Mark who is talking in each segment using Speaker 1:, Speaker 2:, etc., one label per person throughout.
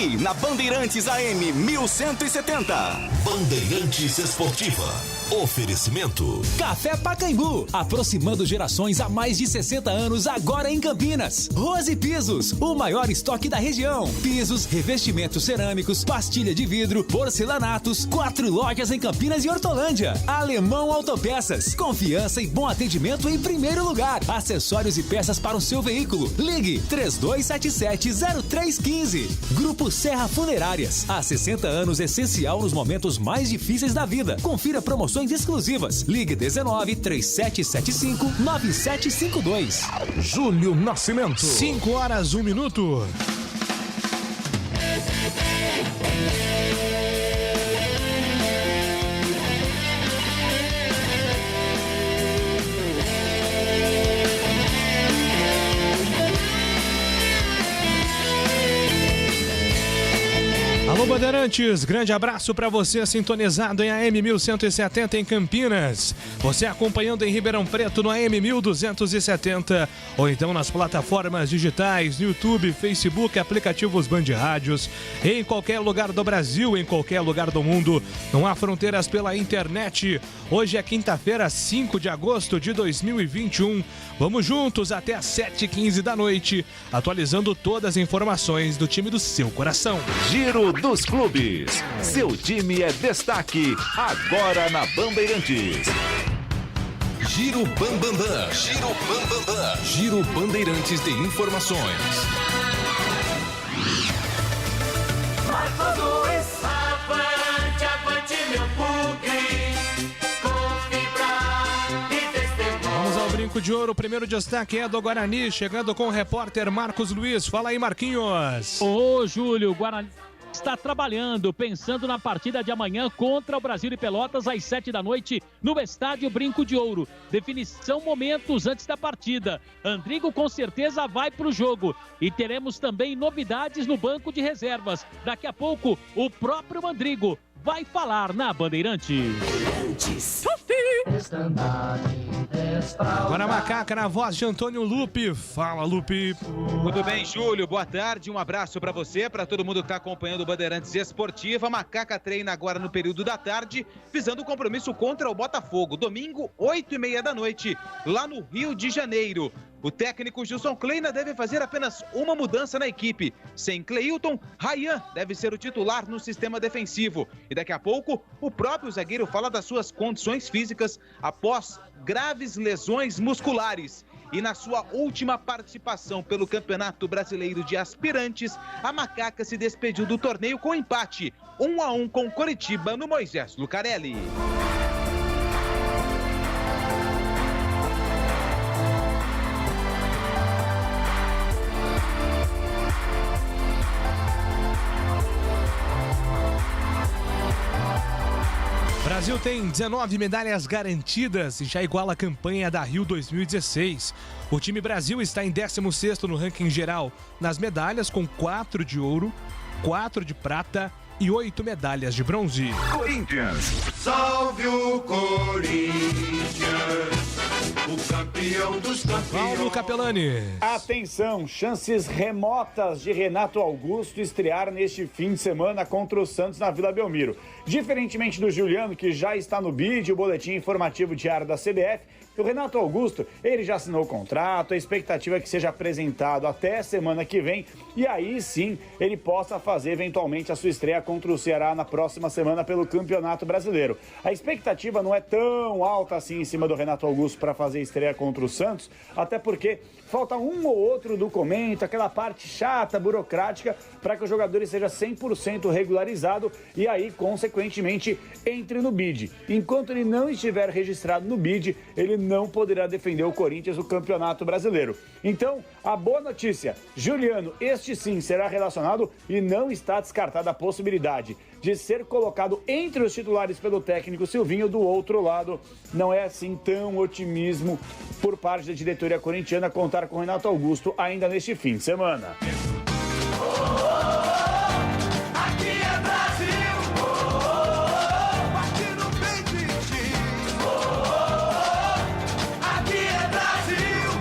Speaker 1: aqui na Bandeirantes AM 1170.
Speaker 2: Bandeirantes Esportiva. Oferecimento
Speaker 3: Café Pacaembu, aproximando gerações há mais de 60 anos, agora em Campinas. Rose Pisos, o maior estoque da região. Pisos, revestimentos cerâmicos, pastilha de vidro, porcelanatos, 4 lojas em Campinas e Hortolândia. Alemão Autopeças, confiança e bom atendimento em primeiro lugar. Acessórios e peças para o seu veículo. Ligue 3277-0315. Grupo Serra Funerárias, há 60 anos essencial nos momentos mais difíceis da vida. Confira promoções exclusivas. Ligue 19-3775-9752.
Speaker 4: Júlio Nascimento. 5h01. Alô, Bandeirantes, grande abraço para você sintonizado em AM 1170 em Campinas. Você acompanhando em Ribeirão Preto no AM 1270 ou então nas plataformas digitais, no YouTube, Facebook, aplicativos Band Rádios, em qualquer lugar do Brasil, em qualquer lugar do mundo. Não há fronteiras pela internet. Hoje é quinta-feira, 5 de agosto de 2021. Vamos juntos até às 7h15 da noite, atualizando todas as informações do time do seu coração.
Speaker 2: Giro dos Clubes. Seu time é destaque agora na Bandeirantes. Giro Bambambam. Giro Bambambam. Giro Bandeirantes de Informações.
Speaker 5: Avante, meu bugre, com fibra e testemunho.
Speaker 4: Vamos ao Brinco de Ouro. O primeiro destaque é do Guarani, chegando com o repórter Marcos Luiz. Fala aí, Marquinhos.
Speaker 6: Ô, Júlio, o Guarani está trabalhando, pensando na partida de amanhã contra o Brasil de Pelotas às 7 da noite no estádio Brinco de Ouro. Definição momentos antes da partida. Andrigo com certeza vai para o jogo e teremos também novidades no banco de reservas. Daqui a pouco o próprio Andrigo vai falar na Bandeirantes.
Speaker 4: Agora a Macaca na voz de Antônio Lupe. Fala, Lupe.
Speaker 7: Tudo bem, Júlio? Boa tarde, um abraço para você, para todo mundo que está acompanhando o Bandeirantes Esportiva. A Macaca treina agora no período da tarde, visando o compromisso contra o Botafogo. Domingo, 8h30 da noite, lá no Rio de Janeiro. O técnico Gilson Kleina deve fazer apenas uma mudança na equipe. Sem Cleilton, Ryan deve ser o titular no sistema defensivo. E daqui a pouco, o próprio zagueiro fala das suas condições físicas após graves lesões musculares. E na sua última participação pelo Campeonato Brasileiro de Aspirantes, a Macaca se despediu do torneio com empate 1-1 com Coritiba no Moisés Lucarelli.
Speaker 4: O Brasil tem 19 medalhas garantidas e já iguala a campanha da Rio 2016. O time Brasil está em 16º no ranking geral nas medalhas, com 4 de ouro, 4 de prata e 8 medalhas de bronze.
Speaker 2: Corinthians.
Speaker 5: Salve o Corinthians, o campeão dos campeões.
Speaker 4: Paulo Capelani.
Speaker 8: Atenção, chances remotas de Renato Augusto estrear neste fim de semana contra o Santos na Vila Belmiro. Diferentemente do Juliano, que já está no BID, o boletim informativo diário da CBF, o Renato Augusto, ele já assinou o contrato, a expectativa é que seja apresentado até semana que vem e aí sim ele possa fazer eventualmente a sua estreia contra o Ceará na próxima semana pelo Campeonato Brasileiro. A expectativa não é tão alta assim em cima do Renato Augusto para fazer estreia contra o Santos, até porque falta um ou outro documento, aquela parte chata, burocrática, para que o jogador esteja 100% regularizado e aí, consequentemente, entre no BID. Enquanto ele não estiver registrado no BID, ele não poderá defender o Corinthians no Campeonato Brasileiro. Então, a boa notícia, Juliano, este sim será relacionado e não está descartada a possibilidade de ser colocado entre os titulares pelo técnico Silvinho. Do outro lado, não é assim tão otimismo por parte da diretoria corintiana contar com Renato Augusto ainda neste fim de semana.
Speaker 5: Aqui é Brasil, aqui no peito, aqui é Brasil.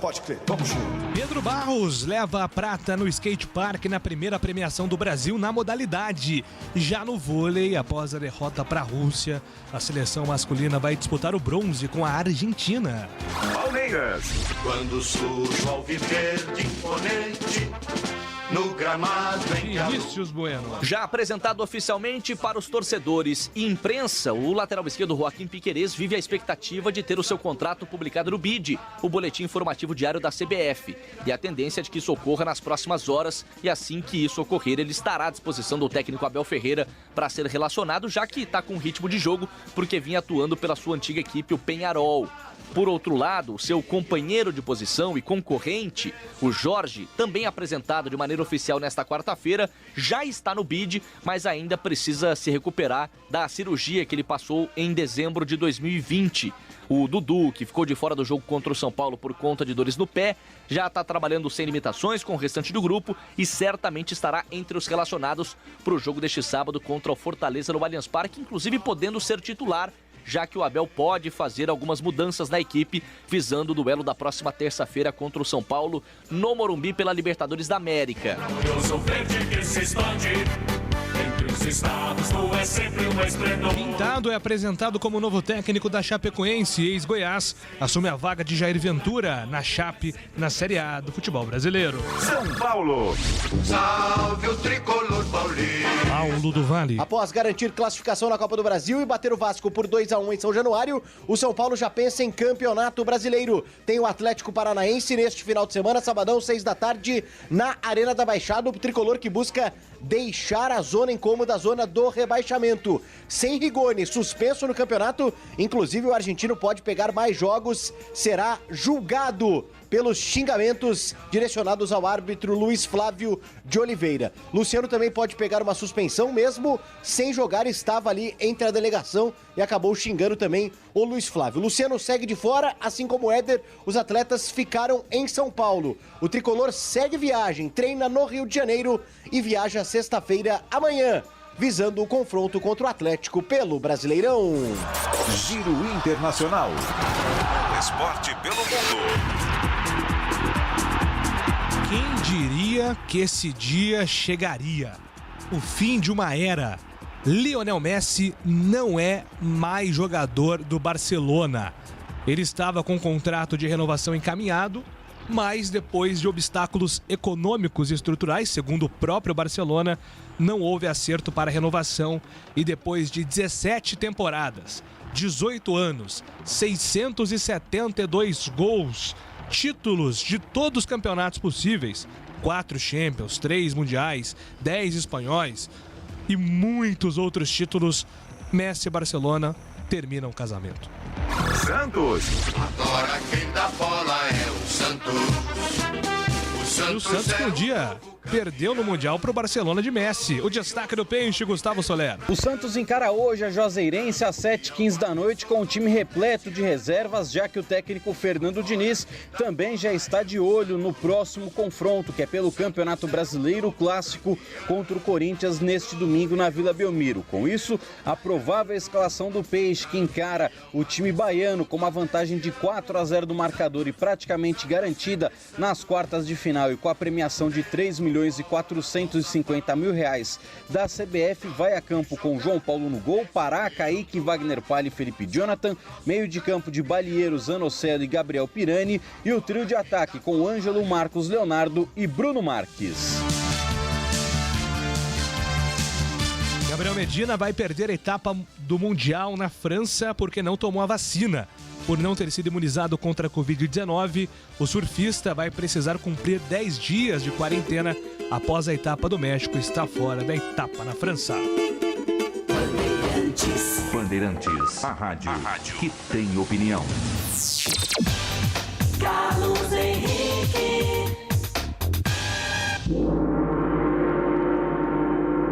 Speaker 9: Pode
Speaker 5: esporte. Vamos junto.
Speaker 4: Pedro Barros leva a prata no skate park na primeira premiação do Brasil na modalidade. Já no vôlei, após a derrota para a Rússia, a seleção masculina vai disputar o bronze com a Argentina.
Speaker 2: Palmeiras.
Speaker 5: Quando surge o alviverde imponente, no gramado em que a
Speaker 4: Vinícius Bueno.
Speaker 9: Já apresentado oficialmente para os torcedores e imprensa, o lateral esquerdo Joaquim Piquerez vive a expectativa de ter o seu contrato publicado no BID, o Boletim Informativo Diário da CBF. E a tendência é de que isso ocorra nas próximas horas, e assim que isso ocorrer, ele estará à disposição do técnico Abel Ferreira para ser relacionado, já que está com ritmo de jogo, porque vinha atuando pela sua antiga equipe, o Peñarol. Por outro lado, seu companheiro de posição e concorrente, o Jorge, também apresentado de maneira oficial nesta quarta-feira, já está no BID, mas ainda precisa se recuperar da cirurgia que ele passou em dezembro de 2020. O Dudu, que ficou de fora do jogo contra o São Paulo por conta de dores no pé, já está trabalhando sem limitações com o restante do grupo e certamente estará entre os relacionados para o jogo deste sábado contra o Fortaleza no Allianz Parque, inclusive podendo ser titular, já que o Abel pode fazer algumas mudanças na equipe, visando o duelo da próxima terça-feira contra o São Paulo, no Morumbi pela Libertadores da América.
Speaker 5: eu sou verde que se expande. Entre os estados, tu é sempre um esplendor.
Speaker 4: Pintado é apresentado como novo técnico da Chapecoense, ex-Goiás, assume a vaga de Jair Ventura na Chape, na Série A do futebol brasileiro.
Speaker 2: São Paulo.
Speaker 5: Salve o tricolor paulista.
Speaker 4: Paulo do Vale.
Speaker 10: Após garantir classificação na Copa do Brasil e bater o Vasco por 2-1 em São Januário, o São Paulo já pensa em campeonato brasileiro. Tem o Atlético Paranaense neste final de semana, sabadão, 6 da tarde, na Arena da Baixada, o tricolor que busca deixar a zona incômoda, a zona do rebaixamento. Sem Rigoni, suspenso no campeonato, inclusive o argentino pode pegar mais jogos, será julgado pelos xingamentos direcionados ao árbitro Luiz Flávio de Oliveira. Luciano também pode pegar uma suspensão, mesmo sem jogar, estava ali entre a delegação e acabou xingando também o Luiz Flávio. Luciano segue de fora, assim como o Éder, os atletas ficaram em São Paulo. O tricolor segue viagem, treina no Rio de Janeiro e viaja sexta-feira amanhã, visando o confronto contra o Atlético pelo Brasileirão.
Speaker 2: Giro Internacional. Esporte pelo mundo.
Speaker 4: Quem diria que esse dia chegaria? O fim de uma era. Lionel Messi não é mais jogador do Barcelona. Ele estava com um contrato de renovação encaminhado, mas depois de obstáculos econômicos e estruturais, segundo o próprio Barcelona, não houve acerto para a renovação e depois de 17 temporadas, 18 anos, 672 gols, títulos de todos os campeonatos possíveis, 4 Champions, 3 Mundiais, 10 espanhóis e muitos outros títulos, Messi e Barcelona terminam o casamento.
Speaker 2: Santos.
Speaker 5: Agora quem dá bola é o Santos.
Speaker 4: E o Santos que um dia perdeu no Mundial para o Barcelona de Messi. O destaque do Peixe, Gustavo Soler.
Speaker 11: O Santos encara hoje a Juazeirense às 7h15 da noite com o time repleto de reservas, já que o técnico Fernando Diniz também já está de olho no próximo confronto, que é pelo Campeonato Brasileiro Clássico contra o Corinthians neste domingo na Vila Belmiro. Com isso, a provável escalação do Peixe, que encara o time baiano com uma vantagem de 4-0 do marcador e praticamente garantida nas quartas de final e com a premiação de R$3.450.000 da CBF, vai a campo com João Paulo no gol, Pará, Kaique, Wagner Palha e Felipe Jonathan, meio de campo de Balieiro, Zanocelo e Gabriel Pirani e o trio de ataque com Ângelo, Marcos Leonardo e Bruno Marques.
Speaker 4: Gabriel Medina vai perder a etapa do Mundial na França porque não tomou a vacina. Por não ter sido imunizado contra a Covid-19, o surfista vai precisar cumprir 10 dias de quarentena após a etapa do México estar fora da etapa na França.
Speaker 2: Bandeirantes, a rádio que tem opinião.
Speaker 5: Carlos Henrique.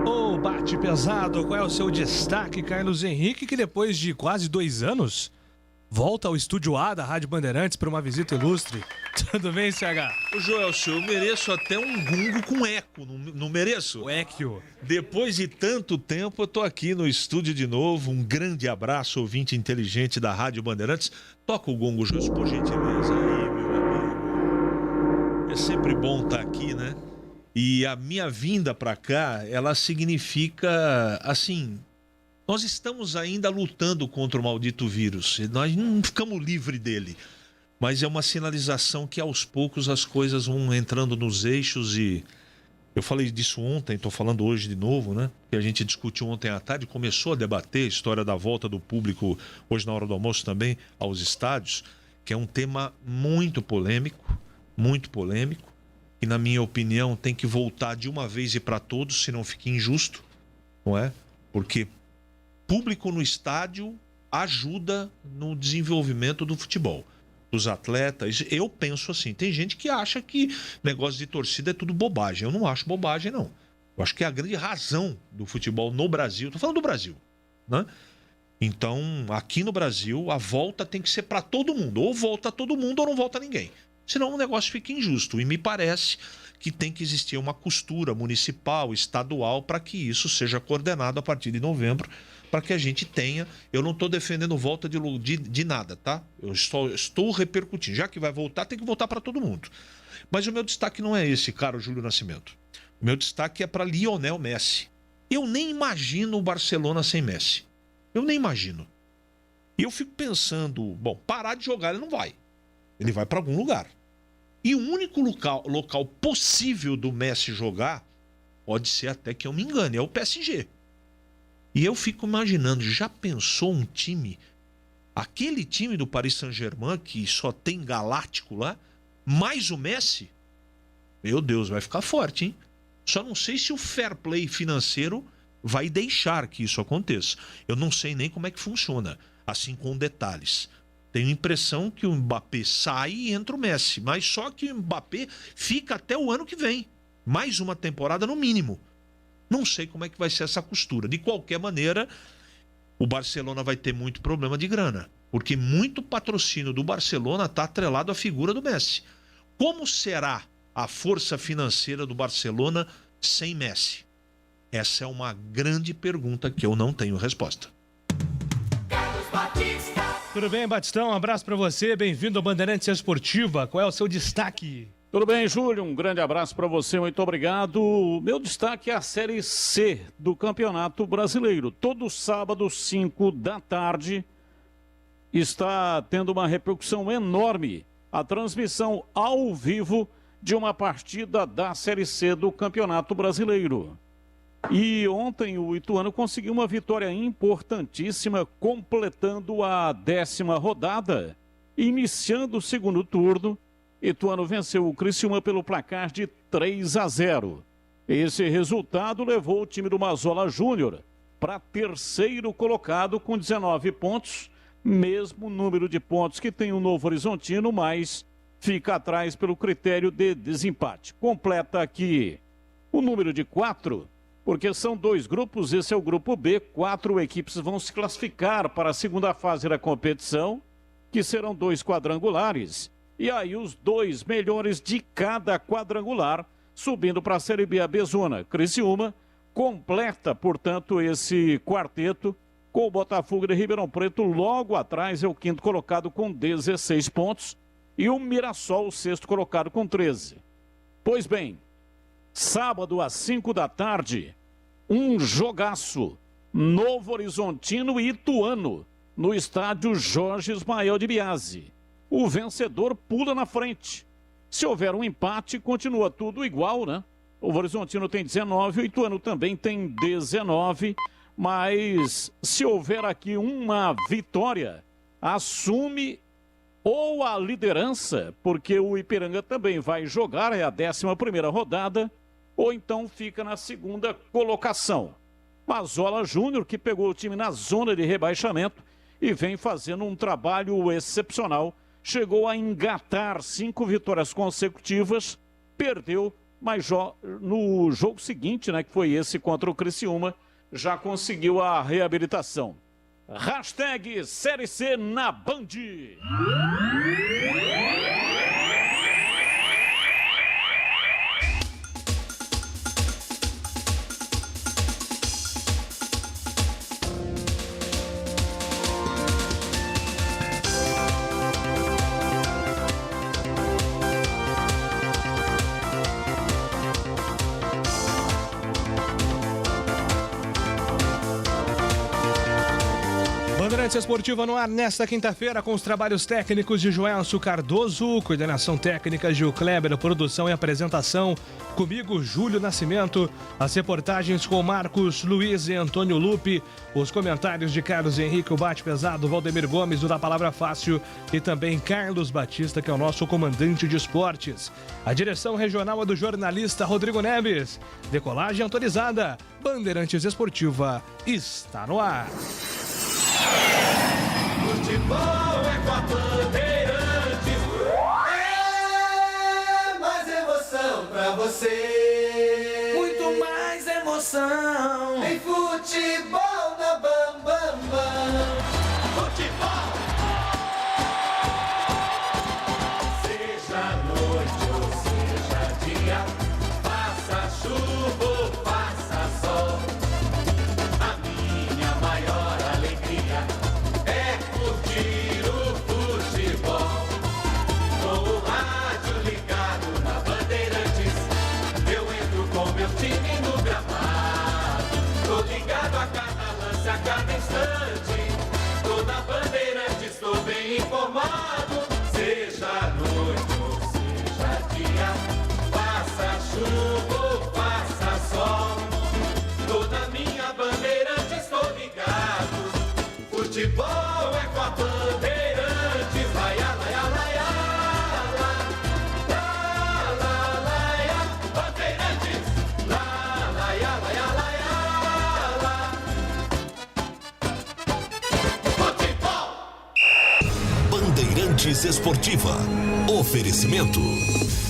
Speaker 4: O bate pesado, qual é o seu destaque, Carlos Henrique, que depois de quase 2 anos volta ao estúdio A da Rádio Bandeirantes para uma visita ilustre. Tudo bem, CH?
Speaker 12: Ô, Joelcio, eu mereço até um gungo com eco, não mereço?
Speaker 4: O eco.
Speaker 12: Depois de tanto tempo, eu tô aqui no estúdio de novo. Um grande abraço, ouvinte inteligente da Rádio Bandeirantes. Toca o gongo, Joelcio, por gentileza aí, meu amigo. é sempre bom estar aqui, né? E a minha vinda para cá, ela significa, assim, nós estamos ainda lutando contra o maldito vírus. Nós não ficamos livres dele. Mas é uma sinalização que aos poucos as coisas vão entrando nos eixos e... Eu falei disso ontem, estou falando hoje de novo, né? Que a gente discutiu ontem à tarde, começou a debater a história da volta do público, hoje na hora do almoço também, aos estádios, que é um tema muito polêmico, que na minha opinião tem que voltar de uma vez e para todos, senão fica injusto, não é? Porque público no estádio ajuda no desenvolvimento do futebol. Dos atletas, eu penso assim, tem gente que acha que negócio de torcida é tudo bobagem. Eu não acho bobagem, não. Eu acho que é a grande razão do futebol no Brasil, tô falando do Brasil, né? Então, aqui no Brasil, a volta tem que ser para todo mundo. Ou volta todo mundo ou não volta ninguém. Senão o negócio fica injusto. E me parece que tem que existir uma costura municipal, estadual, para que isso seja coordenado a partir de novembro, para que a gente tenha... Eu não estou defendendo volta de nada, tá? Eu estou repercutindo. Já que vai voltar, tem que voltar para todo mundo. Mas o meu destaque não é esse, cara, o Júlio Nascimento. O meu destaque é para Lionel Messi. Eu nem imagino o Barcelona sem Messi. Eu nem imagino. E eu fico pensando, bom, parar de jogar ele não vai. Ele vai para algum lugar. E o único local possível do Messi jogar, pode ser até que eu me engane, é o PSG. E eu fico imaginando, já pensou um time, aquele time do Paris Saint-Germain, que só tem galáctico lá, mais o Messi? Meu Deus, vai ficar forte, hein? Só não sei se o fair play financeiro vai deixar que isso aconteça. Eu não sei nem como é que funciona, assim com detalhes. Tenho a impressão que o Mbappé sai e entra o Messi, mas só que o Mbappé fica até o ano que vem. Mais uma temporada no mínimo. Não sei como é que vai ser essa costura. De qualquer maneira, o Barcelona vai ter muito problema de grana, porque muito patrocínio do Barcelona está atrelado à figura do Messi. Como será a força financeira do Barcelona sem Messi? Essa é uma grande pergunta que eu não tenho resposta.
Speaker 4: Tudo bem, Batistão? Um abraço para você. Bem-vindo ao Bandeirantes Esportiva. Qual é o seu destaque?
Speaker 13: Tudo bem, Júlio? Um grande abraço para você, muito obrigado. O meu destaque é a Série C do Campeonato Brasileiro. Todo sábado, 5 da tarde, está tendo uma repercussão enorme a transmissão ao vivo de uma partida da Série C do Campeonato Brasileiro. E ontem o Ituano conseguiu uma vitória importantíssima, completando a 10ª rodada, iniciando o segundo turno. Ituano venceu o Criciúma pelo placar de 3-0. Esse resultado levou o time do Mazola Júnior para terceiro colocado com 19 pontos, mesmo número de pontos que tem o Novo Horizontino, mas fica atrás pelo critério de desempate. Completa aqui o número de 4, porque são 2 grupos, esse é o grupo B, 4 equipes vão se classificar para a segunda fase da competição, que serão 2 quadrangulares. E aí os 2 melhores de cada quadrangular subindo para a Série B, a B-Zona. Criciúma completa, portanto, esse quarteto com o Botafogo de Ribeirão Preto logo atrás, é o 5º colocado com 16 pontos e o Mirassol, o 6º colocado com 13. Pois bem, sábado às 5 da tarde, um jogaço, Novo Horizontino e Ituano, no estádio Jorge Ismael de Biasi. O vencedor pula na frente. Se houver um empate, continua tudo igual, né? O Horizontino tem 19, o Ituano também tem 19, mas se houver aqui uma vitória, assume ou a liderança, porque o Ipiranga também vai jogar, é a 11ª rodada, ou então fica na 2ª colocação. Mazola Júnior, que pegou o time na zona de rebaixamento e vem fazendo um trabalho excepcional, chegou a engatar 5 vitórias consecutivas, perdeu, mas no jogo seguinte, né, que foi esse contra o Criciúma, já conseguiu a reabilitação. Hashtag Série C na Band.
Speaker 4: Bandeirantes Esportiva no ar nesta quinta-feira com os trabalhos técnicos de Joelso Cardoso, coordenação técnica Gil Kleber, produção e apresentação comigo, Júlio Nascimento, as reportagens com Marcos Luiz e Antônio Lupe, os comentários de Carlos Henrique, o Bate Pesado, Valdemir Gomes, o da Palavra Fácil e também Carlos Batista, que é o nosso comandante de esportes. A direção regional é do jornalista Rodrigo Neves. Decolagem autorizada. Bandeirantes Esportiva está no ar.
Speaker 5: Futebol é com a Bandeirantes. É mais emoção pra você. Muito mais emoção. Em futebol na Bam Bam Bam. Futebol. Seja noite ou seja dia, faça chuva ou faça sol. A minha maior alegria é curtir o futebol. Com o rádio ligado na Bandeirantes, eu entro com meu time no gramado. Tô ligado a cada lance, a cada instante. Tô na Bandeirantes, tô bem informado. Seja noite ou seja dia, faça chuva ou faça sol. Tô na minha Bandeirantes, tô ligado. Futebol é com a Bandeirantes. Laia, laia, laia, la, la, laia. Bandeirantes, la, laia, laia, laia, la. Futebol.
Speaker 1: Bandeirantes Esportiva. Oferecimento.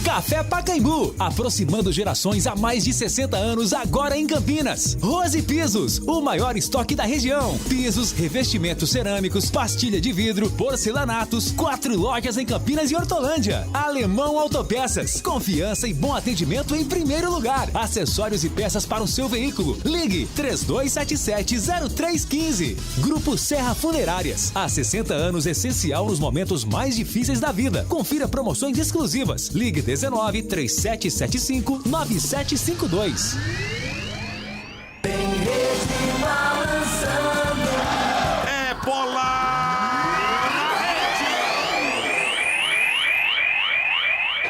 Speaker 3: Café Pacaembu, aproximando gerações há mais de 60 anos, agora em Campinas. Rose Pisos, o maior estoque da região. Pisos, revestimentos cerâmicos, pastilha de vidro, porcelanatos, 4 lojas em Campinas e Hortolândia. Alemão Autopeças, confiança e bom atendimento em primeiro lugar. Acessórios e peças para o seu veículo. Ligue 3277-0315. Grupo Serra Funerárias, há 60 anos essencial nos momentos mais difíceis da vida. Confira promoções exclusivas. Ligue 19-3775-9752.
Speaker 5: É bola!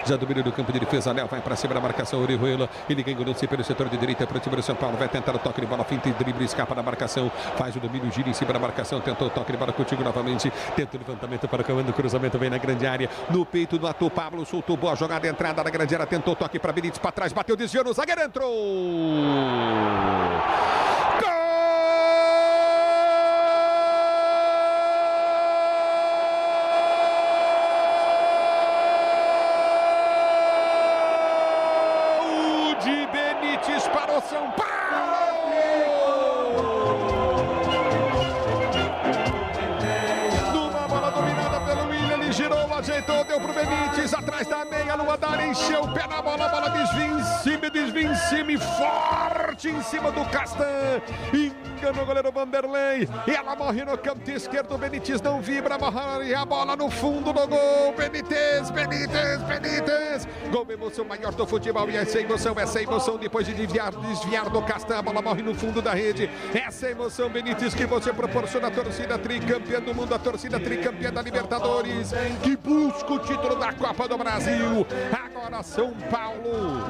Speaker 14: Já domina do campo de defesa, Léo vai para cima da marcação, Orihuela, ele ganha o lance pelo setor de direita para o time do São Paulo, vai tentar o toque de bola, finta e drible, escapa da marcação, faz o domínio, gira em cima da marcação, tentou o toque de bola contigo novamente, tenta o levantamento para o comando, cruzamento vem na grande área, no peito do ator Pablo, soltou boa jogada, entrada na grande área, tentou o toque para Benítez, para trás, bateu, desviou no zagueiro, entrou! Para o São Paulo! Numa bola dominada pelo Willian, ele girou, ajeitou, deu pro Benítez, atrás da meia, Lua Dália encheu o pé na bola, a bola desvia em cima e forte em cima do Castan. Engana o goleiro Vanderlei e ela morre no canto esquerdo, Benítez não vibra, morre a bola no fundo do gol, Benítez, gol, emoção maior do futebol e essa emoção depois de desviar do Castan, a bola morre no fundo da rede, essa emoção, Benítez, que você proporciona a torcida tricampeã do mundo, a torcida tricampeã da Libertadores, que busca o título da Copa do Brasil. Agora São Paulo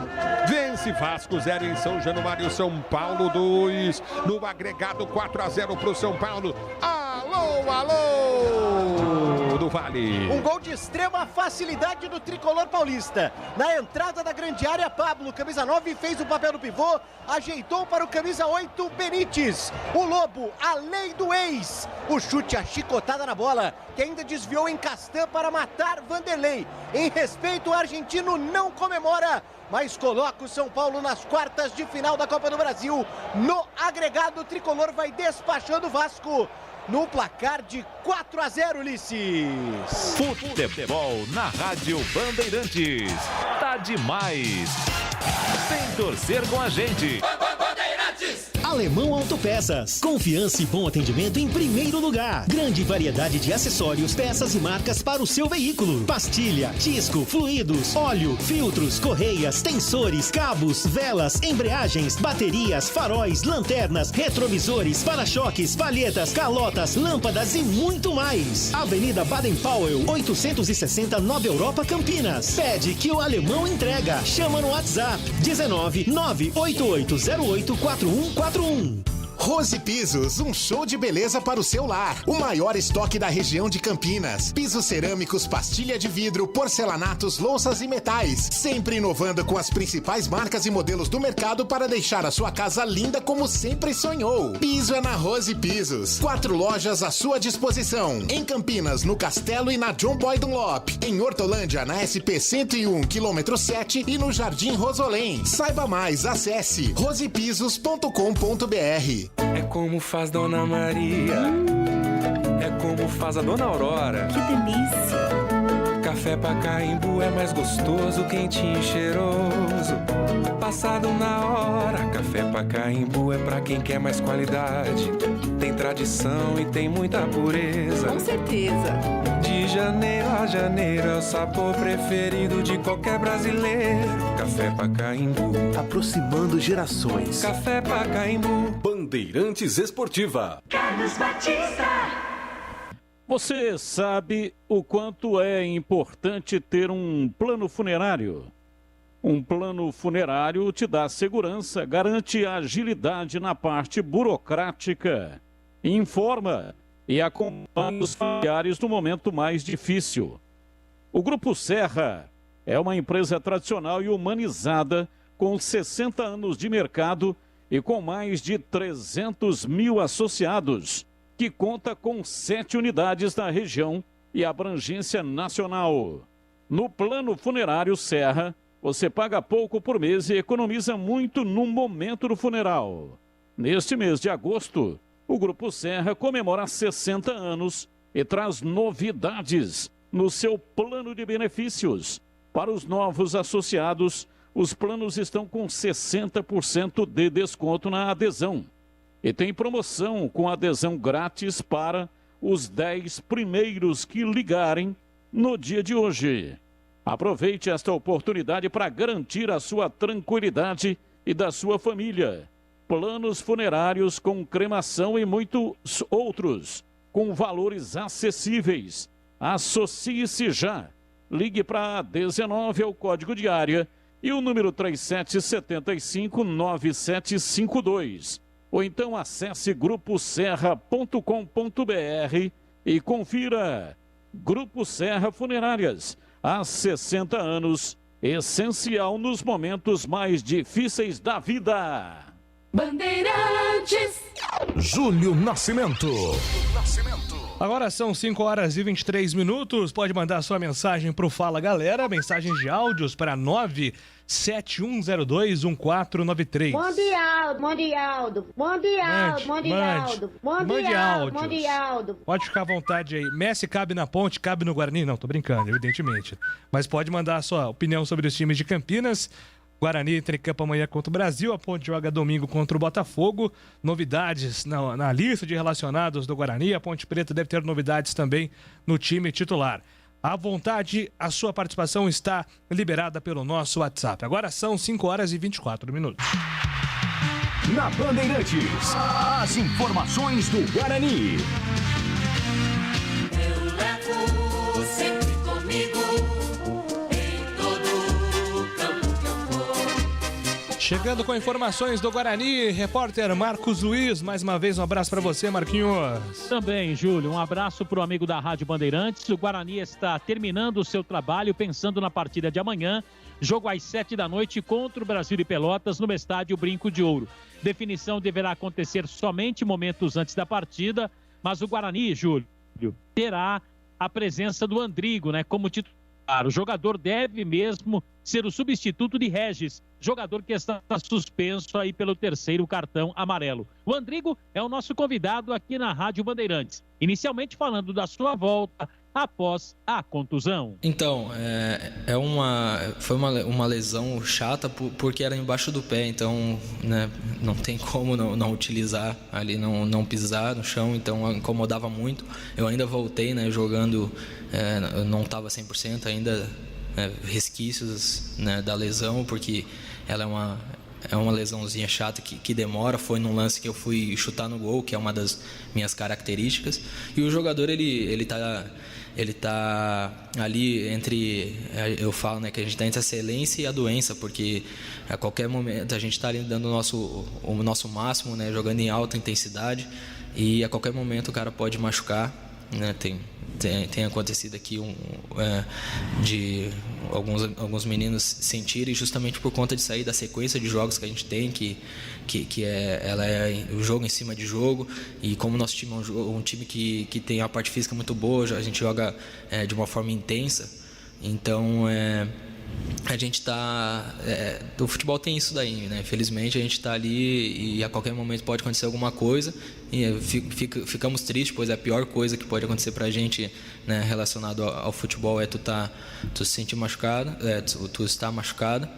Speaker 14: vence Vasco 0 em São Januário, São Paulo 2, no agregado 4-0 para o São Paulo. Alô, do Vale.
Speaker 10: Um gol de extrema facilidade do tricolor paulista. Na entrada da grande área, Pablo, camisa 9, fez o papel do pivô, ajeitou para o camisa 8, Benítez. O Lobo, a lei do ex. O chute, a chicotada na bola, que ainda desviou em Castan para matar Vanderlei. Em respeito, o argentino não comemora, mas coloca o São Paulo nas quartas de final da Copa do Brasil. No agregado, o tricolor vai despachando o Vasco no placar de 4-0, Ulisses.
Speaker 2: Futebol na Rádio Bandeirantes. Tá demais. Vem torcer com a gente.
Speaker 5: Bandeirantes!
Speaker 15: Alemão Autopeças. Confiança e bom atendimento em primeiro lugar. Grande variedade de acessórios, peças e marcas para o seu veículo. Pastilha, disco, fluidos, óleo, filtros, correias, tensores, cabos, velas, embreagens, baterias, faróis, lanternas, retrovisores, para-choques, palhetas, calotas, lâmpadas e muito mais. Avenida Baden-Powell, 860 Nova Europa, Campinas. Pede que o Alemão entrega. Chama no WhatsApp 19 98808 4141.
Speaker 16: Rose Pisos, um show de beleza para o seu lar. O maior estoque da região de Campinas. Pisos cerâmicos, pastilha de vidro, porcelanatos, louças e metais. Sempre inovando com as principais marcas e modelos do mercado para deixar a sua casa linda como sempre sonhou. Piso é na Rose Pisos. 4 lojas à sua disposição. Em Campinas, no Castelo e na John Boy Dunlop. Em Hortolândia, na SP 101, quilômetro 7 e no Jardim Rosolém. Saiba mais, acesse rosepisos.com.br.
Speaker 17: É como faz Dona Maria, é como faz a Dona Aurora.
Speaker 18: Que delícia!
Speaker 17: Café Pacaembu é mais gostoso, quentinho e cheiroso. Passado na hora, Café Pacaembu é pra quem quer mais qualidade. Tem tradição e tem muita pureza.
Speaker 18: Com certeza.
Speaker 17: De janeiro a janeiro é o sabor preferido de qualquer brasileiro. Café Pacaembu,
Speaker 19: aproximando gerações.
Speaker 17: Café Pacaembu.
Speaker 19: Bandeirantes Esportiva.
Speaker 18: Carlos Batista.
Speaker 13: Você sabe o quanto é importante ter um plano funerário? Um plano funerário te dá segurança, garante agilidade na parte burocrática, informa e acompanha os familiares no momento mais difícil. O Grupo Serra é uma empresa tradicional e humanizada com 60 anos de mercado e com mais de 300 mil associados, que conta com 7 unidades na região e abrangência nacional. No plano funerário Serra, você paga pouco por mês e economiza muito no momento do funeral. Neste mês de agosto, o Grupo Serra comemora 60 anos e traz novidades no seu plano de benefícios. Para os novos associados, os planos estão com 60% de desconto na adesão. E tem promoção com adesão grátis para os 10 primeiros que ligarem no dia de hoje. Aproveite esta oportunidade para garantir a sua tranquilidade e da sua família. Planos funerários com cremação e muitos outros, com valores acessíveis. Associe-se já. Ligue para 19 é o código de área e o número 3775-9752. Ou então acesse gruposerra.com.br e confira. Grupo Serra Funerárias, há 60 anos, essencial nos momentos mais difíceis da vida.
Speaker 18: Bandeirantes.
Speaker 19: Júlio Nascimento.
Speaker 4: Agora são 5 horas e 23 minutos. Pode mandar sua mensagem pro Fala Galera. Mensagens de áudios para 971021493.
Speaker 20: Mande áudios.
Speaker 4: Pode ficar à vontade aí. Messi cabe na Ponte, cabe no Guarani? Não, tô brincando, evidentemente. Mas pode mandar a sua opinião sobre os times de Campinas. Guarani entra em campo amanhã contra o Brasil, a Ponte joga domingo contra o Botafogo. Novidades na lista de relacionados do Guarani, a Ponte Preta deve ter novidades também no time titular. À vontade, a sua participação está liberada pelo nosso WhatsApp. Agora são 5 horas e 24 minutos.
Speaker 19: Na Bandeirantes, as informações do Guarani.
Speaker 18: Eu levo sempre comigo.
Speaker 4: Chegando com informações do Guarani, repórter Marcos Luiz, mais uma vez um abraço para você, Marquinhos.
Speaker 6: Também, Júlio, um abraço para o amigo da Rádio Bandeirantes. O Guarani está terminando o seu trabalho pensando na partida de amanhã, jogo às 7 da noite contra o Brasil de Pelotas no estádio Brinco de Ouro. Definição deverá acontecer somente momentos antes da partida, mas o Guarani, Júlio, terá a presença do Andrigo, né, como titular. O jogador deve mesmo ser o substituto de Regis, jogador que está suspenso aí pelo 3º cartão amarelo. O Andrigo é o nosso convidado aqui na Rádio Bandeirantes. Inicialmente falando da sua volta após a contusão.
Speaker 20: Então, foi uma lesão chata porque era embaixo do pé, então, né, não tem como não utilizar ali, não pisar no chão, então incomodava muito. Eu ainda voltei, né, jogando, eu não estava 100% ainda, resquícios, né, da lesão, porque ela é uma lesãozinha chata que demora. Foi num lance que eu fui chutar no gol, que é uma das minhas características, e o jogador ele tá ali entre, eu falo, né, que a gente está entre a excelência e a doença, porque a qualquer momento a gente está ali dando o nosso máximo, né, jogando em alta intensidade, e a qualquer momento o cara pode machucar, né? Tem acontecido aqui de alguns meninos sentirem, justamente por conta de sair da sequência de jogos que a gente tem, que ela é o jogo em cima de jogo, e como nosso time é um time que tem a parte física muito boa, a gente joga de uma forma intensa, então a gente o futebol tem isso daí, né? Infelizmente a gente está ali e a qualquer momento pode acontecer alguma coisa, e ficamos tristes, pois a pior coisa que pode acontecer pra gente, né, relacionado ao futebol é tu se sentir machucado, tu estar machucado.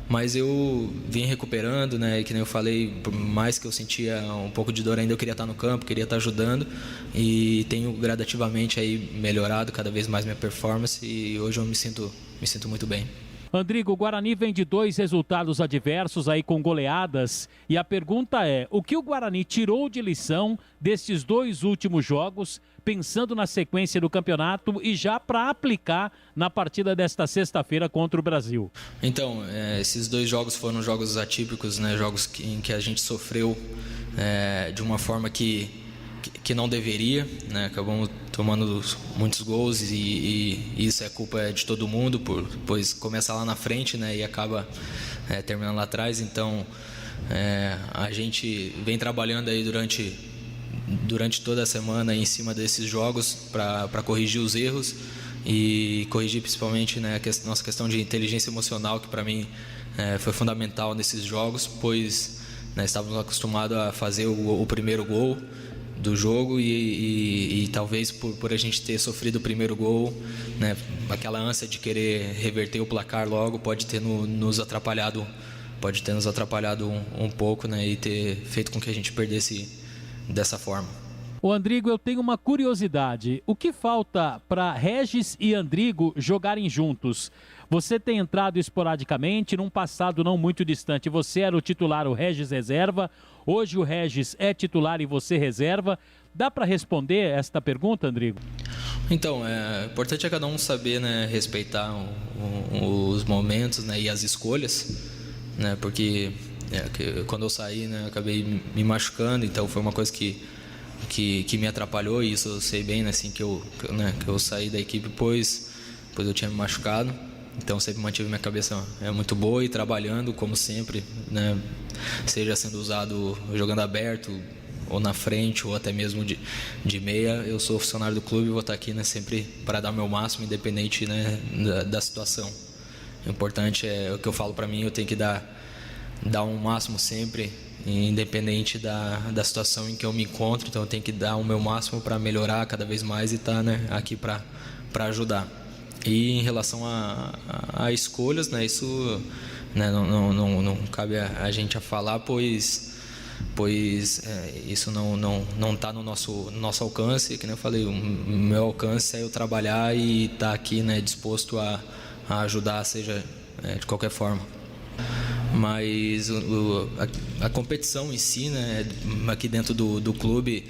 Speaker 20: Mas eu vim recuperando, né? E que nem eu falei, por mais que eu sentia um pouco de dor ainda, eu queria estar no campo, queria estar ajudando, e tenho gradativamente aí melhorado cada vez mais minha performance, e hoje eu me sinto muito bem.
Speaker 6: Andrigo, o Guarani vem de 2 resultados adversos aí com goleadas, e a pergunta é: o que o Guarani tirou de lição destes 2 últimos jogos, pensando na sequência do campeonato e já para aplicar na partida desta sexta-feira contra o Brasil?
Speaker 20: Então, esses 2 jogos foram jogos atípicos, né? Jogos em que a gente sofreu de uma forma que não deveria, né? Acabamos tomando muitos gols, e isso é culpa de todo mundo, pois começa lá na frente, né, e acaba terminando lá atrás. Então a gente vem trabalhando aí durante toda a semana em cima desses jogos para corrigir os erros e corrigir principalmente, né, a nossa questão de inteligência emocional, que para mim foi fundamental nesses jogos, pois, né, estávamos acostumados a fazer o primeiro gol do jogo, e talvez por a gente ter sofrido o primeiro gol, né, aquela ânsia de querer reverter o placar logo pode ter nos atrapalhado um pouco, né, e ter feito com que a gente perdesse dessa forma.
Speaker 6: Ô Andrigo, eu tenho uma curiosidade. O que falta para Regis e Andrigo jogarem juntos? Você tem entrado esporadicamente, num passado não muito distante. Você era o titular, o Regis reserva. Hoje o Regis é titular e você reserva. Dá para responder esta pergunta, Andrigo?
Speaker 20: Então, o importante é cada um saber, né, respeitar os momentos, né, e as escolhas, né, porque quando eu saí, né, eu acabei me machucando, então foi uma coisa que me atrapalhou, e isso eu sei bem, né, assim que eu saí da equipe, pois eu tinha me machucado. Então sempre mantive minha cabeça muito boa e trabalhando como sempre, né, seja sendo usado jogando aberto ou na frente ou até mesmo de meia. Eu sou funcionário do clube e vou estar aqui, né, sempre para dar o meu máximo, independente, né, da situação. O importante é o que eu falo para mim, eu tenho que dar um máximo sempre, independente da situação em que eu me encontro. Então eu tenho que dar o meu máximo para melhorar cada vez mais e estar, né, aqui para ajudar. E em relação a escolhas, né, isso, né, não cabe a gente a falar, pois isso não está no nosso alcance. Que nem eu falei, o meu alcance é eu trabalhar e estar aqui, né, disposto a ajudar, seja de qualquer forma. Mas a competição em si, né, aqui dentro do clube,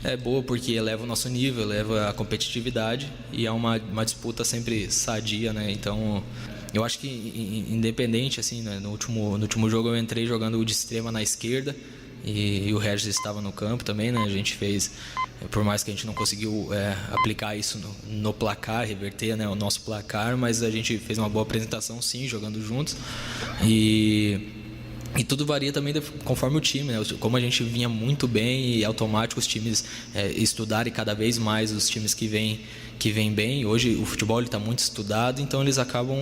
Speaker 20: é boa porque eleva o nosso nível, eleva a competitividade, e é uma disputa sempre sadia, né? Então eu acho que independente, assim, né, no último jogo eu entrei jogando de extrema na esquerda, e o Regis estava no campo também, né? A gente fez, por mais que a gente não conseguiu aplicar isso no placar, reverter, né, o nosso placar, mas a gente fez uma boa apresentação, sim, jogando juntos. E tudo varia também conforme o time, né? Como a gente vinha muito bem, e automático os times estudarem cada vez mais os times que vêm bem. Hoje o futebol está muito estudado, então eles acabam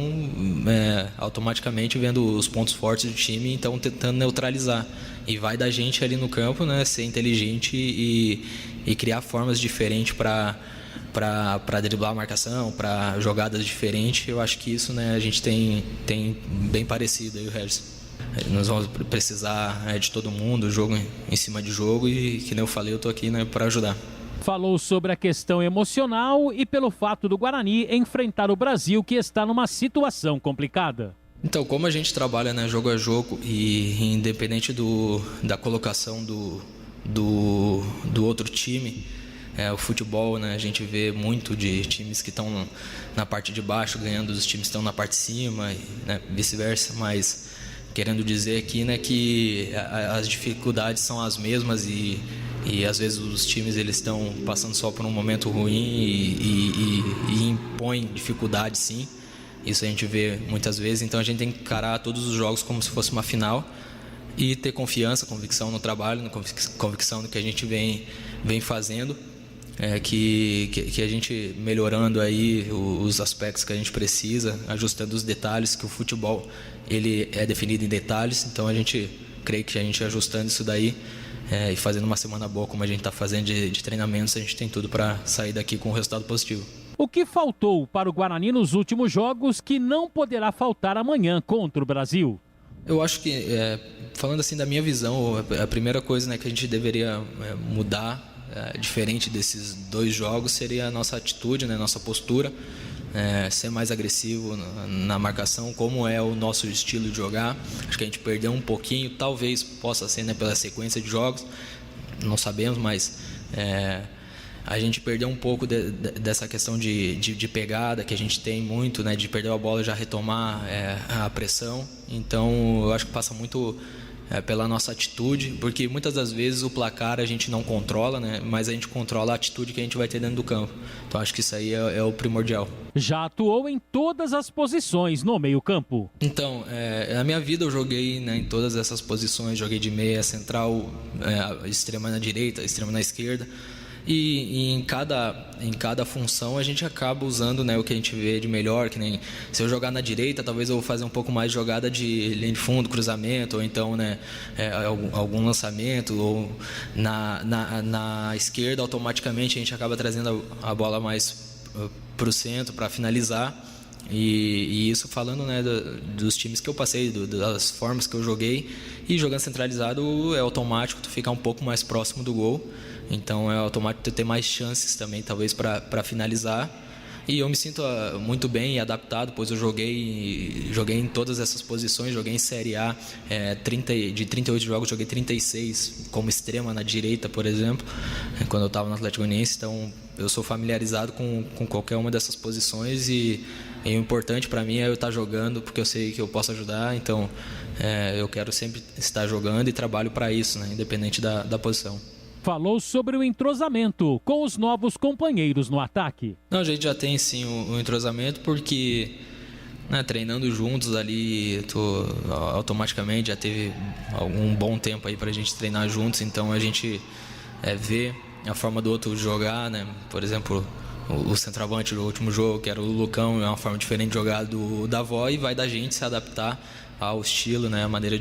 Speaker 20: automaticamente vendo os pontos fortes do time, então tentando neutralizar. E vai da gente ali no campo, né, ser inteligente e criar formas diferentes para para driblar a marcação, para jogadas diferentes. Eu acho que isso, né, a gente tem bem parecido aí o Regis. Nós vamos precisar de todo mundo, jogo em cima de jogo, e que nem eu falei, eu tô aqui, né, para ajudar.
Speaker 6: Falou sobre a questão emocional e pelo fato do Guarani enfrentar o Brasil, que está numa situação complicada.
Speaker 20: Então, como a gente trabalha, né, jogo a jogo, e independente da colocação do outro time, o futebol, né, a gente vê muito de times que estão na parte de baixo ganhando dos times que estão na parte de cima, né, vice-versa, mas querendo dizer aqui, né, que as dificuldades são as mesmas e às vezes os times eles estão passando só por um momento ruim e impõem dificuldade, sim. Isso a gente vê muitas vezes, então a gente tem que encarar todos os jogos como se fosse uma final e ter confiança, convicção no trabalho, convicção no que a gente vem fazendo, que a gente melhorando aí os aspectos que a gente precisa, ajustando os detalhes, que o futebol ele é definido em detalhes, então a gente creio que a gente ajustando isso daí e fazendo uma semana boa como a gente está fazendo de treinamentos, a gente tem tudo para sair daqui com um resultado positivo.
Speaker 6: O que faltou para o Guarani nos últimos jogos que não poderá faltar amanhã contra o Brasil?
Speaker 20: Eu acho que, falando assim da minha visão, a primeira coisa, né, que a gente deveria mudar, diferente desses dois jogos, seria a nossa atitude, né, nossa postura, ser mais agressivo na marcação, como é o nosso estilo de jogar. Acho que a gente perdeu um pouquinho, talvez possa ser, né, pela sequência de jogos, não sabemos, mas a gente perdeu um pouco dessa questão de pegada que a gente tem muito, né, de perder a bola e já retomar a pressão. Então eu acho que passa muito pela nossa atitude, porque muitas das vezes o placar a gente não controla, né, mas a gente controla a atitude que a gente vai ter dentro do campo. Então acho que isso aí é o primordial.
Speaker 6: Já atuou em todas as posições no meio-campo.
Speaker 20: Então, na minha vida eu joguei, né, em todas essas posições, joguei de meia, central, extrema na direita, extrema na esquerda. E em cada função a gente acaba usando, né, o que a gente vê de melhor, que nem se eu jogar na direita, talvez eu vou fazer um pouco mais de jogada de linha de fundo, cruzamento, ou então, né, algum lançamento, ou na esquerda automaticamente a gente acaba trazendo a bola mais para o centro para finalizar. E isso falando, né, dos times que eu passei, das formas que eu joguei, e jogando centralizado é automático tu ficar um pouco mais próximo do gol, então é automático tu ter mais chances também, talvez para finalizar. E eu me sinto muito bem e adaptado, pois eu joguei em todas essas posições, joguei em Série A, de 38 jogos, joguei 36 como extrema na direita, por exemplo, quando eu estava no Atlético Goianiense, então eu sou familiarizado com qualquer uma dessas posições e o importante para mim é eu estar jogando, porque eu sei que eu posso ajudar, então eu quero sempre estar jogando e trabalho para isso, né, independente da posição.
Speaker 6: Falou sobre o entrosamento com os novos companheiros no ataque.
Speaker 20: Não, a gente já tem sim o entrosamento, porque, né, treinando juntos ali, automaticamente já teve algum bom tempo aí para a gente treinar juntos, então a gente vê a forma do outro jogar, né? Por exemplo, o centroavante do último jogo, que era o Lucão, é uma forma diferente de jogar do Davó, e vai da gente se adaptar ao estilo, né, a maneira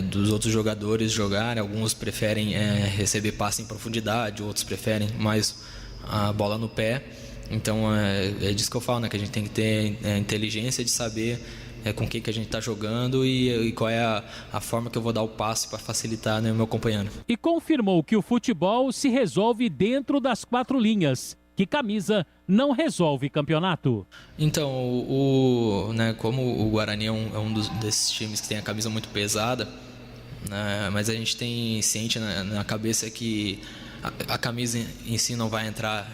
Speaker 20: dos outros jogadores jogarem. Alguns preferem receber passe em profundidade, outros preferem mais a bola no pé. Então é disso que eu falo, né, que a gente tem que ter inteligência de saber com quem que a gente está jogando e qual é a forma que eu vou dar o passe para facilitar, né, o meu companheiro.
Speaker 6: E confirmou que o futebol se resolve dentro das 4 linhas, que camisa não resolve campeonato.
Speaker 20: Então, né, como o Guarani é um desses times que tem a camisa muito pesada, né, mas a gente tem ciente na cabeça que a camisa em si não vai entrar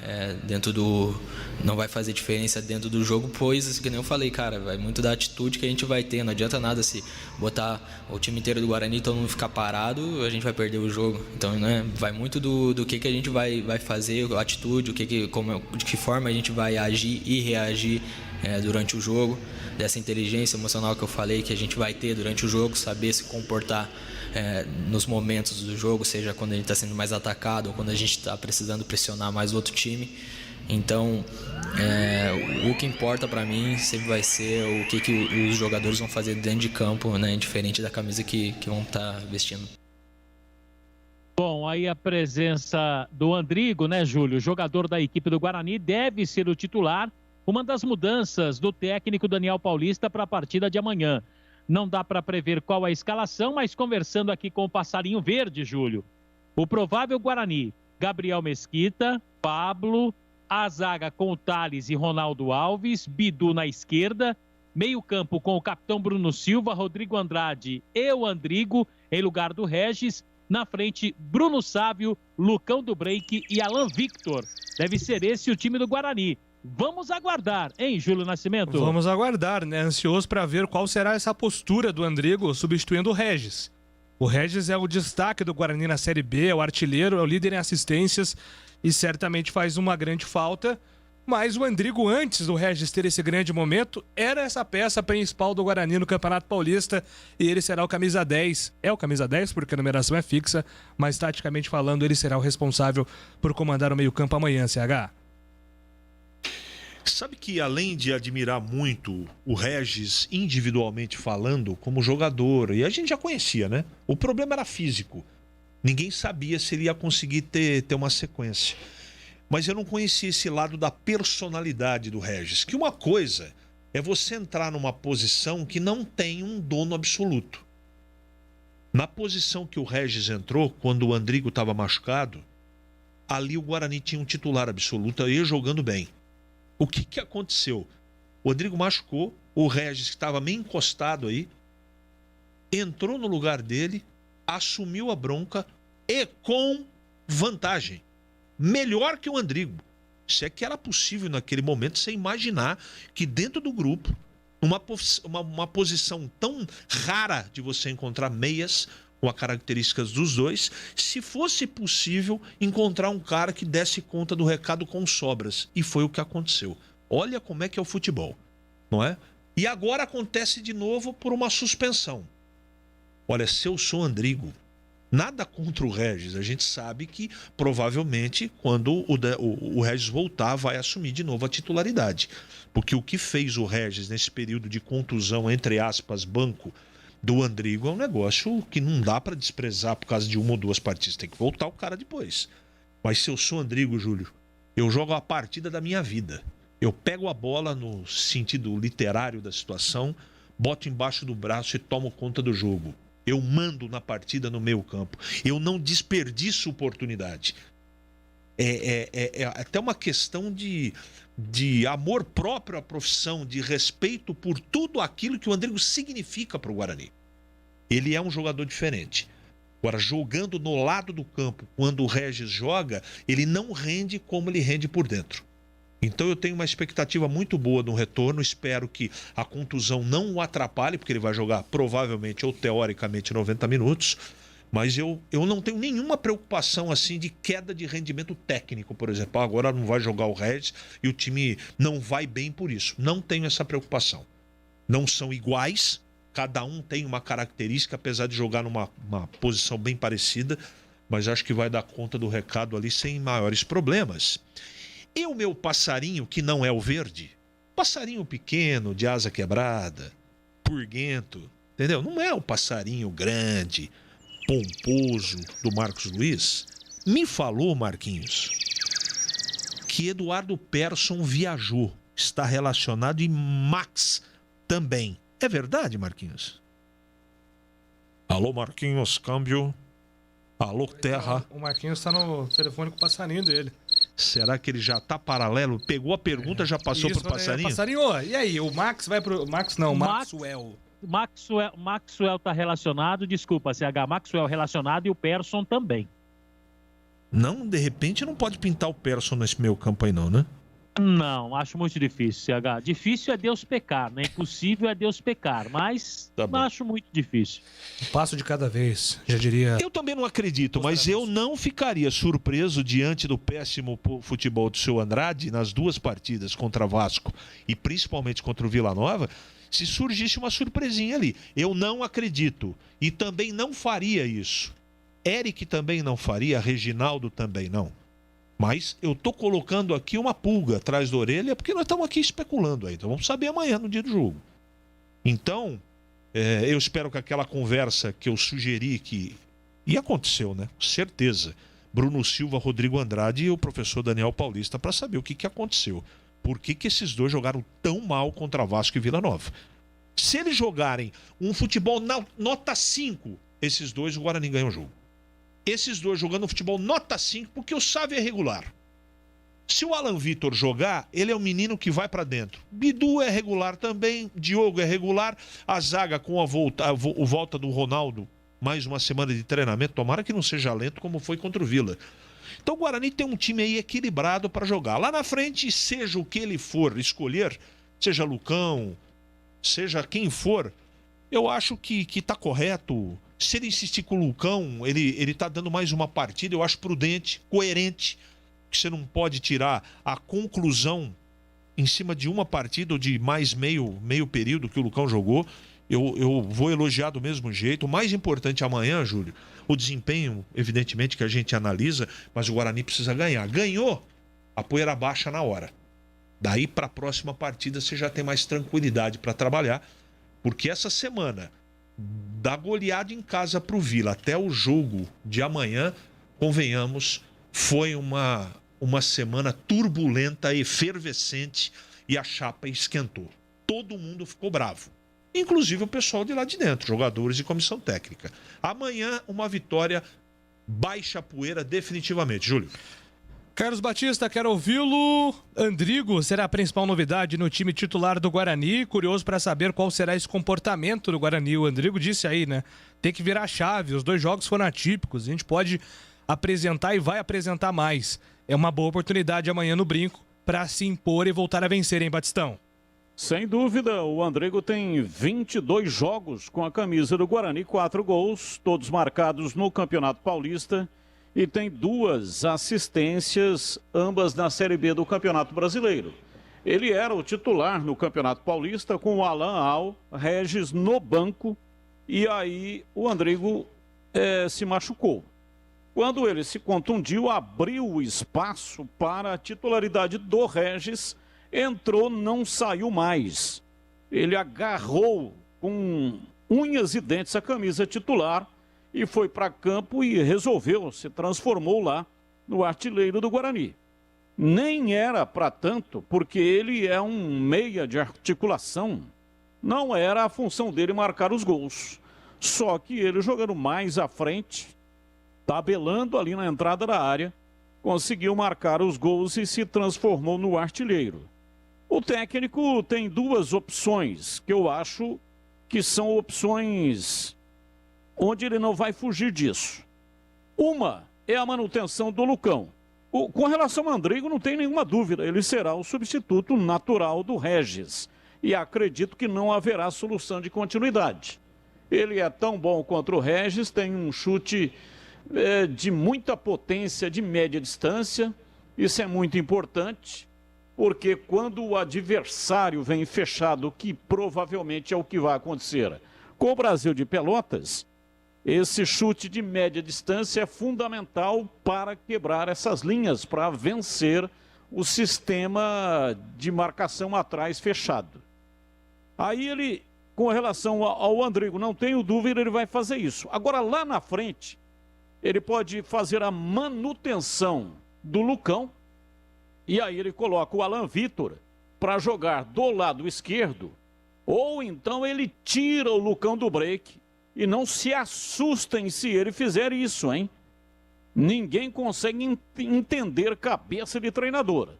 Speaker 20: não vai fazer diferença dentro do jogo, pois, que nem eu falei, cara, vai muito da atitude que a gente vai ter. Não adianta nada se botar o time inteiro do Guarani e todo mundo ficar parado, a gente vai perder o jogo. Então, né, vai muito do que a gente vai fazer, a atitude, de que forma a gente vai agir e reagir durante o jogo, dessa inteligência emocional que eu falei que a gente vai ter durante o jogo, saber se comportar nos momentos do jogo, seja quando a gente está sendo mais atacado ou quando a gente está precisando pressionar mais o outro time. Então, o que importa para mim sempre vai ser o que os jogadores vão fazer dentro de campo, né, diferente da camisa que vão estar vestindo.
Speaker 6: Bom, aí a presença do Andrigo, né, Júlio? Jogador da equipe do Guarani, deve ser o titular. Uma das mudanças do técnico Daniel Paulista para a partida de amanhã. Não dá para prever qual a escalação, mas conversando aqui com o Passarinho Verde, Júlio. O provável Guarani, Gabriel Mesquita, Pablo, a zaga com o Thales e Ronaldo Alves, Bidu na esquerda, meio-campo com o capitão Bruno Silva, Rodrigo Andrade e o Andrigo, em lugar do Regis. Na frente, Bruno Sávio, Lucão do Break e Alan Victor. Deve ser esse o time do Guarani. Vamos aguardar, hein, Júlio Nascimento?
Speaker 4: Vamos aguardar, né? Ansioso para ver qual será essa postura do Andrigo substituindo o Regis. O Regis é o destaque do Guarani na Série B, é o artilheiro, é o líder em assistências e certamente faz uma grande falta. Mas o Andrigo, antes do Regis ter esse grande momento, era essa peça principal do Guarani no Campeonato Paulista e ele será o camisa 10. É o camisa 10 porque a numeração é fixa, mas taticamente falando ele será o responsável por comandar o meio-campo amanhã, CH.
Speaker 12: Sabe que além de admirar muito o Regis individualmente falando como jogador, e a gente já conhecia, né? O problema era físico. Ninguém sabia se ele ia conseguir ter uma sequência. Mas eu não conhecia esse lado da personalidade do Regis. Que uma coisa é você entrar numa posição que não tem um dono absoluto. Na posição que o Regis entrou, quando o Andrigo estava machucado, ali o Guarani tinha um titular absoluto e jogando bem. O que aconteceu? O Andrigo machucou, o Regis, que estava meio encostado aí, entrou no lugar dele, assumiu a bronca e com vantagem. Melhor que o Andrigo. Se é que era possível naquele momento você imaginar que dentro do grupo, uma posição tão rara de você encontrar meias com as características dos dois, se fosse possível encontrar um cara que desse conta do recado com sobras. E foi o que aconteceu. Olha como é que é o futebol, não é? E agora acontece de novo por uma suspensão. Olha, se eu sou Andrigo, nada contra o Regis. A gente sabe que provavelmente quando o Regis voltar vai assumir de novo a titularidade. Porque o que fez o Regis nesse período de contusão, entre aspas, banco, do Andrigo é um negócio que não dá para desprezar por causa de uma ou duas partidas. Tem que voltar o cara depois. Mas se eu sou Andrigo, Júlio, eu jogo a partida da minha vida. Eu pego a bola no sentido literário da situação, boto embaixo do braço e tomo conta do jogo. Eu mando na partida no meio campo. Eu não desperdiço oportunidade. É até uma questão de amor próprio à profissão, de respeito por tudo aquilo que o Andrigo significa para o Guarani. Ele é um jogador diferente. Agora, jogando no lado do campo, quando o Regis joga, ele não rende como ele rende por dentro. Então eu tenho uma expectativa muito boa no retorno, espero que a contusão não o atrapalhe, porque ele vai jogar provavelmente ou teoricamente 90 minutos, mas eu não tenho nenhuma preocupação assim de queda de rendimento técnico, por exemplo. Agora não vai jogar o Regis e o time não vai bem por isso. Não tenho essa preocupação. Não são iguais, cada um tem uma característica, apesar de jogar numa posição bem parecida, mas acho que vai dar conta do recado ali sem maiores problemas. E o meu passarinho, que não é o verde, passarinho pequeno, de asa quebrada, purguento, entendeu? Não é o passarinho grande, pomposo do Marcos Luiz. Me falou, Marquinhos, que Eduardo Persson viajou, está relacionado e Max também. É verdade, Marquinhos? Alô, Marquinhos, câmbio. Alô, terra.
Speaker 4: O Marquinhos está no telefone com o passarinho dele.
Speaker 12: Será que ele já está paralelo? Pegou a pergunta, já passou pro passarinho?
Speaker 4: Passarinho, e aí? O Max vai pro... Max não, Maxwell.
Speaker 6: Maxwell está relacionado, desculpa, CH, Maxwell relacionado e o Persson também.
Speaker 12: Não, de repente não pode pintar o Persson nesse meio campo aí não, né?
Speaker 6: Não, acho muito difícil, CH. Difícil é Deus pecar, né? Impossível é Deus pecar, mas acho muito difícil.
Speaker 4: Um passo de cada vez, já diria.
Speaker 12: Eu também não acredito, mas eu não ficaria surpreso diante do péssimo futebol do seu Andrade nas duas partidas contra Vasco e principalmente contra o Vila Nova, se surgisse uma surpresinha ali. Eu não acredito e também não faria isso. Eric também não faria, Reginaldo também não. Mas eu tô colocando aqui uma pulga atrás da orelha porque nós estamos aqui especulando aí. Então vamos saber amanhã no dia do jogo. Então, eu espero que aquela conversa que eu sugeri que E aconteceu, né? Certeza. Bruno Silva, Rodrigo Andrade e o professor Daniel Paulista para saber o que aconteceu. Por que esses dois jogaram tão mal contra Vasco e Vila Nova? Se eles jogarem um futebol nota 5, esses dois, o Guarani ganha o jogo. Esses dois jogando um futebol nota 5, porque o Sávio é regular. Se o Alan Vitor jogar, ele é um menino que vai para dentro. Bidu é regular também, Diogo é regular. A zaga com a volta do Ronaldo, mais uma semana de treinamento, tomara que não seja lento como foi contra o Vila. Então o Guarani tem um time aí equilibrado para jogar. Lá na frente, seja o que ele for escolher, seja Lucão, seja quem for, eu acho que tá correto. Se ele insistir com o Lucão, ele tá dando mais uma partida, eu acho prudente, coerente, que você não pode tirar a conclusão em cima de uma partida ou de mais meio período que o Lucão jogou. Eu vou elogiar do mesmo jeito. O mais importante amanhã, Júlio, o desempenho, evidentemente, que a gente analisa, mas o Guarani precisa ganhar. Ganhou, a poeira baixa na hora. Daí para a próxima partida você já tem mais tranquilidade para trabalhar, porque essa semana, da goleada em casa para o Vila até o jogo de amanhã, convenhamos, foi uma semana turbulenta, efervescente, e a chapa esquentou. Todo mundo ficou bravo. Inclusive o pessoal de lá de dentro, jogadores e comissão técnica. Amanhã, uma vitória, baixa a poeira definitivamente. Júlio.
Speaker 4: Carlos Batista, quero ouvi-lo. Andrigo será a principal novidade no time titular do Guarani. Curioso para saber qual será esse comportamento do Guarani. O Andrigo disse aí, né? Tem que virar a chave. Os dois jogos foram atípicos. A gente pode apresentar e vai apresentar mais. É uma boa oportunidade amanhã no Brinco para se impor e voltar a vencer, hein, Batistão?
Speaker 13: Sem dúvida, o Andrigo tem 22 jogos com a camisa do Guarani, 4 gols, todos marcados no Campeonato Paulista, e tem 2 assistências, ambas na Série B do Campeonato Brasileiro. Ele era o titular no Campeonato Paulista com o Alan Al, Regis no banco, e aí o Andrigo se machucou. Quando ele se contundiu, abriu o espaço para a titularidade do Regis, entrou, não saiu mais. Ele agarrou com unhas e dentes a camisa titular e foi para campo e resolveu, se transformou lá no artilheiro do Guarani. Nem era para tanto, porque ele é um meia de articulação. Não era a função dele marcar os gols. Só que ele jogando mais à frente, tabelando ali na entrada da área, conseguiu marcar os gols e se transformou no artilheiro. O técnico tem 2 opções que eu acho que são opções onde ele não vai fugir disso. Uma é a manutenção do Lucão. Com relação ao Andrigo, não tem nenhuma dúvida, ele será o substituto natural do Regis. E acredito que não haverá solução de continuidade. Ele é tão bom contra o Regis, tem um chute de muita potência de média distância, isso é muito importante. Porque quando o adversário vem fechado, que provavelmente é o que vai acontecer com o Brasil de Pelotas, esse chute de média distância é fundamental para quebrar essas linhas, para vencer o sistema de marcação atrás fechado. Aí ele, com relação ao Andrigo, não tenho dúvida, ele vai fazer isso. Agora, lá na frente, ele pode fazer a manutenção do Lucão, e aí ele coloca o Alan Vitor para jogar do lado esquerdo, ou então ele tira o Lucão do break. E não se assustem se ele fizer isso, hein? Ninguém consegue entender cabeça de treinador.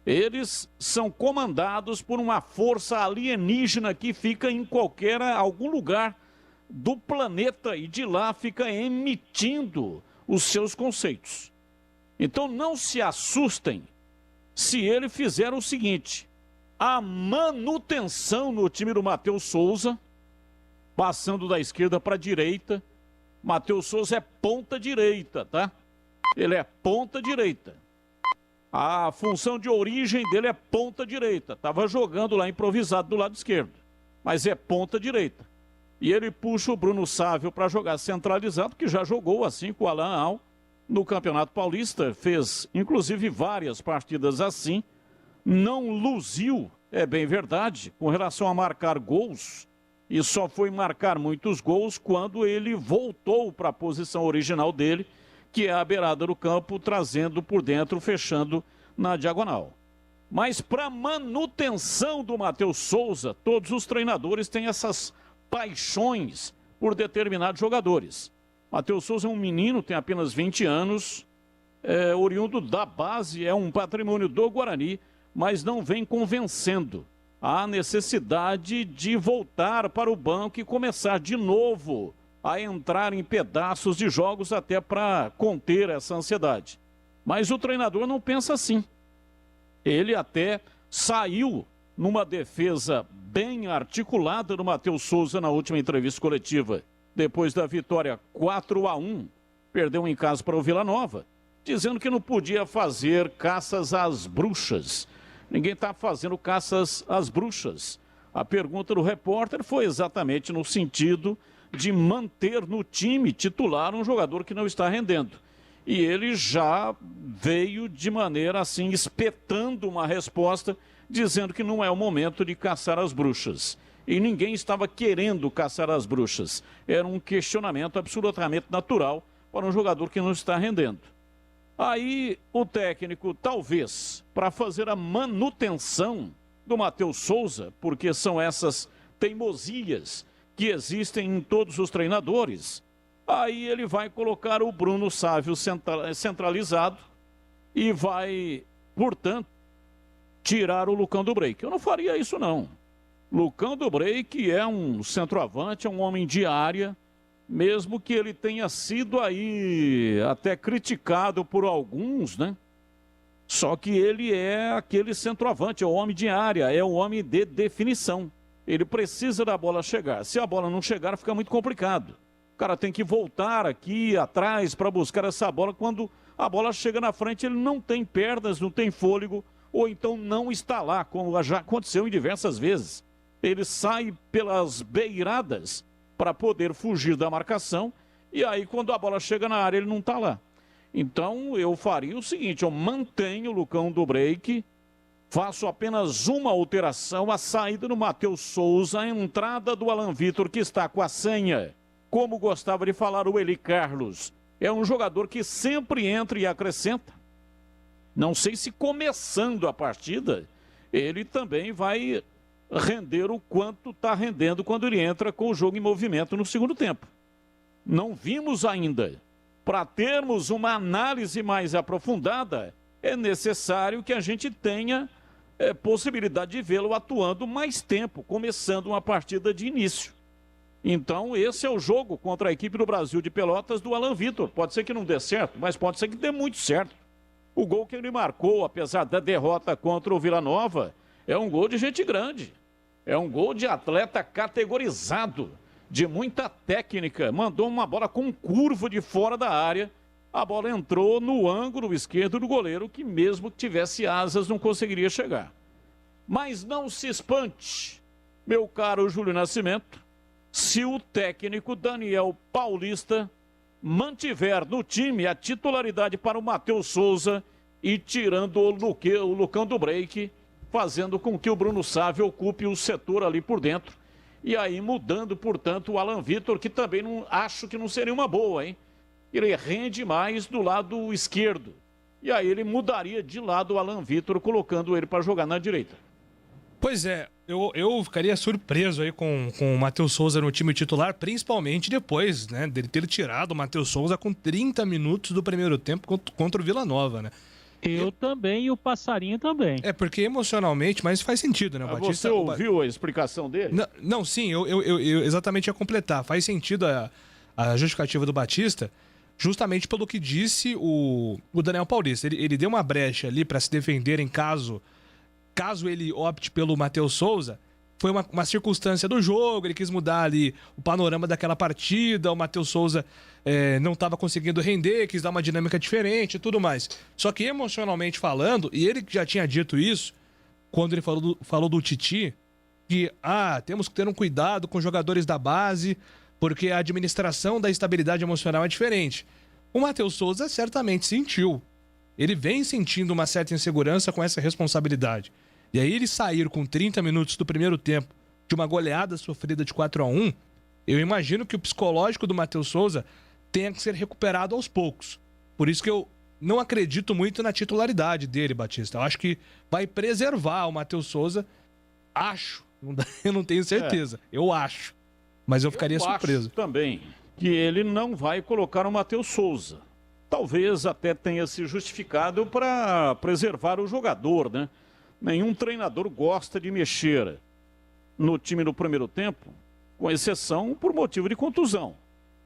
Speaker 13: Eles são comandados por uma força alienígena que fica em algum lugar do planeta e de lá fica emitindo os seus conceitos. Então não se assustem se ele fizer o seguinte: a manutenção no time do Matheus Souza, passando da esquerda para a direita. Matheus Souza é ponta direita, tá? Ele é ponta direita. A função de origem dele é ponta direita. Estava jogando lá improvisado do lado esquerdo, mas é ponta direita. E ele puxa o Bruno Sávio para jogar centralizado, que já jogou assim com o Alan Al no Campeonato Paulista. Fez, inclusive, várias partidas assim. Não luziu, é bem verdade, com relação a marcar gols. e só foi marcar muitos gols quando ele voltou para a posição original dele, que é a beirada do campo, trazendo por dentro, fechando na diagonal. Mas para manutenção do Matheus Souza, todos os treinadores têm essas paixões por determinados jogadores. Matheus Souza é um menino, tem apenas 20 anos, oriundo da base, é um patrimônio do Guarani, mas não vem convencendo. Há necessidade de voltar para o banco e começar de novo a entrar em pedaços de jogos até para conter essa ansiedade. Mas o treinador não pensa assim. Ele até saiu numa defesa bem articulada do Matheus Souza na última entrevista coletiva, depois da vitória 4-1, perdeu em casa para o Vila Nova, dizendo que não podia fazer caças às bruxas. Ninguém está fazendo caças às bruxas. A pergunta do repórter foi exatamente no sentido de manter no time titular um jogador que não está rendendo. E ele já veio de maneira assim, espetando uma resposta, dizendo que não é o momento de caçar as bruxas. E ninguém estava querendo caçar as bruxas. Era um questionamento absolutamente natural para um jogador que não está rendendo. Aí o técnico, talvez, para fazer a manutenção do Matheus Souza, porque são essas teimosias que existem em todos os treinadores, aí ele vai colocar o Bruno Sávio centralizado e vai, portanto, tirar o Lucão do Break. Eu não faria isso, não. Lucão do Break é um centroavante, é um homem de área, mesmo que ele tenha sido aí até criticado por alguns, né? Só que ele é aquele centroavante, é o homem de área, é o homem de definição. Ele precisa da bola chegar. Se a bola não chegar, fica muito complicado. O cara tem que voltar aqui atrás para buscar essa bola. Quando a bola chega na frente, ele não tem pernas, não tem fôlego, ou então não está lá, como já aconteceu em diversas vezes. Ele sai pelas beiradas para poder fugir da marcação, e aí quando a bola chega na área, ele não está lá. Então eu faria o seguinte, eu mantenho o Lucão do Break, faço apenas uma alteração, a saída do Matheus Souza, a entrada do Alan Vitor, que está com a senha. Como gostava de falar o Eli Carlos, é um jogador que sempre entra e acrescenta. Não sei se começando a partida, ele também vai render o quanto está rendendo quando ele entra com o jogo em movimento no segundo tempo. Não vimos ainda. Para termos uma análise mais aprofundada, é necessário que a gente tenha possibilidade de vê-lo atuando mais tempo, começando uma partida de início. Então, esse é o jogo contra a equipe do Brasil de Pelotas do Alan Vitor. Pode ser que não dê certo, mas pode ser que dê muito certo. O gol que ele marcou, apesar da derrota contra o Vila Nova, é um gol de gente grande. É um gol de atleta categorizado, de muita técnica. Mandou uma bola com curva de fora da área. A bola entrou no ângulo esquerdo do goleiro, que mesmo que tivesse asas não conseguiria chegar. Mas não se espante, meu caro Júlio Nascimento, se o técnico Daniel Paulista mantiver no time a titularidade para o Matheus Souza e tirando o Lucão do Break, fazendo com que o Bruno Sávio ocupe o setor ali por dentro. E aí mudando, portanto, o Alan Vitor, que também não acho que não seria uma boa, hein? Ele rende mais do lado esquerdo. E aí ele mudaria de lado o Alan Vitor, colocando ele para jogar na direita.
Speaker 4: Pois é, eu ficaria surpreso aí com o Matheus Souza no time titular, principalmente depois, né, dele ter tirado o Matheus Souza com 30 minutos do primeiro tempo contra o Vila Nova, né?
Speaker 6: Eu também e o Passarinho também.
Speaker 4: É, porque emocionalmente, mas faz sentido, né, Batista?
Speaker 13: Você ouviu a explicação dele?
Speaker 4: Não, sim, eu exatamente ia completar. Faz sentido a justificativa do Batista, justamente pelo que disse o Daniel Paulista. Ele deu uma brecha ali para se defender em caso ele opte pelo Matheus Souza. Foi uma circunstância do jogo, ele quis mudar ali o panorama daquela partida, o Matheus Souza não estava conseguindo render, quis dar uma dinâmica diferente e tudo mais. Só que emocionalmente falando, e ele já tinha dito isso, quando ele falou do Titi, que temos que ter um cuidado com os jogadores da base, porque a administração da estabilidade emocional é diferente. O Matheus Souza certamente sentiu. Ele vem sentindo uma certa insegurança com essa responsabilidade. E aí ele sair com 30 minutos do primeiro tempo de uma goleada sofrida de 4-1, eu imagino que o psicológico do Matheus Souza tenha que ser recuperado aos poucos. Por isso que eu não acredito muito na titularidade dele, Batista. Eu acho que vai preservar o Matheus Souza. Acho. Eu não tenho certeza. Eu acho. Mas eu ficaria surpreso.
Speaker 13: Acho também que ele não vai colocar o Matheus Souza. Talvez até tenha se justificado para preservar o jogador, né? Nenhum treinador gosta de mexer no time no primeiro tempo, com exceção por motivo de contusão.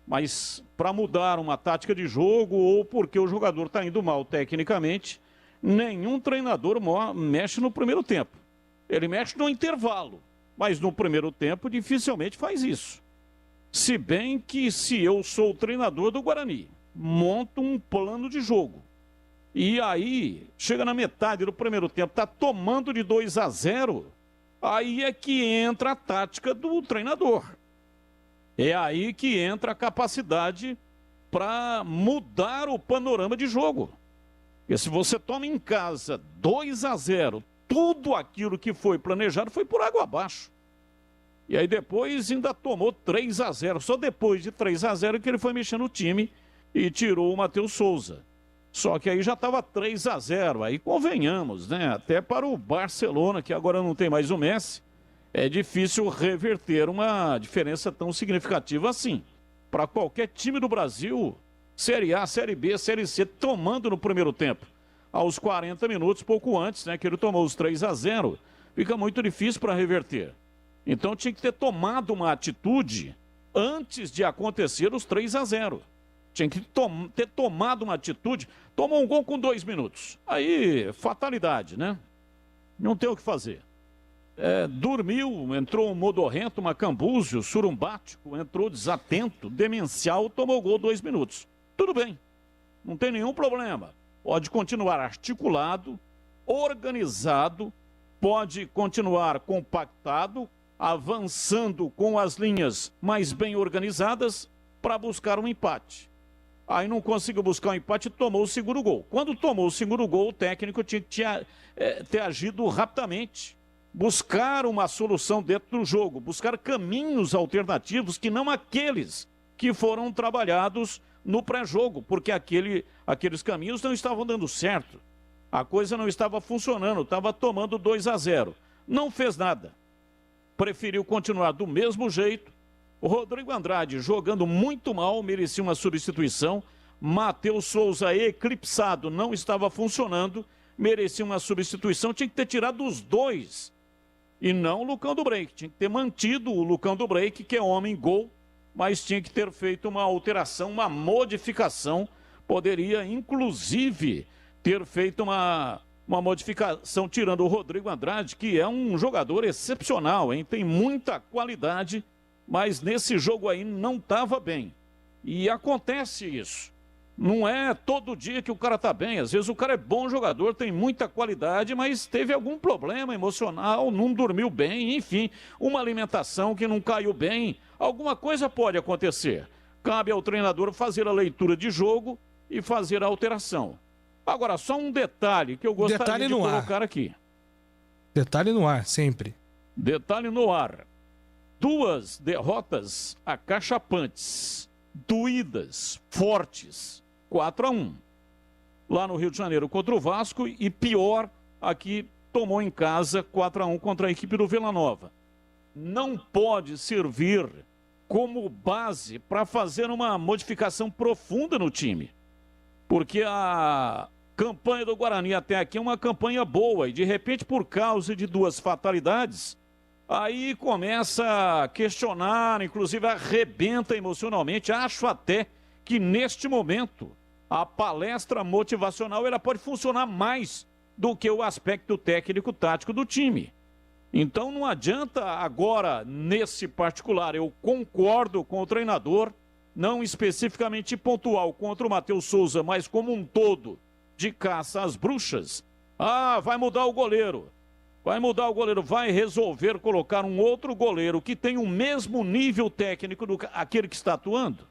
Speaker 13: Mas para mudar uma tática de jogo ou porque o jogador está indo mal tecnicamente, nenhum treinador mexe no primeiro tempo. Ele mexe no intervalo, mas no primeiro tempo dificilmente faz isso. Se bem que se eu sou o treinador do Guarani, monto um plano de jogo. E aí, chega na metade do primeiro tempo, está tomando de 2-0, aí é que entra a tática do treinador. É aí que entra a capacidade para mudar o panorama de jogo. Porque se você toma em casa 2-0, tudo aquilo que foi planejado foi por água abaixo. E aí depois ainda tomou 3-0. Só depois de 3-0 que ele foi mexendo no time e tirou o Matheus Souza. Só que aí já estava 3-0. Aí convenhamos, né? Até para o Barcelona, que agora não tem mais o Messi, é difícil reverter uma diferença tão significativa assim. Para qualquer time do Brasil, Série A, Série B, Série C, tomando no primeiro tempo. Aos 40 minutos, pouco antes, né? Que ele tomou os 3-0, fica muito difícil para reverter. Então tinha que ter tomado uma atitude antes de acontecer os 3-0. Tinha que ter tomado uma atitude. Tomou um gol com 2 minutos. Aí, fatalidade, né? Não tem o que fazer. Dormiu, entrou um modorrento, macambúzio, surumbático, entrou desatento, demencial, tomou gol 2 minutos. Tudo bem, não tem nenhum problema. Pode continuar articulado, organizado, pode continuar compactado, avançando com as linhas mais bem organizadas para buscar um empate. Aí não conseguiu buscar um empate e tomou o segundo gol. Quando tomou o segundo gol, o técnico tinha que ter agido rapidamente. Buscar uma solução dentro do jogo, buscar caminhos alternativos que não aqueles que foram trabalhados no pré-jogo, porque aqueles caminhos não estavam dando certo. A coisa não estava funcionando, estava tomando 2-0. Não fez nada. Preferiu continuar do mesmo jeito. O Rodrigo Andrade jogando muito mal, merecia uma substituição. Matheus Souza eclipsado, não estava funcionando, merecia uma substituição. Tinha que ter tirado os dois e não o Lucão do Break. Tinha que ter mantido o Lucão do Break, que é homem-gol, mas tinha que ter feito uma alteração, uma modificação. Poderia, inclusive, ter feito uma modificação tirando o Rodrigo Andrade, que é um jogador excepcional, hein? Tem muita qualidade, mas nesse jogo aí não estava bem. E acontece isso. Não é todo dia que o cara tá bem. Às vezes o cara é bom jogador, tem muita qualidade, mas teve algum problema emocional, não dormiu bem, enfim, uma alimentação que não caiu bem. Alguma coisa pode acontecer. Cabe ao treinador fazer a leitura de jogo e fazer a alteração. Agora, só um detalhe que eu gostaria de colocar aqui.
Speaker 4: Detalhe no ar, sempre.
Speaker 13: Detalhe no ar. 2 derrotas acachapantes, doídas, fortes, 4-1. Lá no Rio de Janeiro contra o Vasco e pior, aqui tomou em casa 4-1 contra a equipe do Vila Nova. Não pode servir como base para fazer uma modificação profunda no time. Porque a campanha do Guarani até aqui é uma campanha boa e de repente por causa de 2 fatalidades, aí começa a questionar, inclusive arrebenta emocionalmente. Acho até que neste momento a palestra motivacional ela pode funcionar mais do que o aspecto técnico-tático do time. Então não adianta agora, nesse particular, eu concordo com o treinador, não especificamente pontual contra o Matheus Souza, mas como um todo, de caça às bruxas. Vai mudar o goleiro. Vai mudar o goleiro, vai resolver colocar um outro goleiro que tem o mesmo nível técnico do aquele que está atuando.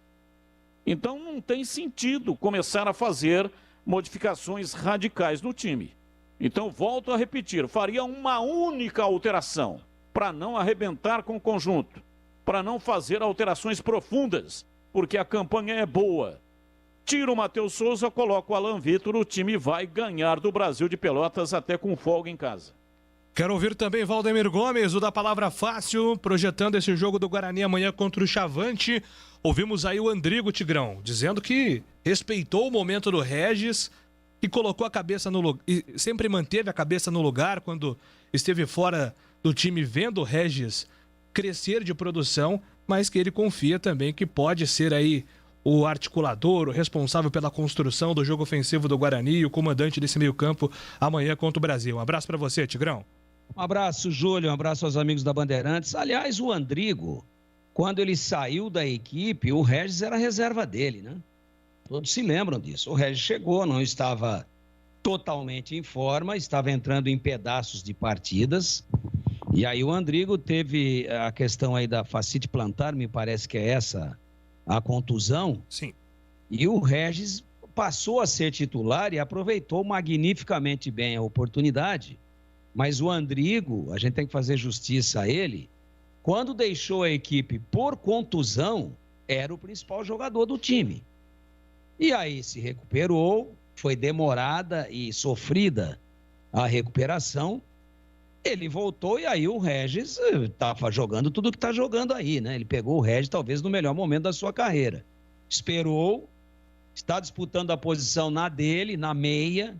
Speaker 13: Então não tem sentido começar a fazer modificações radicais no time. Então volto a repetir, faria uma única alteração. para não arrebentar com o conjunto, para não fazer alterações profundas, porque a campanha é boa. Tira o Matheus Souza, coloca o Alan Vitor, o time vai ganhar do Brasil de Pelotas até com folga em casa.
Speaker 4: Quero ouvir também Valdemir Gomes, o da Palavra Fácil, projetando esse jogo do Guarani amanhã contra o Chavante. Ouvimos aí o Andrigo Tigrão, dizendo que respeitou o momento do Regis e colocou a cabeça no lugar, e sempre manteve a cabeça no lugar quando esteve fora do time, vendo o Regis crescer de produção, mas que ele confia também que pode ser aí o articulador, o responsável pela construção do jogo ofensivo do Guarani e o comandante desse meio-campo amanhã contra o Brasil. Um abraço para você, Tigrão.
Speaker 19: Um abraço, Júlio, um abraço aos amigos da Bandeirantes. Aliás, o Andrigo, quando ele saiu da equipe, o Regis era a reserva dele, né? Todos se lembram disso. O Regis chegou, não estava totalmente em forma, estava entrando em pedaços de partidas. E aí o Andrigo teve a questão aí da fascite plantar, me parece que é essa a contusão.
Speaker 4: Sim.
Speaker 19: E o Regis passou a ser titular e aproveitou magnificamente bem a oportunidade. Mas o Andrigo, a gente tem que fazer justiça a ele, quando deixou a equipe por contusão, era o principal jogador do time. E aí se recuperou, foi demorada e sofrida a recuperação, ele voltou e aí o Regis estava jogando tudo que está jogando aí, né? Ele pegou o Regis talvez no melhor momento da sua carreira. Esperou, está disputando a posição na dele, na meia.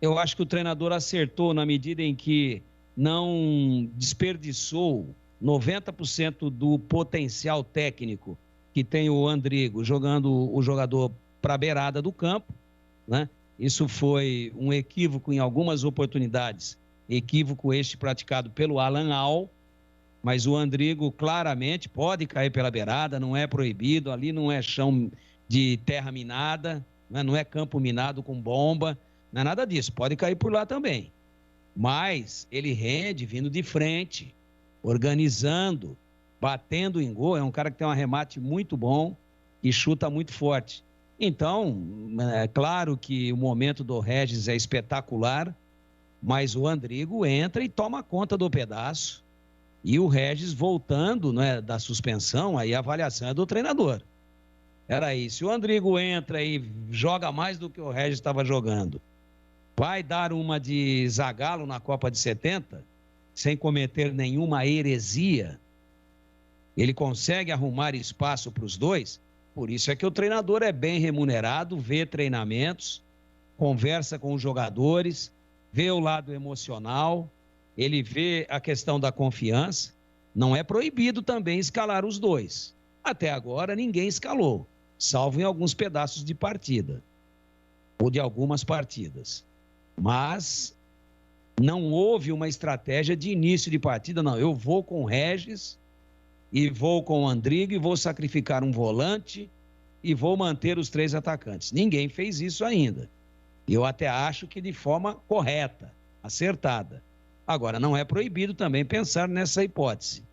Speaker 19: Eu acho que o treinador acertou na medida em que não desperdiçou 90% do potencial técnico que tem o Andrigo jogando o jogador para a beirada do campo, né? Isso foi um equívoco em algumas oportunidades, equívoco este praticado pelo Alan Al, mas o Andrigo claramente pode cair pela beirada, não é proibido, ali não é chão de terra minada, né? Não é campo minado com bomba, não é nada disso, pode cair por lá também. Mas ele rende vindo de frente, organizando, batendo em gol, é um cara que tem um arremate muito bom e chuta muito forte. Então, é claro que o momento do Regis é espetacular, mas o Andrigo entra e toma conta do pedaço. E o Regis voltando, né, da suspensão, aí a avaliação é do treinador. Peraí, se o Andrigo entra e joga mais do que o Regis estava jogando, vai dar uma de Zagallo na Copa de 70, sem cometer nenhuma heresia, ele consegue arrumar espaço para os dois. Por isso é que o treinador é bem remunerado, vê treinamentos, conversa com os jogadores, vê o lado emocional, ele vê a questão da confiança. Não é proibido também escalar os dois. Até agora ninguém escalou, salvo em alguns pedaços de partida, ou de algumas partidas. Mas não houve uma estratégia de início de partida, não. Eu vou com o Regis e vou com o Andrigo e vou sacrificar um volante e vou manter os 3 atacantes. Ninguém fez isso ainda. Eu até acho que de forma correta, acertada. Agora, não é proibido também pensar nessa hipótese.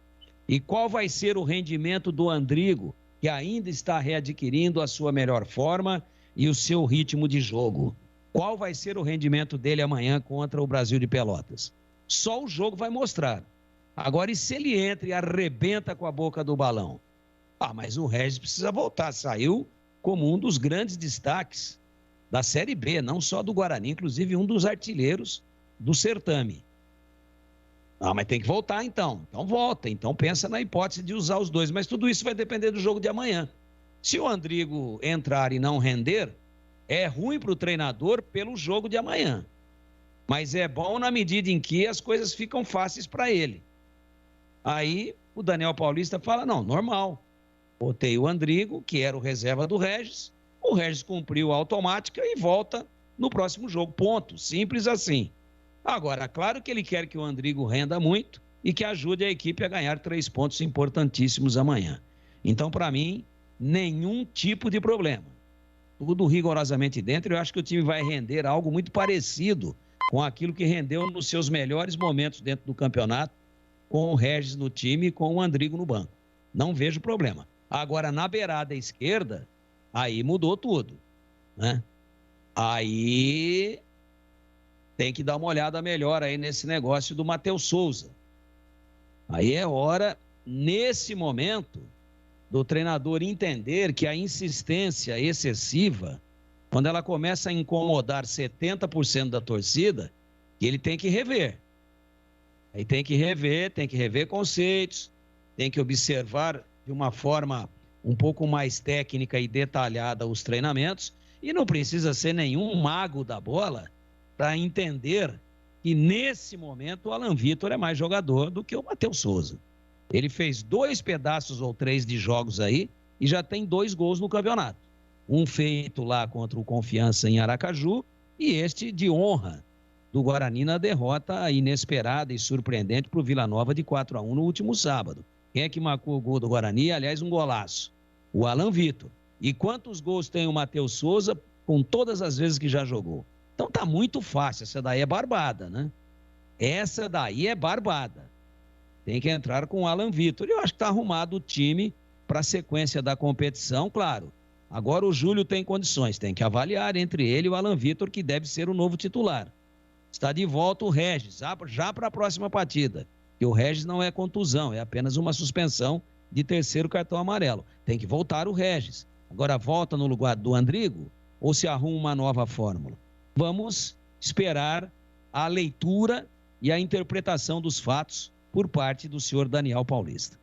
Speaker 19: E qual vai ser o rendimento do Andrigo, que ainda está readquirindo a sua melhor forma e o seu ritmo de jogo? Qual vai ser o rendimento dele amanhã contra o Brasil de Pelotas? Só o jogo vai mostrar. Agora, e se ele entra e arrebenta com a boca do balão? Ah, mas o Regis precisa voltar. Saiu como um dos grandes destaques da Série B, não só do Guarani, inclusive um dos artilheiros do certame. Ah, mas tem que voltar então. Então volta. Então pensa na hipótese de usar os dois. Mas tudo isso vai depender do jogo de amanhã. Se o Andrigo entrar e não render, é ruim para o treinador pelo jogo de amanhã. Mas é bom na medida em que as coisas ficam fáceis para ele. Aí o Daniel Paulista fala, não, normal. Botei o Andrigo, que era o reserva do Regis. O Regis cumpriu a automática e volta no próximo jogo. Ponto. Simples assim. Agora, claro que ele quer que o Andrigo renda muito e que ajude a equipe a ganhar 3 pontos importantíssimos amanhã. Então, para mim, nenhum tipo de problema. Tudo rigorosamente dentro. Eu acho que o time vai render algo muito parecido com aquilo que rendeu nos seus melhores momentos dentro do campeonato, com o Regis no time e com o Andrigo no banco. Não vejo problema. Agora, na beirada esquerda, aí mudou tudo, né? Aí tem que dar uma olhada melhor aí nesse negócio do Matheus Souza. Aí é hora, nesse momento, do treinador entender que a insistência excessiva, quando ela começa a incomodar 70% da torcida, ele tem que rever. Aí tem que rever conceitos, tem que observar de uma forma um pouco mais técnica e detalhada os treinamentos, e não precisa ser nenhum mago da bola para entender que nesse momento o Alan Vitor é mais jogador do que o Matheus Souza. Ele fez 2 pedaços ou 3 de jogos aí e já tem 2 gols no campeonato. Um feito lá contra o Confiança em Aracaju e este de honra do Guarani na derrota inesperada e surpreendente para o Vila Nova de 4-1 no último sábado. Quem é que marcou o gol do Guarani? Aliás, um golaço. O Alan Vitor. E quantos gols tem o Matheus Souza com todas as vezes que já jogou? Então tá muito fácil. Essa daí é barbada, né? Essa daí é barbada. Tem que entrar com o Alan Vitor. Eu acho que tá arrumado o time para a sequência da competição, claro. Agora o Júlio tem condições. Tem que avaliar entre ele e o Alan Vitor, que deve ser o novo titular. Está de volta o Regis, já para a próxima partida. E o Regis não é contusão, é apenas uma suspensão de 3º cartão amarelo. Tem que voltar o Regis. Agora volta no lugar do Andrigo ou se arruma uma nova fórmula? Vamos esperar a leitura e a interpretação dos fatos por parte do senhor Daniel Paulista.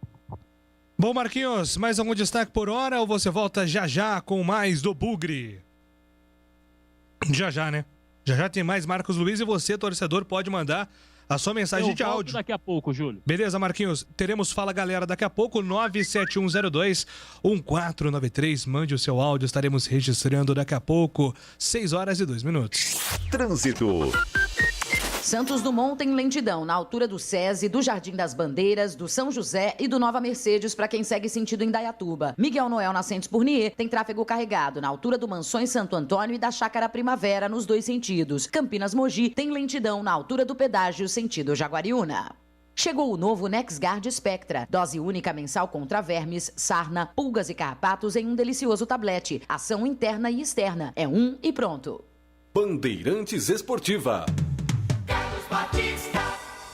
Speaker 4: Bom, Marquinhos, mais algum destaque por hora ou você volta já com mais do Bugre? Já, né? Já tem mais Marcos Luiz e você, torcedor, pode mandar a sua mensagem de áudio.
Speaker 6: Daqui a pouco, Júlio.
Speaker 4: Beleza, Marquinhos? Teremos Fala Galera daqui a pouco, 97102-1493. Mande o seu áudio, estaremos registrando daqui a pouco, 6h02.
Speaker 2: Trânsito.
Speaker 19: Santos Dumont tem lentidão na altura do SESI, do Jardim das Bandeiras, do São José e do Nova Mercedes para quem segue sentido Indaiatuba. Miguel Noel Nascentes Pournier tem tráfego carregado na altura do Mansões Santo Antônio e da Chácara Primavera nos 2 sentidos. Campinas Mogi tem lentidão na altura do pedágio sentido Jaguariúna. Chegou o novo NexGard Spectra, dose única mensal contra vermes, sarna, pulgas e carrapatos em um delicioso tablete. Ação interna e externa. É um e pronto.
Speaker 21: Bandeirantes Esportiva.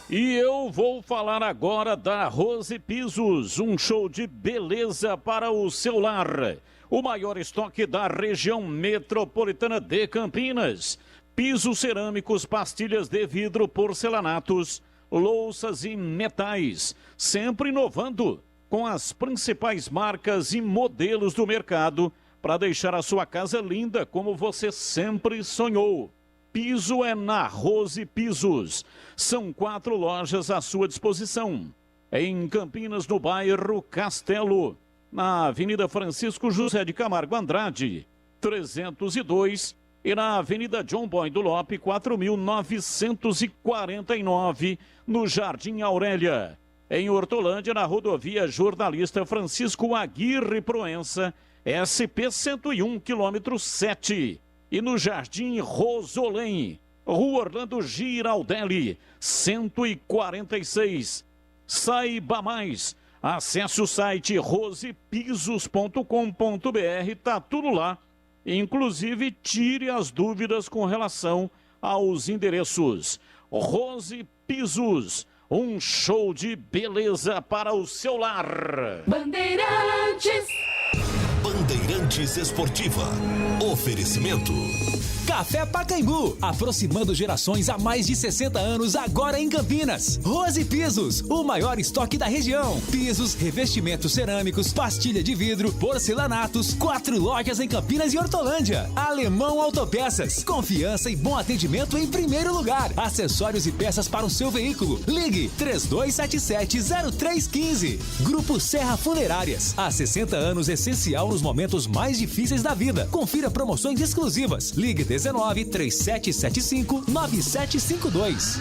Speaker 13: E eu vou falar agora da Rose Pisos, um show de beleza para o seu lar. O maior estoque da região metropolitana de Campinas. Pisos cerâmicos, pastilhas de vidro, porcelanatos, louças e metais. Sempre inovando com as principais marcas e modelos do mercado para deixar a sua casa linda como você sempre sonhou. Piso é na Rose Pisos. São 4 lojas à sua disposição. Em Campinas, no bairro Castelo. Na Avenida Francisco José de Camargo Andrade, 302. E na Avenida John Boy do Lope, 4.949, no Jardim Aurélia. Em Hortolândia, na rodovia Jornalista Francisco Aguirre Proença, SP 101, quilômetro 7. E no Jardim Rosolém, Rua Orlando Giraldelli, 146. Saiba mais. Acesse o site rosepisos.com.br, tá tudo lá. Inclusive, tire as dúvidas com relação aos endereços. Rose Pisos, um show de beleza para o seu lar.
Speaker 18: Bandeirantes.
Speaker 1: Bandeirantes Esportiva. Oferecimento.
Speaker 3: Café Pacaembu, aproximando gerações há mais de 60 anos, agora em Campinas. Rose Pisos, o maior estoque da região. Pisos, revestimentos cerâmicos, pastilha de vidro, porcelanatos, 4 lojas em Campinas e Hortolândia. Alemão Autopeças, confiança e bom atendimento em primeiro lugar. Acessórios e peças para o seu veículo. Ligue 3277-0315. Grupo Serra Funerárias, há 60 anos essencial nos momentos mais difíceis da vida. Confira promoções exclusivas. Ligue 19-3775-9752.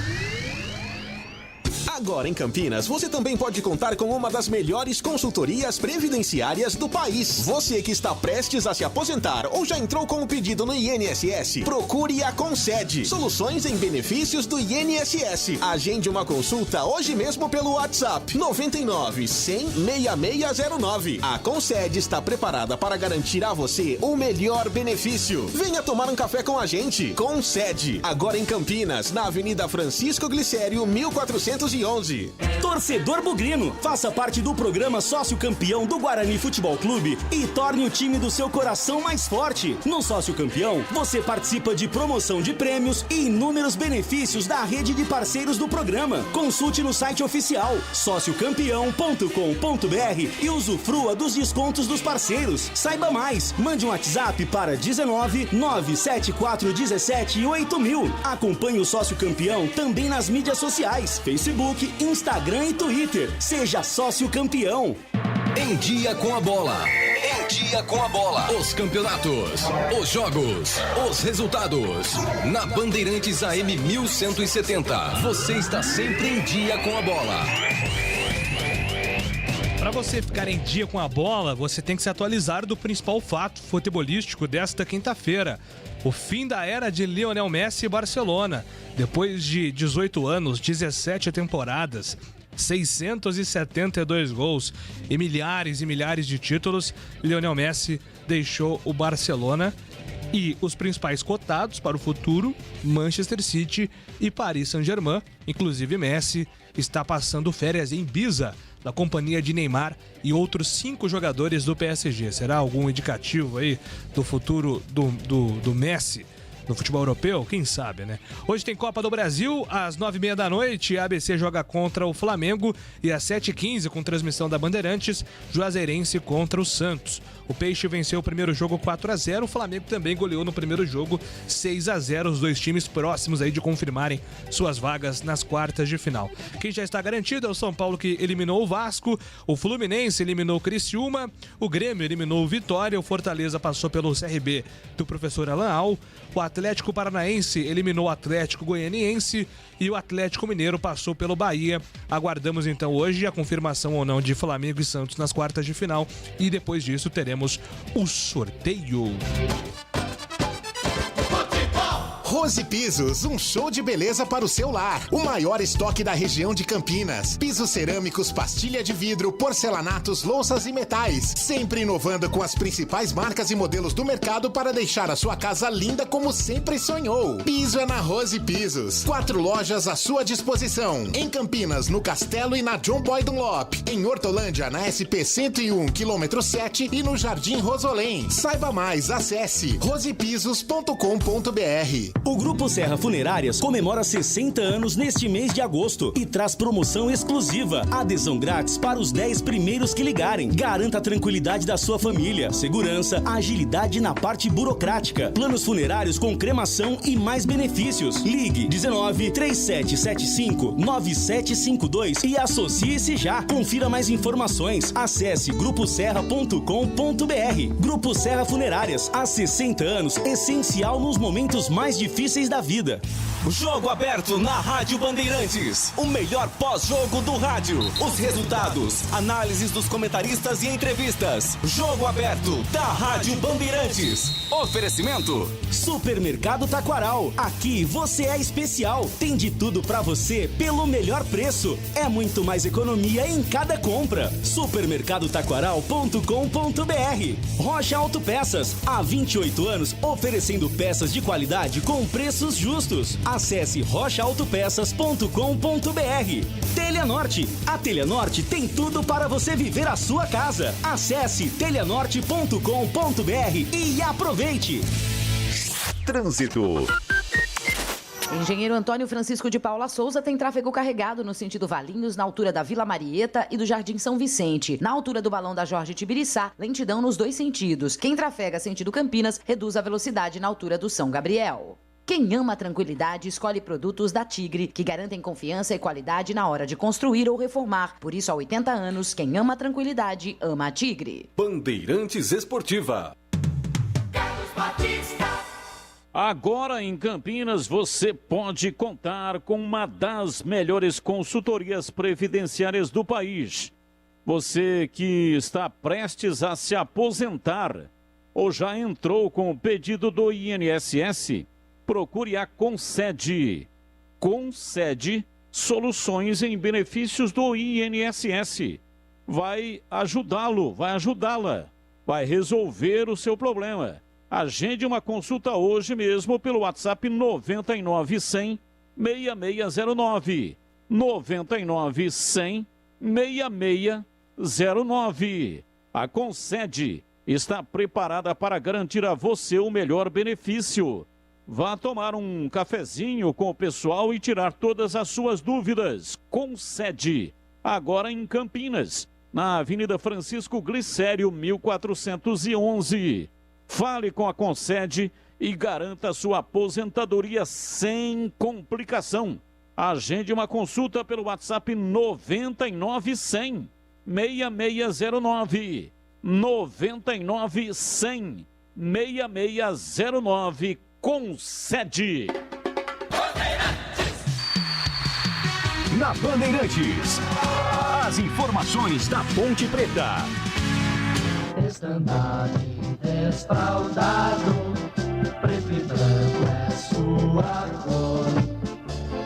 Speaker 22: Agora em Campinas, você também pode contar com uma das melhores consultorias previdenciárias do país. Você que está prestes a se aposentar ou já entrou com o pedido no INSS, procure a Concede. Soluções em benefícios do INSS. Agende uma consulta hoje mesmo pelo WhatsApp 99-100-6609. A Concede está preparada para garantir a você o melhor benefício. Venha tomar um café com a gente. Concede. Agora em Campinas, na Avenida Francisco Glicério, 1411. 1111.
Speaker 7: Torcedor bugrino, faça parte do programa Sócio Campeão do Guarani Futebol Clube e torne o time do seu coração mais forte. No Sócio Campeão, você participa de promoção de prêmios e inúmeros benefícios da rede de parceiros do programa. Consulte no site oficial sociocampeão.com.br e usufrua dos descontos dos parceiros. Saiba mais, mande um WhatsApp para 19 974 17 8000. Acompanhe o Sócio Campeão também nas mídias sociais, Facebook, Instagram e Twitter. Seja Sócio Campeão.
Speaker 8: Em Dia com a Bola. Em Dia com a Bola. Os campeonatos, os jogos, os resultados. Na Bandeirantes AM 1170. Você está sempre em dia com a bola.
Speaker 4: Para você ficar em dia com a bola, você tem que se atualizar do principal fato futebolístico desta quinta-feira. O fim da era de Lionel Messi e Barcelona. Depois de 18 anos, 17 temporadas, 672 gols e milhares de títulos, Lionel Messi deixou o Barcelona e os principais cotados para o futuro, Manchester City e Paris Saint-Germain. Inclusive Messi está passando férias em Ibiza, na companhia de Neymar e outros 5 jogadores do PSG. Será algum indicativo aí do futuro do Messi no futebol europeu? Quem sabe, né? Hoje tem Copa do Brasil, às 9h30 da noite, a ABC joga contra o Flamengo e às 7h15, com transmissão da Bandeirantes, Juazeirense contra o Santos. O Peixe venceu o primeiro jogo 4-0, o Flamengo também goleou no primeiro jogo 6-0, os dois times próximos aí de confirmarem suas vagas nas quartas de final. Quem já está garantido é o São Paulo, que eliminou o Vasco, o Fluminense eliminou o Criciúma, o Grêmio eliminou o Vitória, o Fortaleza passou pelo CRB do professor Alan Al, o Atlético Paranaense eliminou o Atlético Goianiense e o Atlético Mineiro passou pelo Bahia. Aguardamos então hoje a confirmação ou não de Flamengo e Santos nas quartas de final e depois disso teremos o sorteio.
Speaker 16: Rose Pisos, um show de beleza para o seu lar. O maior estoque da região de Campinas. Pisos cerâmicos, pastilha de vidro, porcelanatos, louças e metais. Sempre inovando com as principais marcas e modelos do mercado para deixar a sua casa linda como sempre sonhou. Piso é na Rose Pisos. 4 lojas à sua disposição. Em Campinas, no Castelo e na John Boy Dunlop. Em Hortolândia, na SP 101, quilômetro 7 e no Jardim Rosolém. Saiba mais, acesse rosepisos.com.br.
Speaker 7: O Grupo Serra Funerárias comemora 60 anos neste mês de agosto e traz promoção exclusiva. Adesão grátis para os 10 primeiros que ligarem. Garanta a tranquilidade da sua família, segurança, agilidade na parte burocrática. Planos funerários com cremação e mais benefícios. Ligue 19 3775 9752 e associe-se já. Confira mais informações. Acesse gruposerra.com.br. Grupo Serra Funerárias, há 60 anos, essencial nos momentos mais difíceis da vida. Jogo aberto na Rádio Bandeirantes. O melhor pós-jogo do rádio. Os resultados, análises dos comentaristas e entrevistas. Jogo aberto da Rádio Bandeirantes. Oferecimento: Supermercado Taquaral. Aqui você é especial. Tem de tudo pra você pelo melhor preço. É muito mais economia em cada compra. Supermercadotaquaral.com.br. Rocha Autopeças. Há 28 anos oferecendo peças de qualidade com preços justos. Acesse rochaautopeças.com.br. Telha Norte. A Telha Norte tem tudo para você viver a sua casa. Acesse telhanorte.com.br e aproveite.
Speaker 2: Trânsito.
Speaker 23: Engenheiro Antônio Francisco de Paula Souza tem tráfego carregado no sentido Valinhos, na altura da Vila Marieta e do Jardim São Vicente. Na altura do Balão da Jorge Tibiriçá, lentidão nos 2 sentidos. Quem trafega sentido Campinas, reduz a velocidade na altura do São Gabriel. Quem ama a tranquilidade, escolhe produtos da Tigre, que garantem confiança e qualidade na hora de construir ou reformar. Por isso, há 80 anos, quem ama a tranquilidade, ama a Tigre.
Speaker 21: Bandeirantes Esportiva.
Speaker 18: Carlos Batista.
Speaker 13: Agora em Campinas você pode contar com uma das melhores consultorias previdenciárias do país. Você que está prestes a se aposentar ou já entrou com o pedido do INSS, procure a Concede. Concede soluções em benefícios do INSS. Vai ajudá-lo, vai ajudá-la, vai resolver o seu problema. Agende uma consulta hoje mesmo pelo WhatsApp 99 100 6609. 99 100 6609. A Concede está preparada para garantir a você o melhor benefício. Vá tomar um cafezinho com o pessoal e tirar todas as suas dúvidas. Concede, agora em Campinas, na Avenida Francisco Glicério, 1411. Fale com a Concede e garanta sua aposentadoria sem complicação. Agende uma consulta pelo WhatsApp 99 100 6609. 99 100 6609. Concede.
Speaker 15: Na Bandeirantes, as informações da Ponte Preta.
Speaker 18: Estandarte desfraldado, preto e branco é sua cor.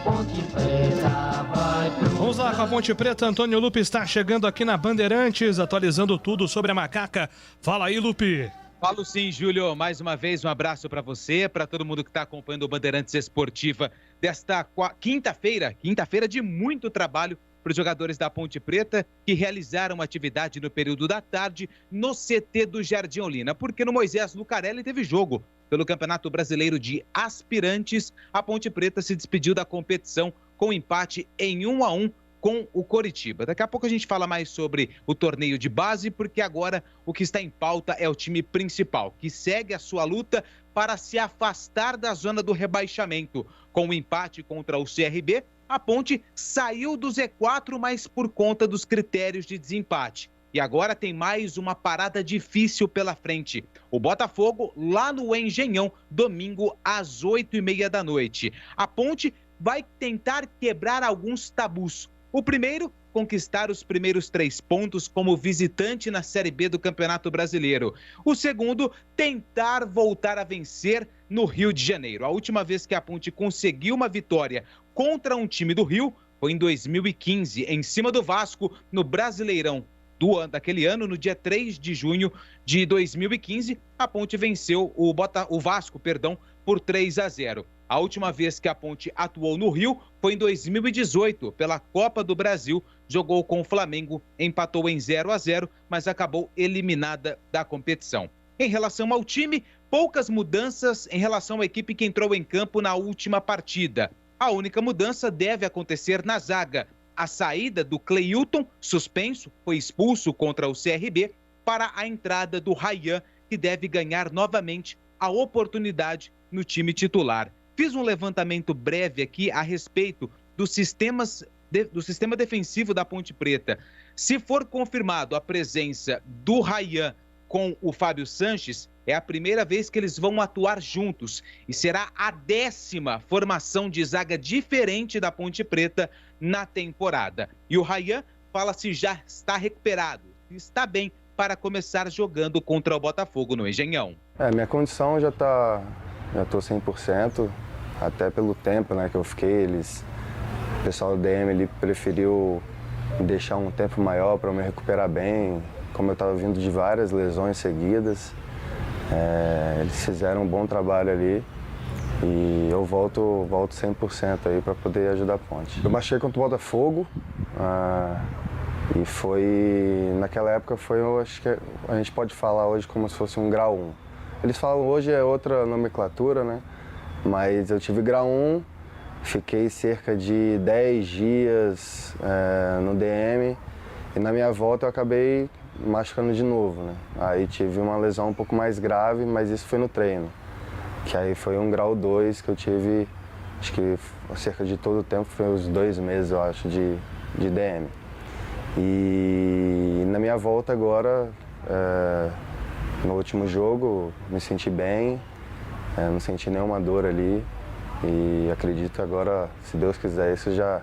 Speaker 18: Ponte Preta vai pro...
Speaker 4: Vamos lá com a Ponte Preta. Antônio Lupe está chegando aqui na Bandeirantes, atualizando tudo sobre a macaca. Fala aí, Lupe.
Speaker 9: Falo sim, Júlio. Mais uma vez, um abraço para você, para todo mundo que está acompanhando o Bandeirantes Esportiva desta quinta-feira de muito trabalho para os jogadores da Ponte Preta que realizaram uma atividade no período da tarde no CT do Jardim Olina, porque no Moisés Lucarelli teve jogo pelo Campeonato Brasileiro de Aspirantes. A Ponte Preta se despediu da competição com empate em 1-1 com o Coritiba. Daqui a pouco a gente fala mais sobre o torneio de base, porque agora o que está em pauta é o time principal, que segue a sua luta para se afastar da zona do rebaixamento. Com o empate contra o CRB, a Ponte saiu do Z4, mas por conta dos critérios de desempate. E agora tem mais uma parada difícil pela frente. O Botafogo lá no Engenhão, domingo às 8h30 da noite. A Ponte vai tentar quebrar alguns tabus. O primeiro, conquistar os primeiros 3 pontos como visitante na Série B do Campeonato Brasileiro. O segundo, tentar voltar a vencer no Rio de Janeiro. A última vez que a Ponte conseguiu uma vitória contra um time do Rio foi em 2015, em cima do Vasco, no Brasileirão daquele ano, no dia 3 de junho de 2015, a Ponte venceu o Vasco, por 3-0. A última vez que a Ponte atuou no Rio foi em 2018, pela Copa do Brasil, jogou com o Flamengo, empatou em 0-0, mas acabou eliminada da competição. Em relação ao time, poucas mudanças em relação à equipe que entrou em campo na última partida. A única mudança deve acontecer na zaga. A saída do Cleilton, suspenso, foi expulso contra o CRB, para a entrada do Ryan, que deve ganhar novamente a oportunidade no time titular. Fiz um levantamento breve aqui a respeito do sistema defensivo da Ponte Preta. Se for confirmado a presença do Ryan com o Fábio Sanches, é a primeira vez que eles vão atuar juntos e será a 10ª formação de zaga diferente da Ponte Preta na temporada. E o Ryan fala-se já está recuperado, está bem para começar jogando contra o Botafogo no Engenhão.
Speaker 11: Minha condição já estou 100%, até pelo tempo, né, que eu fiquei. O pessoal do DM ele preferiu me deixar um tempo maior para eu me recuperar bem, como eu estava vindo de várias lesões seguidas. Eles fizeram um bom trabalho ali e eu volto 100% aí para poder ajudar a Ponte. Eu machuquei contra o Botafogo e naquela época eu acho que a gente pode falar hoje como se fosse um grau 1. Eles falam hoje é outra nomenclatura, né? Mas eu tive grau 1, fiquei cerca de 10 dias no DM e na minha volta eu acabei machucando de novo, né? Aí tive uma lesão um pouco mais grave, mas isso foi no treino. Que aí foi um grau 2 que eu tive, acho que cerca de todo o tempo, foi uns 2 meses, eu acho, de DM. E na minha volta agora, no último jogo, me senti bem, não senti nenhuma dor ali. E acredito agora, se Deus quiser, isso já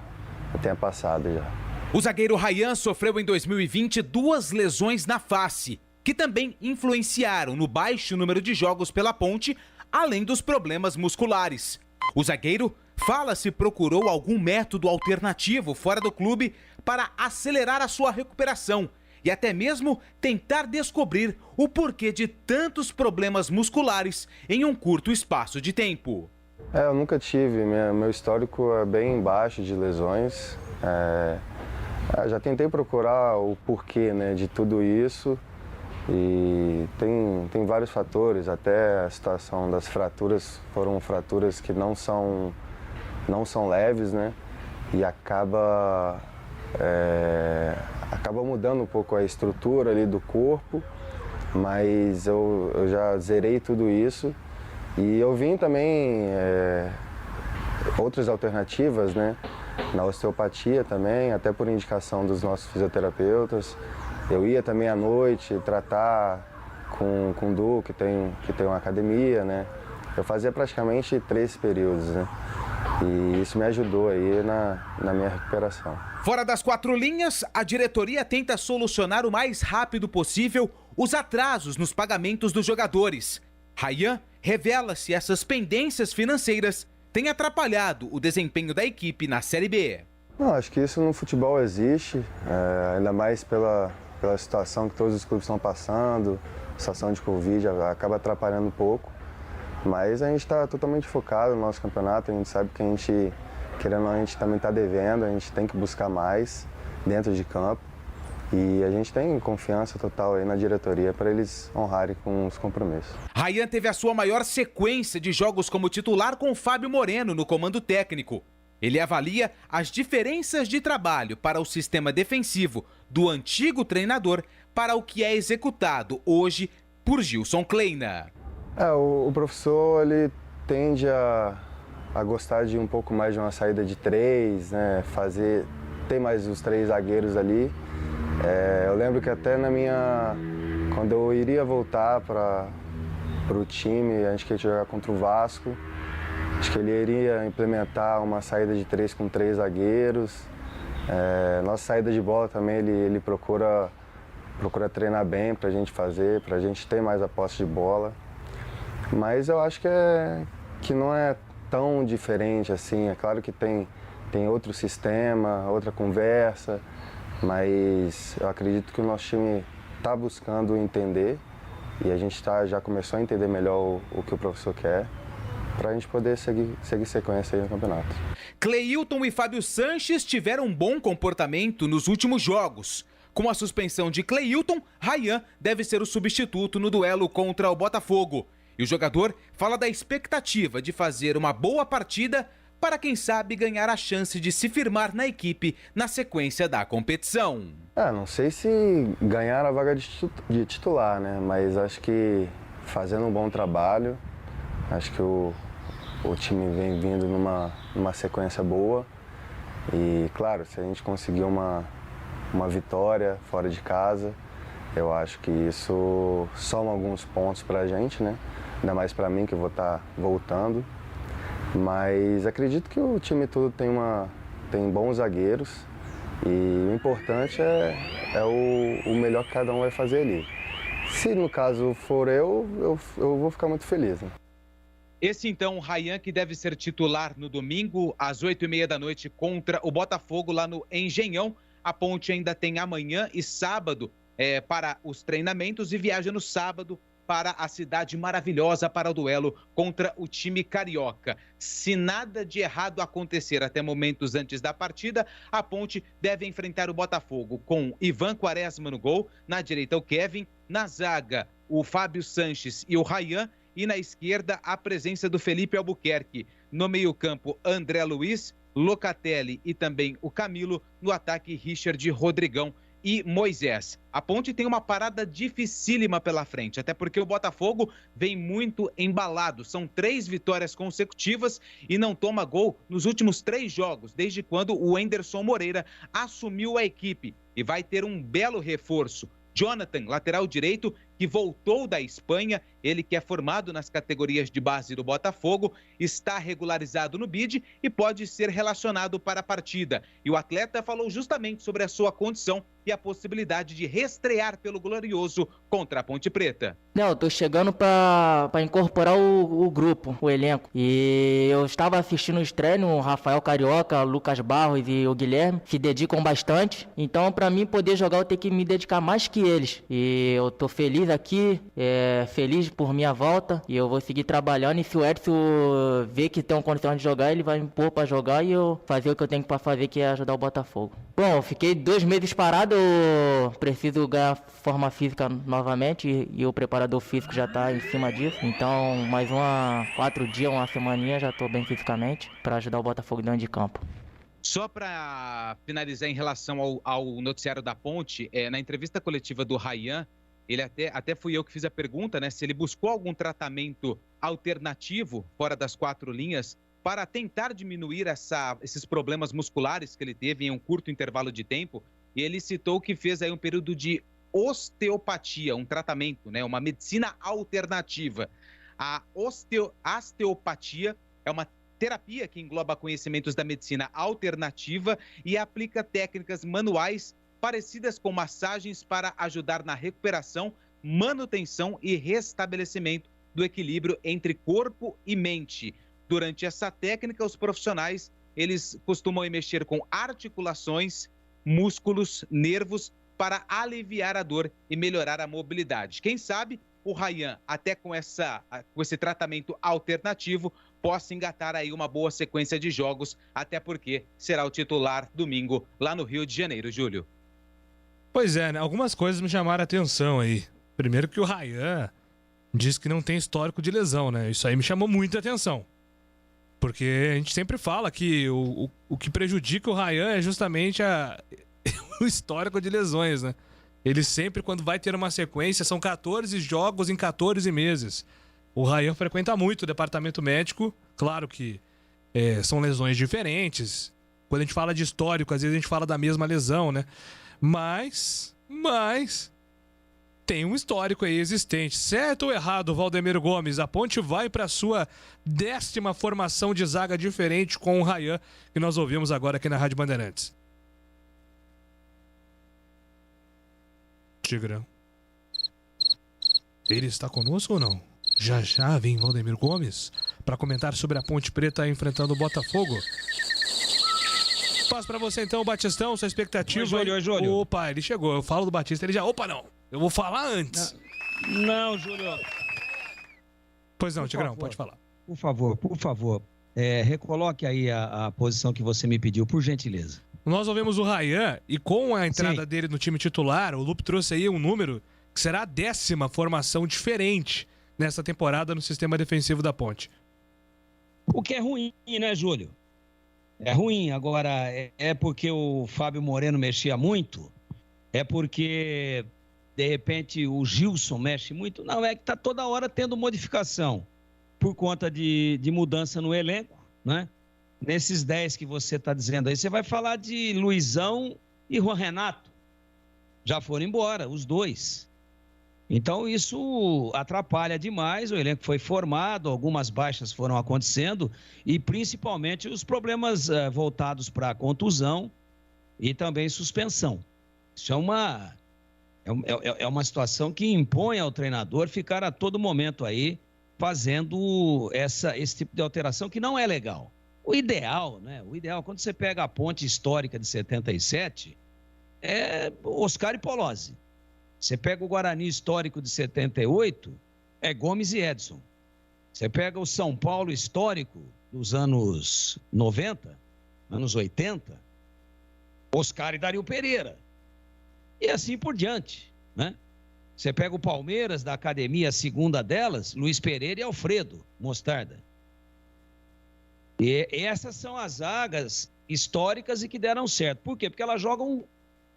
Speaker 11: tenha passado já.
Speaker 14: O zagueiro Ryan sofreu em 2020 2 lesões na face, que também influenciaram no baixo número de jogos pela Ponte, além dos problemas musculares. O zagueiro fala se procurou algum método alternativo fora do clube para acelerar a sua recuperação e até mesmo tentar descobrir o porquê de tantos problemas musculares em um curto espaço de tempo.
Speaker 11: Eu nunca tive, meu histórico é bem baixo de lesões. Já tentei procurar o porquê, né, de tudo isso e tem vários fatores, até a situação das fraturas, foram fraturas que não são leves, né, e acaba mudando um pouco a estrutura ali do corpo, mas eu já zerei tudo isso e eu vim também outras alternativas, né, na osteopatia também, até por indicação dos nossos fisioterapeutas. Eu ia também à noite tratar com o Du, que tem uma academia, né? Eu fazia praticamente 3 períodos, né? E isso me ajudou aí na minha recuperação.
Speaker 14: Fora das 4 linhas, a diretoria tenta solucionar o mais rápido possível os atrasos nos pagamentos dos jogadores. Rayan revela se essas pendências financeiras têm atrapalhado o desempenho da equipe na Série B.
Speaker 11: Não, acho que isso no futebol existe, ainda mais pela situação que todos os clubes estão passando, situação de Covid acaba atrapalhando um pouco, mas a gente está totalmente focado no nosso campeonato, a gente sabe que a gente, querendo ou não, a gente também está devendo, a gente tem que buscar mais dentro de campo e a gente tem confiança total aí na diretoria para eles honrarem com os compromissos.
Speaker 14: Rayan teve a sua maior sequência de jogos como titular com o Fábio Moreno no comando técnico. Ele avalia as diferenças de trabalho para o sistema defensivo do antigo treinador para o que é executado hoje por Gilson Kleina.
Speaker 11: O professor ele tende a gostar de um pouco mais de uma saída de 3, né, ter mais os 3 zagueiros ali. Eu lembro que até quando eu iria voltar para o time, a gente queria jogar contra o Vasco, acho que ele iria implementar uma saída de 3 com 3 zagueiros. Nossa saída de bola também ele procura treinar bem para a gente fazer, para a gente ter mais a posse de bola. Mas eu acho que não é tão diferente assim. É claro que tem outro sistema, outra conversa, mas eu acredito que o nosso time está buscando entender e a gente já começou a entender melhor o que o professor quer para a gente poder seguir sequência aí no campeonato.
Speaker 14: Cleilton e Fábio Sanches tiveram um bom comportamento nos últimos jogos. Com a suspensão de Cleilton, Rayan deve ser o substituto no duelo contra o Botafogo. E o jogador fala da expectativa de fazer uma boa partida para, quem sabe, ganhar a chance de se firmar na equipe na sequência da competição.
Speaker 11: Não sei se ganhar a vaga de titular, né? Mas acho que fazendo um bom trabalho, acho que o time vem vindo numa sequência boa. E, claro, se a gente conseguir uma vitória fora de casa, eu acho que isso soma alguns pontos pra gente, né? Ainda mais pra mim, que eu vou estar voltando. Mas acredito que o time todo tem bons zagueiros e o importante é o melhor que cada um vai fazer ali. Se no caso for eu vou ficar muito feliz, né?
Speaker 9: Esse então, o Rayan, que deve ser titular no domingo, às 8h30 da noite, contra o Botafogo, lá no Engenhão. A Ponte ainda tem amanhã e sábado para os treinamentos e viaja no sábado para a Cidade Maravilhosa para o duelo contra o time carioca. Se nada de errado acontecer até momentos antes da partida, a Ponte deve enfrentar o Botafogo com Ivan Quaresma no gol, na direita o Kevin, na zaga o Fábio Sanches e o Rayan, e na esquerda a presença do Felipe Albuquerque. No meio-campo, André Luiz, Locatelli e também o Camilo. No ataque, Richard, Rodrigão e Moisés. A Ponte tem uma parada dificílima pela frente, até porque o Botafogo vem muito embalado. São 3 vitórias consecutivas e não toma gol nos últimos 3 jogos, desde quando o Anderson Moreira assumiu a equipe. E vai ter um belo reforço. Jonathan, lateral direito, que voltou da Espanha, ele que é formado nas categorias de base do Botafogo, está regularizado no BID e pode ser relacionado para a partida. E o atleta falou justamente sobre a sua condição e a possibilidade de reestrear pelo Glorioso contra a Ponte Preta.
Speaker 5: Não, eu tô chegando para incorporar o grupo, o elenco. E eu estava assistindo os treinos, o Rafael Carioca, o Lucas Barros e o Guilherme, que dedicam bastante. Então, para mim poder jogar, eu tenho que me dedicar mais que eles. E eu tô feliz feliz aqui, feliz por minha volta, e eu vou seguir trabalhando, e se o Edson ver que tem uma condição de jogar, ele vai me pôr pra jogar e eu fazer o que eu tenho pra fazer, que é ajudar o Botafogo. Bom, eu fiquei 2 meses parado, eu preciso ganhar forma física novamente, e o preparador físico já tá em cima disso, então mais 4 dias, uma semaninha, já tô bem fisicamente, pra ajudar o Botafogo dentro de campo.
Speaker 9: Só para finalizar em relação ao noticiário da Ponte, na entrevista coletiva do Ryan, ele até fui eu que fiz a pergunta, né, se ele buscou algum tratamento alternativo fora das 4 linhas para tentar diminuir esses problemas musculares que ele teve em um curto intervalo de tempo, e ele citou que fez aí um período de osteopatia, um tratamento, né, uma medicina alternativa. A osteopatia é uma terapia que engloba conhecimentos da medicina alternativa e aplica técnicas manuais parecidas com massagens para ajudar na recuperação, manutenção e restabelecimento do equilíbrio entre corpo e mente. Durante essa técnica, os profissionais, eles costumam mexer com articulações, músculos, nervos para aliviar a dor e melhorar a mobilidade. Quem sabe o Ryan, até com esse tratamento alternativo, possa engatar aí uma boa sequência de jogos, até porque será o titular domingo lá no Rio de Janeiro, Júlio.
Speaker 4: Pois é, né? Algumas coisas me chamaram a atenção aí. Primeiro que o Ryan diz que não tem histórico de lesão, né? Isso aí me chamou muita atenção. Porque a gente sempre fala que o que prejudica o Ryan é justamente o histórico de lesões, né? Ele sempre, quando vai ter uma sequência, são 14 jogos em 14 meses. O Ryan frequenta muito o departamento médico. Claro que são lesões diferentes. Quando a gente fala de histórico, às vezes a gente fala da mesma lesão, né? Mas tem um histórico aí existente. Certo ou errado, Valdemiro Gomes? A Ponte vai para sua 10ª formação de zaga diferente com o Ryan, que nós ouvimos agora aqui na Rádio Bandeirantes. Tigrão. Ele está conosco ou não? Já vem Valdemiro Gomes para comentar sobre a Ponte Preta enfrentando o Botafogo. Passo para você então, Batistão, sua expectativa.
Speaker 19: Oi, Júlio.
Speaker 4: Opa, ele chegou. Eu falo do Batista, ele já... Opa, não. Eu vou falar antes.
Speaker 19: Não, Júlio.
Speaker 4: Pois não, Tigrão, pode falar.
Speaker 19: Por favor. Recoloque aí a posição que você me pediu, por gentileza.
Speaker 4: Nós ouvimos o Ryan e com a entrada dele no time titular, o Lupe trouxe aí um número que será a 10ª formação diferente nessa temporada no sistema defensivo da Ponte.
Speaker 19: O que é ruim, né, Júlio? É ruim. Agora, é porque o Fábio Moreno mexia muito? É porque, de repente, o Gilson mexe muito? Não, é que tá toda hora tendo modificação por conta de mudança no elenco, né? Nesses 10 que você está dizendo aí, você vai falar de Luizão e Juan Renato. Já foram embora, os dois. Então isso atrapalha demais, o elenco foi formado, algumas baixas foram acontecendo e principalmente os problemas voltados para contusão e também suspensão. Isso é uma situação que impõe ao treinador ficar a todo momento aí fazendo esse tipo de alteração que não é legal. O ideal, quando você pega a Ponte histórica de 77, é Oscar e Polozzi. Você pega o Guarani histórico de 78, é Gomes e Edson. Você pega o São Paulo histórico dos anos 90, anos 80, Oscar e Dario Pereira. E assim por diante, né? Você pega o Palmeiras da academia, a segunda delas, Luiz Pereira e Alfredo Mostarda. E essas são as zagas históricas e que deram certo. Por quê? Porque elas jogam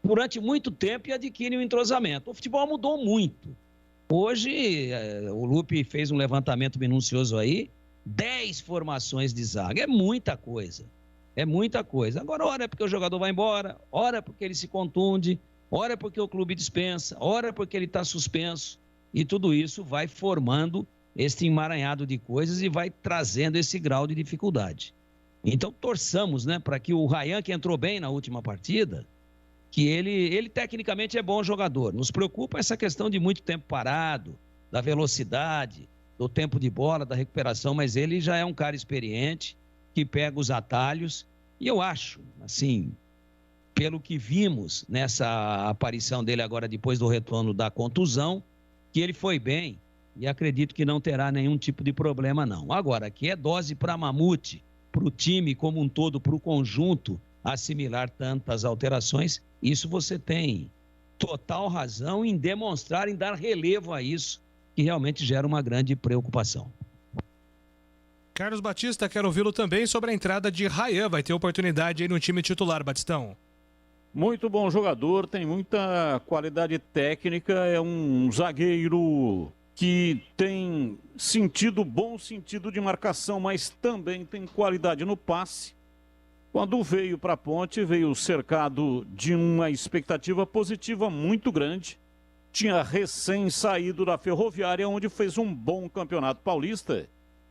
Speaker 19: durante muito tempo e adquirem um entrosamento. O futebol mudou muito. Hoje, o Lupe fez um levantamento minucioso aí, 10 formações de zaga. É muita coisa. Agora, ora é porque o jogador vai embora, ora é porque ele se contunde, ora é porque o clube dispensa, ora é porque ele está suspenso. E tudo isso vai formando este emaranhado de coisas e vai trazendo esse grau de dificuldade. Então, torçamos, né, para que o Ryan, que entrou bem na última partida, que ele tecnicamente é bom jogador. Nos preocupa essa questão de muito tempo parado, da velocidade, do tempo de bola, da recuperação, mas ele já é um cara experiente, que pega os atalhos, e eu acho, assim, pelo que vimos nessa aparição dele agora depois do retorno da contusão, que ele foi bem e acredito que não terá nenhum tipo de problema, não. Agora, que é dose para Mamute, para o time como um todo, para o conjunto, assimilar tantas alterações, isso você tem total razão em demonstrar, em dar relevo a isso, que realmente gera uma grande preocupação.
Speaker 4: Carlos Batista, quero ouvi-lo também sobre a entrada de Rayan. Vai ter oportunidade aí no time titular, Batistão.
Speaker 13: Muito bom jogador, tem muita qualidade técnica, é um zagueiro que tem bom sentido de marcação, mas também tem qualidade no passe. Quando veio para a Ponte, veio cercado de uma expectativa positiva muito grande. Tinha recém saído da Ferroviária, onde fez um bom campeonato paulista,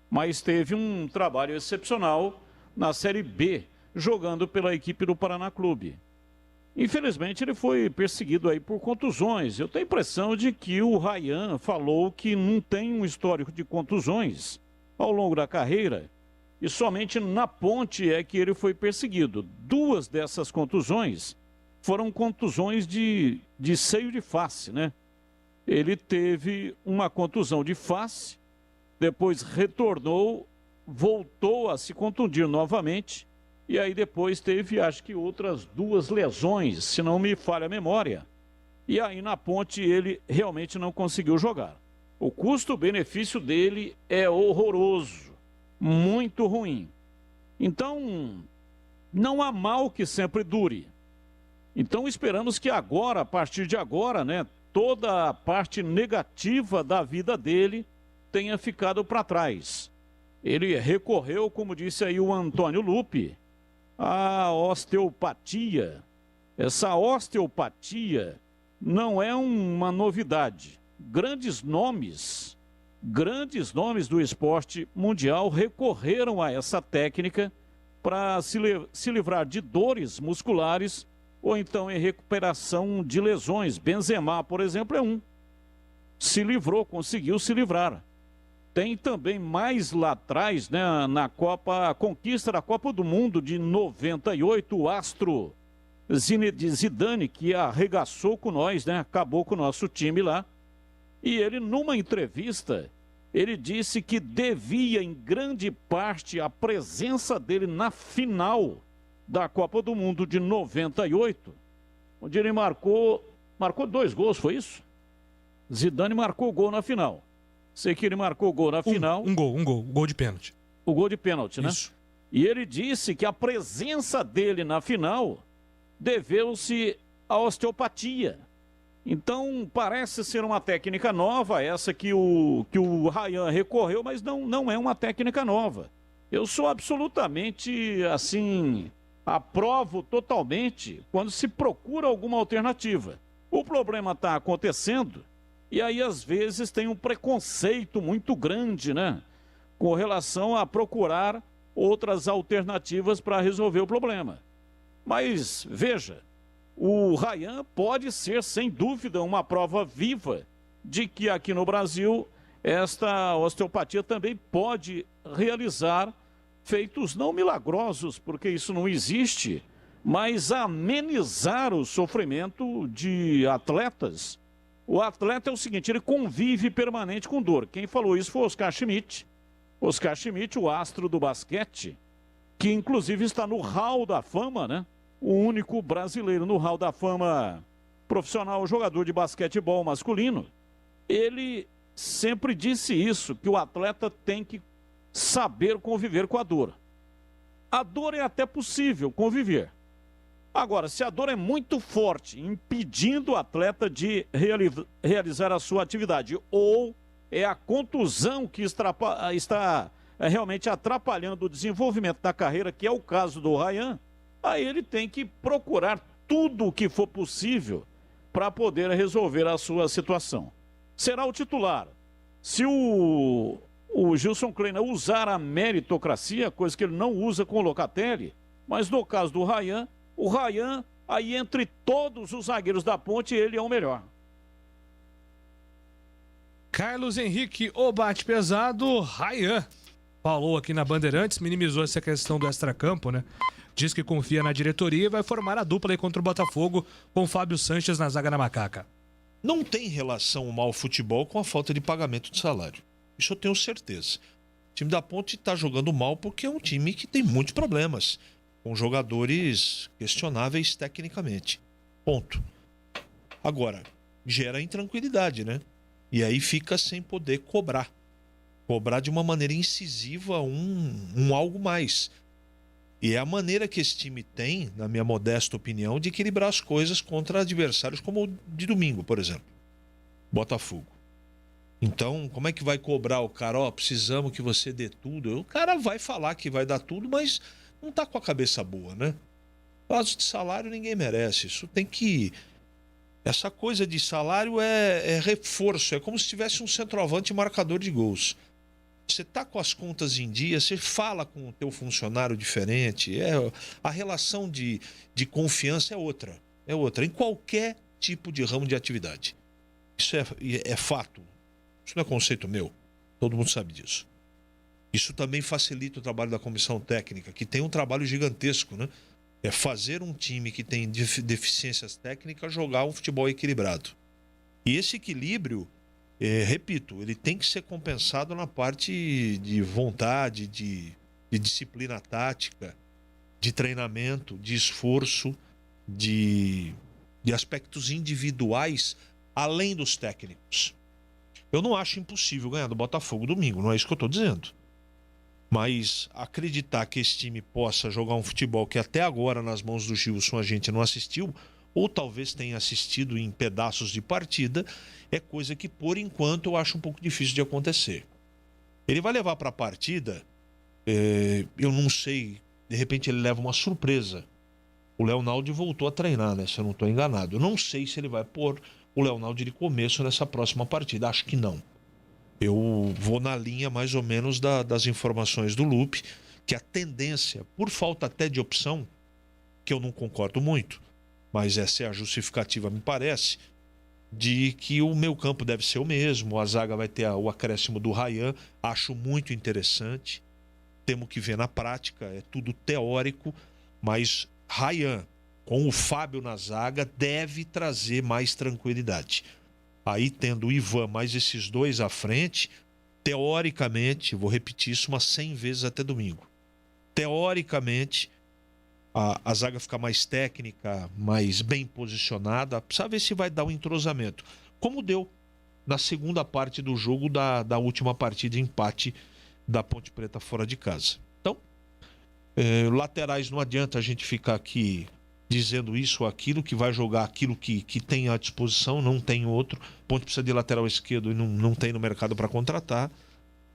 Speaker 13: mas teve um trabalho excepcional na Série B, jogando pela equipe do Paraná Clube. Infelizmente, ele foi perseguido aí por contusões. Eu tenho a impressão de que o Rayan falou que não tem um histórico de contusões ao longo da carreira e somente na Ponte é que ele foi perseguido. 2 dessas contusões foram contusões de seio de face, né? Ele teve uma contusão de face, depois retornou, voltou a se contundir novamente. E aí depois teve, acho que, outras 2 lesões, se não me falha a memória. E aí na Ponte ele realmente não conseguiu jogar. O custo-benefício dele é horroroso, muito ruim. Então, não há mal que sempre dure. Então esperamos que agora, a partir de agora, né, toda a parte negativa da vida dele tenha ficado para trás. Ele recorreu, como disse aí o Antônio Lupi, a osteopatia. Essa osteopatia não é uma novidade. Grandes nomes do esporte mundial recorreram a essa técnica para se livrar de dores musculares ou então em recuperação de lesões. Benzema, por exemplo, é um. Conseguiu se livrar. Tem também mais lá atrás, né, a conquista da Copa do Mundo de 98, o astro Zinedine Zidane, que arregaçou com nós, né, acabou com o nosso time lá. E ele, numa entrevista, ele disse que devia, em grande parte, a presença dele na final da Copa do Mundo de 98, onde ele marcou 2 gols, foi isso? Zidane marcou gol na final. Sei que ele marcou gol na final.
Speaker 4: Um gol de pênalti.
Speaker 13: O gol de pênalti, né?
Speaker 4: Isso.
Speaker 13: E ele disse que a presença dele na final deveu-se à osteopatia. Então, parece ser uma técnica nova, essa que o Rayan recorreu, mas não é uma técnica nova. Eu sou absolutamente, assim, aprovo totalmente quando se procura alguma alternativa. O problema está acontecendo e aí, às vezes, tem um preconceito muito grande, né? Com relação a procurar outras alternativas para resolver o problema. Mas, veja, o Rayan pode ser, sem dúvida, uma prova viva de que aqui no Brasil esta osteopatia também pode realizar feitos não milagrosos, porque isso não existe, mas amenizar o sofrimento de atletas. O atleta é o seguinte, ele convive permanente com dor. Quem falou isso foi Oscar Schmidt. Oscar Schmidt, o astro do basquete, que inclusive está no Hall da Fama, né? O único brasileiro no Hall da Fama profissional, jogador de basquetebol masculino. Ele sempre disse isso, que o atleta tem que saber conviver com a dor. A dor é até possível conviver. Agora, se a dor é muito forte, impedindo o atleta de realizar a sua atividade, ou é a contusão que está realmente atrapalhando o desenvolvimento da carreira, que é o caso do Rayan, aí ele tem que procurar tudo o que for possível para poder resolver a sua situação. Será o titular. Se o Gilson Kleina usar a meritocracia, coisa que ele não usa com o Locatelli, mas no caso do Rayan, o Rayan, aí entre todos os zagueiros da Ponte, ele é o melhor.
Speaker 4: Carlos Henrique, o bate pesado, Rayan. Falou aqui na Bandeirantes, minimizou essa questão do extracampo, né? Diz que confia na diretoria e vai formar a dupla aí contra o Botafogo com o Fábio Sanches na zaga da Macaca.
Speaker 12: não tem relação o mau futebol com a falta de pagamento de salário. Isso eu tenho certeza. O time da Ponte está jogando mal porque é um time que tem muitos problemas, com jogadores questionáveis tecnicamente. Ponto. Agora, gera intranquilidade, né? E aí fica sem poder cobrar. Cobrar de uma maneira incisiva um algo mais. E é a maneira que esse time tem, na minha modesta opinião, de equilibrar as coisas contra adversários como o de domingo, por exemplo. Botafogo. Então, como é que vai cobrar o cara? Ó, precisamos que você dê tudo. O cara vai falar que vai dar tudo, mas não tá com a cabeça boa, né? Caso de salário ninguém merece. Isso tem que... Essa coisa de salário é reforço. É como se tivesse um centroavante marcador de gols. Você tá com as contas em dia, você fala com o teu funcionário diferente. A relação de confiança é outra. É outra. Em qualquer tipo de ramo de atividade. Isso é fato. Isso não é conceito meu. Todo mundo sabe disso. Isso também facilita o trabalho da comissão técnica, que tem um trabalho gigantesco, né? É fazer um time que tem deficiências técnicas jogar um futebol equilibrado. E esse equilíbrio, repito, ele tem que ser compensado na parte de vontade, de disciplina tática, de treinamento, de esforço, de aspectos individuais, além dos técnicos. Eu não acho impossível ganhar do Botafogo domingo, não é isso que eu estou dizendo. Mas acreditar que esse time possa jogar um futebol que até agora nas mãos do Gilson a gente não assistiu, ou talvez tenha assistido em pedaços de partida, é coisa que por enquanto eu acho um pouco difícil de acontecer. Ele vai levar para a partida, eu não sei, de repente ele leva uma surpresa. O Leonaldo voltou a treinar, né? Se eu não estou enganado. Eu não sei se ele vai pôr o Leonaldo de começo nessa próxima partida, acho que não. Eu vou na linha mais ou menos das informações do Lupe, que a tendência, por falta até de opção, que eu não concordo muito, mas essa é a justificativa, me parece, de que o meio campo deve ser o mesmo, a zaga vai ter o acréscimo do Ryan, acho muito interessante, temos que ver na prática, é tudo teórico, mas Ryan, com o Fábio na zaga, deve trazer mais tranquilidade. Aí, tendo o Ivan mais esses dois à frente, teoricamente, vou repetir isso umas 100 vezes até domingo, teoricamente, a zaga fica mais técnica, mais bem posicionada, precisa ver se vai dar um entrosamento, como deu na segunda parte do jogo da última partida de empate da Ponte Preta fora de casa. Então, laterais não adianta a gente ficar aqui dizendo isso ou aquilo, que vai jogar aquilo que tem à disposição, não tem outro. Ponte precisa de lateral esquerdo e não tem no mercado para contratar.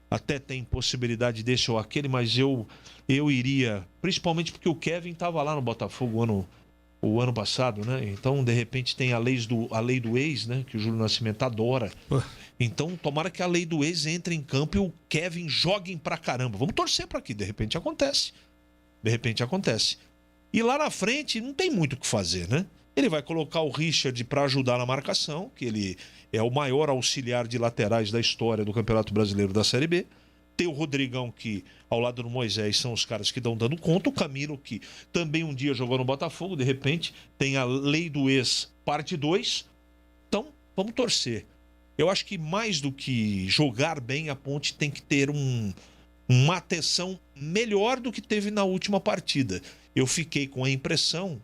Speaker 12: Até tem possibilidade desse ou aquele, mas eu iria, principalmente porque o Kevin estava lá no Botafogo o ano passado, né? Então, de repente, tem a lei do ex, né? Que o Júlio Nascimento adora. Então, tomara que a lei do ex entre em campo e o Kevin jogue pra caramba. Vamos torcer para que de repente acontece. De repente acontece. E lá na frente não tem muito o que fazer, né? Ele vai colocar o Richard para ajudar na marcação, que ele é o maior auxiliar de laterais da história do Campeonato Brasileiro da Série B. Tem o Rodrigão, que ao lado do Moisés são os caras que estão dando conta. O Camilo, que também um dia jogou no Botafogo, de repente tem a lei do ex parte 2. Então, vamos torcer. Eu acho que mais do que jogar bem, a Ponte tem que ter uma atenção melhor do que teve na última partida. Eu fiquei com a impressão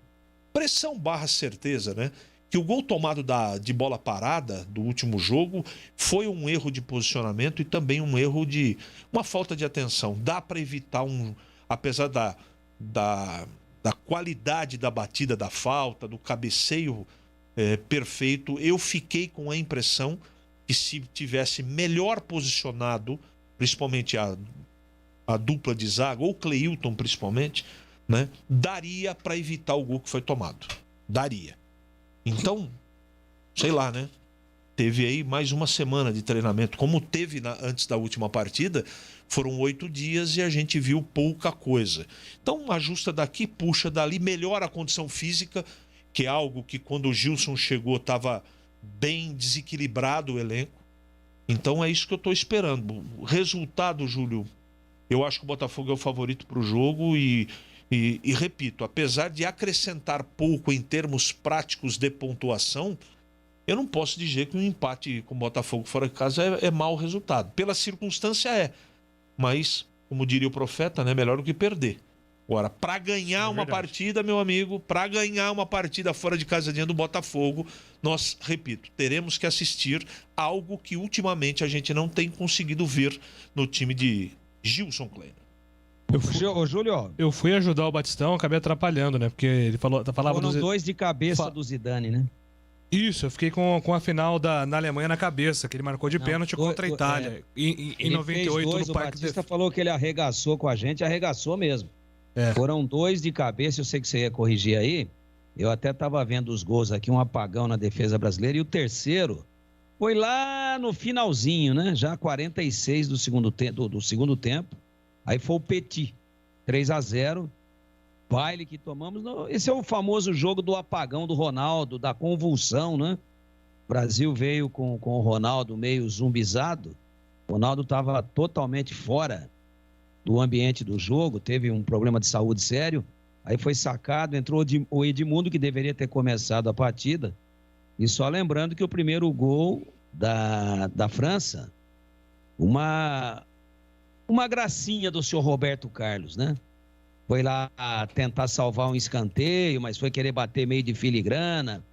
Speaker 12: / certeza, né? Que o gol tomado de bola parada do último jogo foi um erro de posicionamento e também um erro uma falta de atenção. Dá para evitar apesar da qualidade da batida da falta, do cabeceio perfeito, eu fiquei com a impressão que se tivesse melhor posicionado, principalmente a dupla de zaga, ou o Cleilton principalmente, né, daria para evitar o gol que foi tomado. Daria. Então, sei lá, né? Teve aí mais uma semana de treinamento. Como teve antes da última partida, foram 8 dias e a gente viu pouca coisa. Então, ajusta daqui, puxa dali, melhora a condição física, que é algo que quando o Gilson chegou estava bem desequilibrado o elenco. Então, é isso que eu estou esperando. O resultado, Júlio, eu acho que o Botafogo é o favorito para o jogo e repito, apesar de acrescentar pouco em termos práticos de pontuação, Eu não posso dizer que um empate com o Botafogo fora de casa é mau resultado. Pela circunstância mas, como diria o profeta, né, melhor do que perder. Agora, para ganhar uma partida, meu amigo, para ganhar uma partida fora de casa diante do Botafogo, nós, repito, teremos que assistir algo que ultimamente a gente não tem conseguido ver no time de Gilson Kleina.
Speaker 19: Júlio,
Speaker 4: eu fui ajudar o Batistão, acabei atrapalhando, né? Porque ele falava
Speaker 19: foram dois de cabeça do Zidane, né?
Speaker 4: Isso, eu fiquei com a final na Alemanha na cabeça, que ele marcou de pênalti contra a Itália. Em 98 no Parque.
Speaker 19: O Batista falou que ele arregaçou com a gente, arregaçou mesmo. Foram 2 de cabeça, eu sei que você ia corrigir aí. Eu até estava vendo os gols aqui, um apagão na defesa brasileira. E o terceiro foi lá no finalzinho, né? Já 46 do segundo tempo. Aí foi o Petit, 3-0. Baile que tomamos. Esse é o famoso jogo do apagão do Ronaldo, da convulsão, né? O Brasil veio com o Ronaldo meio zumbizado. O Ronaldo estava totalmente fora do ambiente do jogo, teve um problema de saúde sério. Aí foi sacado, entrou o Edmundo, que deveria ter começado a partida. E só lembrando que o primeiro gol da França, uma gracinha do senhor Roberto Carlos, né? Foi lá tentar salvar um escanteio, mas foi querer bater meio de filigrana,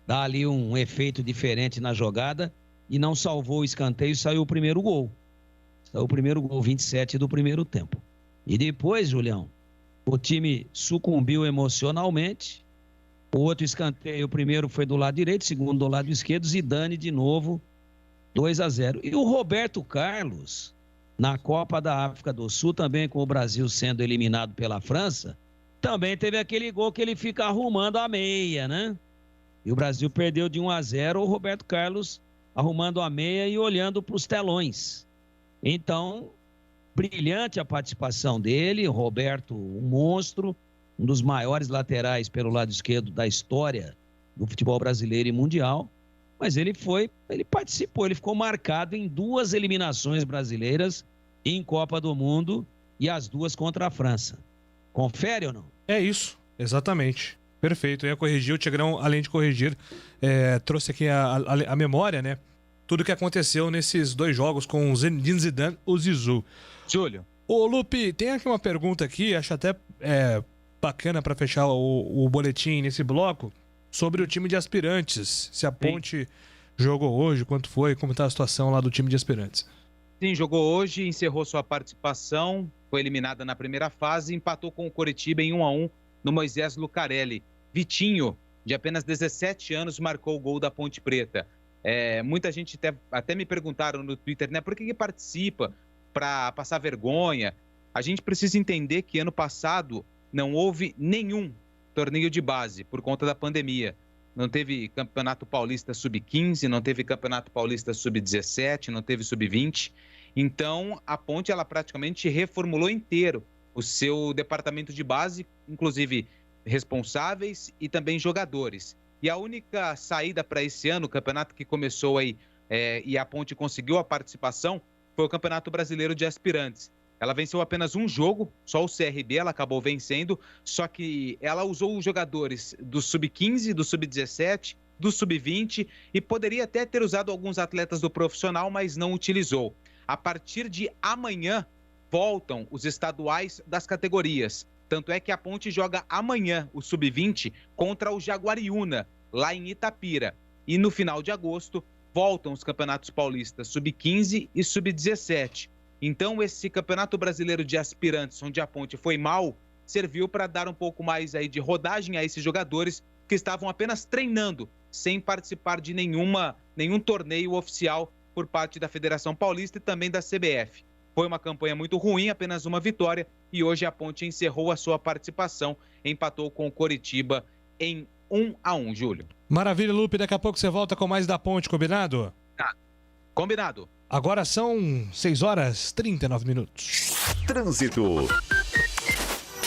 Speaker 19: dar ali um efeito diferente na jogada e não salvou o escanteio e saiu o primeiro gol. Saiu o primeiro gol, 27 do primeiro tempo. E depois, Julião, o time sucumbiu emocionalmente. O outro escanteio, o primeiro foi do lado direito, o segundo do lado esquerdo, Zidane de novo, 2-0. E o Roberto Carlos, na Copa da África do Sul, também com o Brasil sendo eliminado pela França, também teve aquele gol que ele fica arrumando a meia, né? E o Brasil perdeu de 1-0, o Roberto Carlos arrumando a meia e olhando para os telões. Então, brilhante a participação dele, o Roberto, um monstro, um dos maiores laterais pelo lado esquerdo da história do futebol brasileiro e mundial, mas ele participou, ele ficou marcado em 2 eliminações brasileiras em Copa do Mundo e as 2 contra a França. Confere ou não?
Speaker 4: É isso, exatamente. Perfeito, eu ia corrigir, o Tigrão, além de corrigir, trouxe aqui a memória, né? Tudo que aconteceu nesses 2 jogos com o Zinedine Zidane e o Zizou.
Speaker 9: Júlio.
Speaker 4: Ô, Lupe, tem aqui uma pergunta aqui, acho até bacana para fechar o boletim nesse bloco, sobre o time de aspirantes. Se a Ponte jogou hoje, quanto foi, como está a situação lá do time de aspirantes?
Speaker 9: Sim, jogou hoje, encerrou sua participação, foi eliminada na primeira fase, empatou com o Coritiba em 1-1 no Moisés Lucarelli. Vitinho, de apenas 17 anos, marcou o gol da Ponte Preta. Muita gente até me perguntaram no Twitter, né, por que participa? Para passar vergonha? A gente precisa entender que ano passado não houve nenhum torneio de base por conta da pandemia. Não teve Campeonato Paulista Sub-15, não teve Campeonato Paulista Sub-17, não teve Sub-20. Então, a Ponte, ela praticamente reformulou inteiro o seu departamento de base, inclusive responsáveis e também jogadores. E a única saída para esse ano, o campeonato que começou aí e a Ponte conseguiu a participação, foi o Campeonato Brasileiro de Aspirantes. Ela venceu apenas um jogo, só o CRB ela acabou vencendo, só que ela usou os jogadores do Sub-15, do Sub-17, do Sub-20 e poderia até ter usado alguns atletas do profissional, mas não utilizou. A partir de amanhã, voltam os estaduais das categorias. Tanto é que a Ponte joga amanhã o Sub-20 contra o Jaguariúna, lá em Itapira. E no final de agosto, voltam os campeonatos paulistas Sub-15 e Sub-17. Então, esse Campeonato Brasileiro de Aspirantes, onde a Ponte foi mal, serviu para dar um pouco mais aí de rodagem a esses jogadores que estavam apenas treinando, sem participar de nenhum torneio oficial por parte da Federação Paulista e também da CBF. Foi uma campanha muito ruim, apenas uma vitória, e hoje a Ponte encerrou a sua participação, empatou com o Coritiba em 1-1, Júlio.
Speaker 4: Maravilha, Lupe, daqui a pouco você volta com mais da Ponte, combinado?
Speaker 9: Combinado.
Speaker 4: Agora são 6h39.
Speaker 2: Trânsito.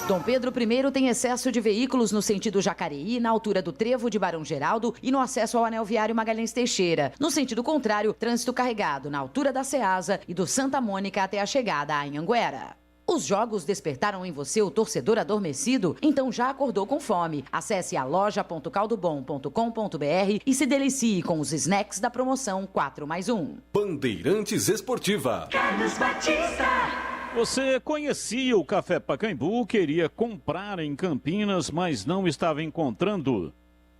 Speaker 23: Dom Pedro I tem excesso de veículos no sentido Jacareí, na altura do Trevo de Barão Geraldo e no acesso ao anel viário Magalhães Teixeira. No sentido contrário, trânsito carregado na altura da Ceasa e do Santa Mônica até a chegada a Anhanguera. Os jogos despertaram em você o torcedor adormecido? Então já acordou com fome. Acesse a loja.caldobom.com.br e se delicie com os snacks da promoção 4+1.
Speaker 21: Bandeirantes Esportiva.
Speaker 18: Carlos Batista.
Speaker 13: Você conhecia o Café Pacaembu, queria comprar em Campinas, mas não estava encontrando?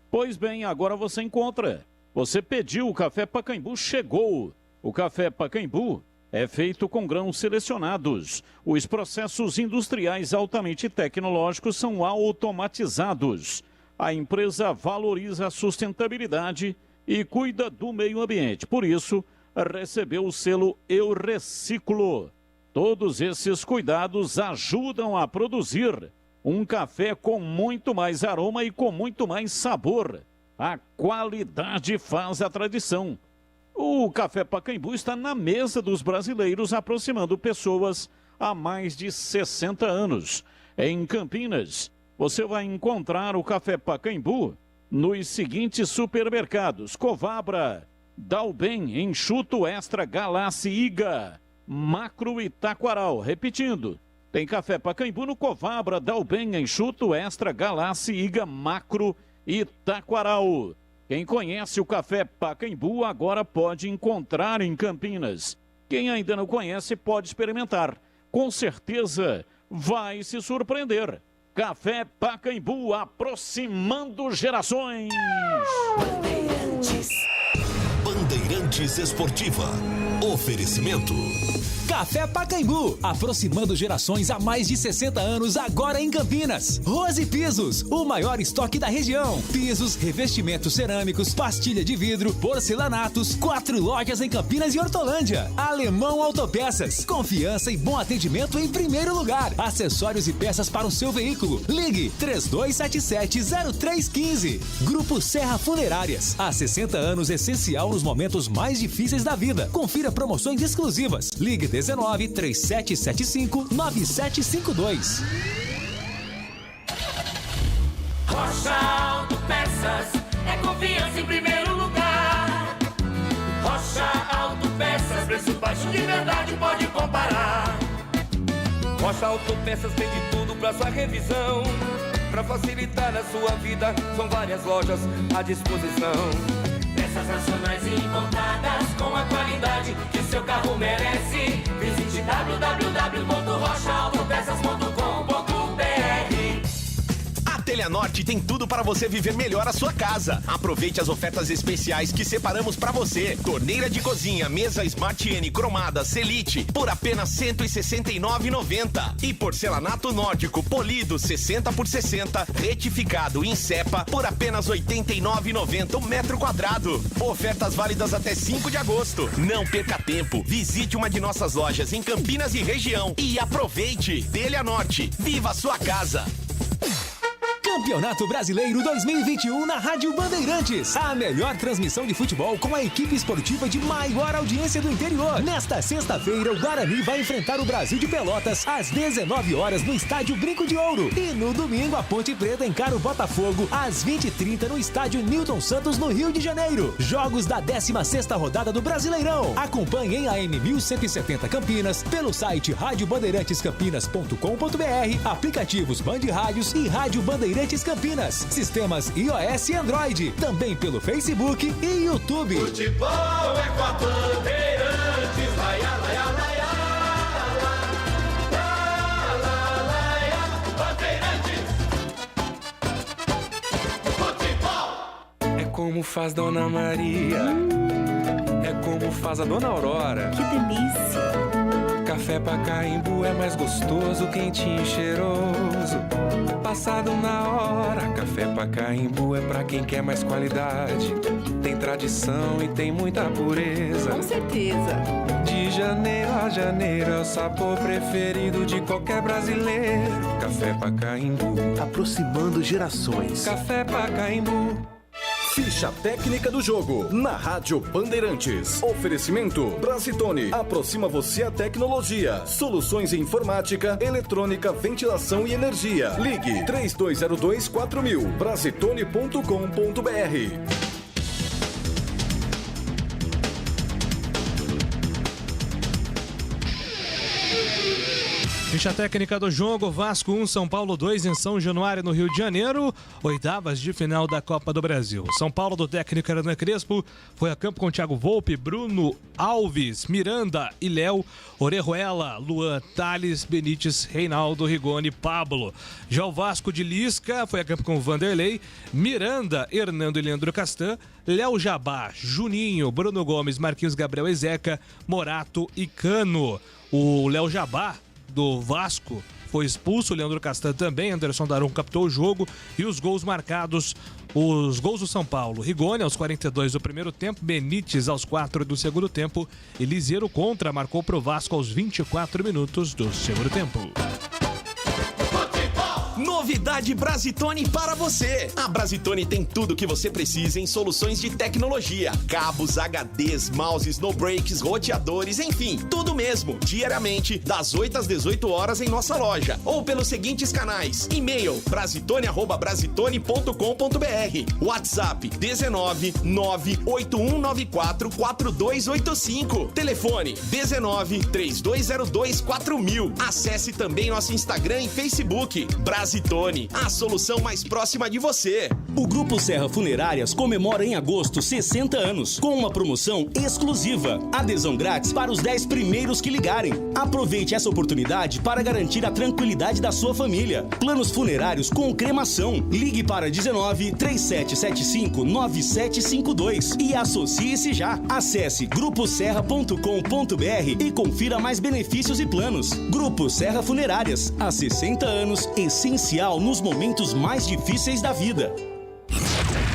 Speaker 13: Pois bem, agora você encontra. Você pediu o Café Pacaembu, chegou. O Café Pacaembu é feito com grãos selecionados. Os processos industriais altamente tecnológicos são automatizados. A empresa valoriza a sustentabilidade e cuida do meio ambiente. Por isso, recebeu o selo Eu Reciclo. Todos esses cuidados ajudam a produzir um café com muito mais aroma e com muito mais sabor. A qualidade faz a tradição. O Café Pacaembu está na mesa dos brasileiros, aproximando pessoas há mais de 60 anos. Em Campinas, você vai encontrar o Café Pacaembu nos seguintes supermercados: Covabra, Dalben, Enxuto Extra, Galassi, Iga, Macro e Taquaral. Repetindo, tem Café Pacaembu no Covabra, Dalben, Enxuto Extra, Galassi, Iga, Macro e Taquaral. Quem conhece o Café Pacaembu agora pode encontrar em Campinas. Quem ainda não conhece pode experimentar. Com certeza vai se surpreender. Café Pacaembu, aproximando gerações.
Speaker 1: Bandeirantes Esportiva. Oferecimento.
Speaker 3: Café Pacaembu, aproximando gerações há mais de 60 anos, agora em Campinas. Rose Pisos, o maior estoque da região. Pisos, revestimentos cerâmicos, pastilha de vidro, porcelanatos, 4 lojas em Campinas e Hortolândia. Alemão Autopeças, confiança e bom atendimento em primeiro lugar. Acessórios e peças para o seu veículo. Ligue 3277-0315. Grupo Serra Funerárias, há 60 anos essencial nos momentos mais difíceis da vida. Confira promoções exclusivas. Ligue 19-3775-9752.
Speaker 18: Rocha Autopeças é confiança em primeiro lugar. Rocha Autopeças, preço baixo de verdade, pode comparar.
Speaker 10: Rocha Autopeças tem de tudo pra sua revisão. Pra facilitar a sua vida, são várias lojas à disposição.
Speaker 18: Peças nacionais e importadas com a qualidade que o seu carro merece. Visite www.rochaautopeças.com.br.
Speaker 22: A Teleanorte tem tudo para você viver melhor a sua casa. Aproveite as ofertas especiais que separamos para você. Torneira de cozinha, mesa Smart N cromada Selite por apenas R$ 169,90. E porcelanato nórdico polido 60x60 retificado em cepa por apenas R$ 89,90 o metro quadrado. Ofertas válidas até 5 de agosto. Não perca tempo. Visite uma de nossas lojas em Campinas e região e aproveite. Teleanorte, viva a sua casa.
Speaker 3: Campeonato Brasileiro 2021 na Rádio Bandeirantes. A melhor transmissão de futebol com a equipe esportiva de maior audiência do interior. Nesta sexta-feira, o Guarani vai enfrentar o Brasil de Pelotas às 19 horas no Estádio Brinco de Ouro. E no domingo, a Ponte Preta encara o Botafogo às 20h30 no Estádio Newton Santos, no Rio de Janeiro. Jogos da 16ª rodada do Brasileirão. Acompanhe em AM 1170 Campinas, pelo site radiobandeirantescampinas.com.br, aplicativos Band Rádios e Rádio Bandeirantes Campinas, sistemas iOS e Android, também pelo Facebook e YouTube.
Speaker 18: Futebol é com a Bandeirantes, vai lá, vai lá, vai
Speaker 17: É como faz Dona Maria, é como faz a Dona Aurora. Que delícia! Café Pacaembu é mais gostoso, quentinho e cheiroso. Passado na hora, Café Pacaembu é pra quem quer mais qualidade. Tem tradição e tem muita pureza.
Speaker 20: Com certeza.
Speaker 17: De janeiro a janeiro é o sabor preferido de qualquer brasileiro. Café Pacaembu,
Speaker 22: aproximando gerações.
Speaker 17: Café Pacaembu.
Speaker 21: Ficha técnica do jogo na Rádio Bandeirantes. Oferecimento Brasitone. Aproxima você a tecnologia. Soluções em informática, eletrônica, ventilação e energia. Ligue 3202-4000. Brasitone.com.br.
Speaker 4: Ficha técnica do jogo: Vasco 1, São Paulo 2 em São Januário, no Rio de Janeiro. Oitavas de final da Copa do Brasil. São Paulo, do técnico Hernan Crespo, foi a campo com Thiago Volpe, Bruno Alves, Miranda e Léo, Orejuela, Luan, Thales, Benítez, Reinaldo, Rigoni, Pablo. Já o Vasco de Lisca foi a campo com Vanderlei, Miranda, Hernando e Leandro Castan, Léo Jabá, Juninho, Bruno Gomes, Marquinhos Gabriel e Zeca, Morato e Cano. O Léo Jabá do Vasco foi expulso, o Leandro Castan também, Anderson Daron captou o jogo e os gols marcados, os gols do São Paulo: Rigoni aos 42 do primeiro tempo, Benítez aos 4 do segundo tempo e Liseiro contra marcou pro Vasco aos 24 minutos do segundo tempo.
Speaker 22: Novidade Brasitone para você. A Brasitone tem tudo o que você precisa em soluções de tecnologia: cabos, HDs, mouses, no breaks, roteadores, enfim, tudo mesmo. Diariamente, das 8 às 18 horas em nossa loja ou pelos seguintes canais: e-mail brasitone@brasitone.com.br, WhatsApp 19 98194 4285, telefone 19 3202 4000. Acesse também nosso Instagram e Facebook. Brasitone, a solução mais próxima de você.
Speaker 7: O Grupo Serra Funerárias comemora em agosto 60 anos, com uma promoção exclusiva: adesão grátis para os 10 primeiros que ligarem. Aproveite essa oportunidade para garantir a tranquilidade da sua família. Planos funerários com cremação. Ligue para 19 3775 9752 e associe-se já. Acesse gruposerra.com.br e confira mais benefícios e planos. Grupo Serra Funerárias, há 60 anos, essencial nos momentos mais difíceis da vida.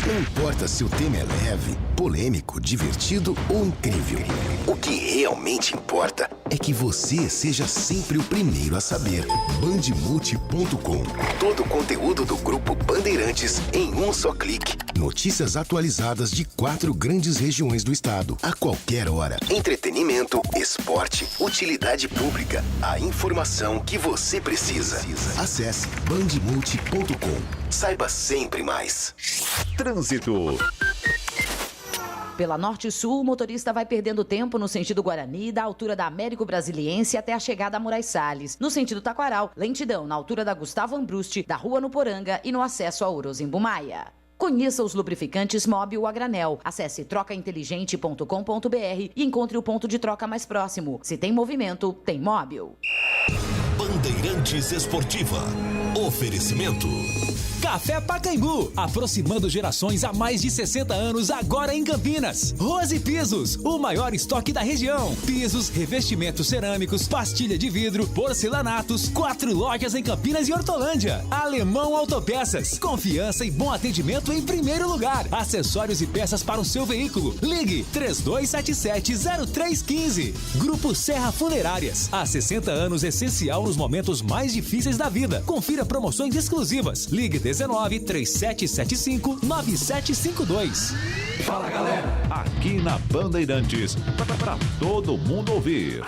Speaker 6: Não importa se o tema é leve, polêmico, divertido ou incrível. O que realmente importa é que você seja sempre o primeiro a saber. Bandmulti.com. Todo o conteúdo do Grupo Bandeirantes em um só clique. Notícias atualizadas de 4 grandes regiões do estado, a qualquer hora. Entretenimento, esporte, utilidade pública. A informação que você precisa. Acesse bandmulti.com. Saiba sempre mais.
Speaker 2: Trânsito.
Speaker 23: Pela Norte Sul, o motorista vai perdendo tempo no sentido Guarani, da altura da Américo Brasiliense até a chegada a Moraes Salles. No sentido Taquaral, lentidão na altura da Gustavo Ambrusti, da Rua no Poranga e no acesso a Orozimbo Maia. Conheça os lubrificantes Móbil a granel. Acesse trocainteligente.com.br e encontre o ponto de troca mais próximo. Se tem movimento, tem Móbil.
Speaker 1: Bandeirantes Esportiva. Oferecimento.
Speaker 3: Café Pacaembu, aproximando gerações há mais de 60 anos, agora em Campinas. Rose Pisos, o maior estoque da região. Pisos, revestimentos cerâmicos, pastilha de vidro, porcelanatos, 4 lojas em Campinas e Hortolândia. Alemão Autopeças, confiança e bom atendimento em primeiro lugar. Acessórios e peças para o seu veículo. Ligue 3277-0315. Grupo Serra Funerárias, há 60 anos, essencial nos momentos mais difíceis da vida. Confira promoções exclusivas. Ligue 19 3775 9752.
Speaker 2: Fala, galera. Aqui na Bandeirantes, pra todo mundo ouvir.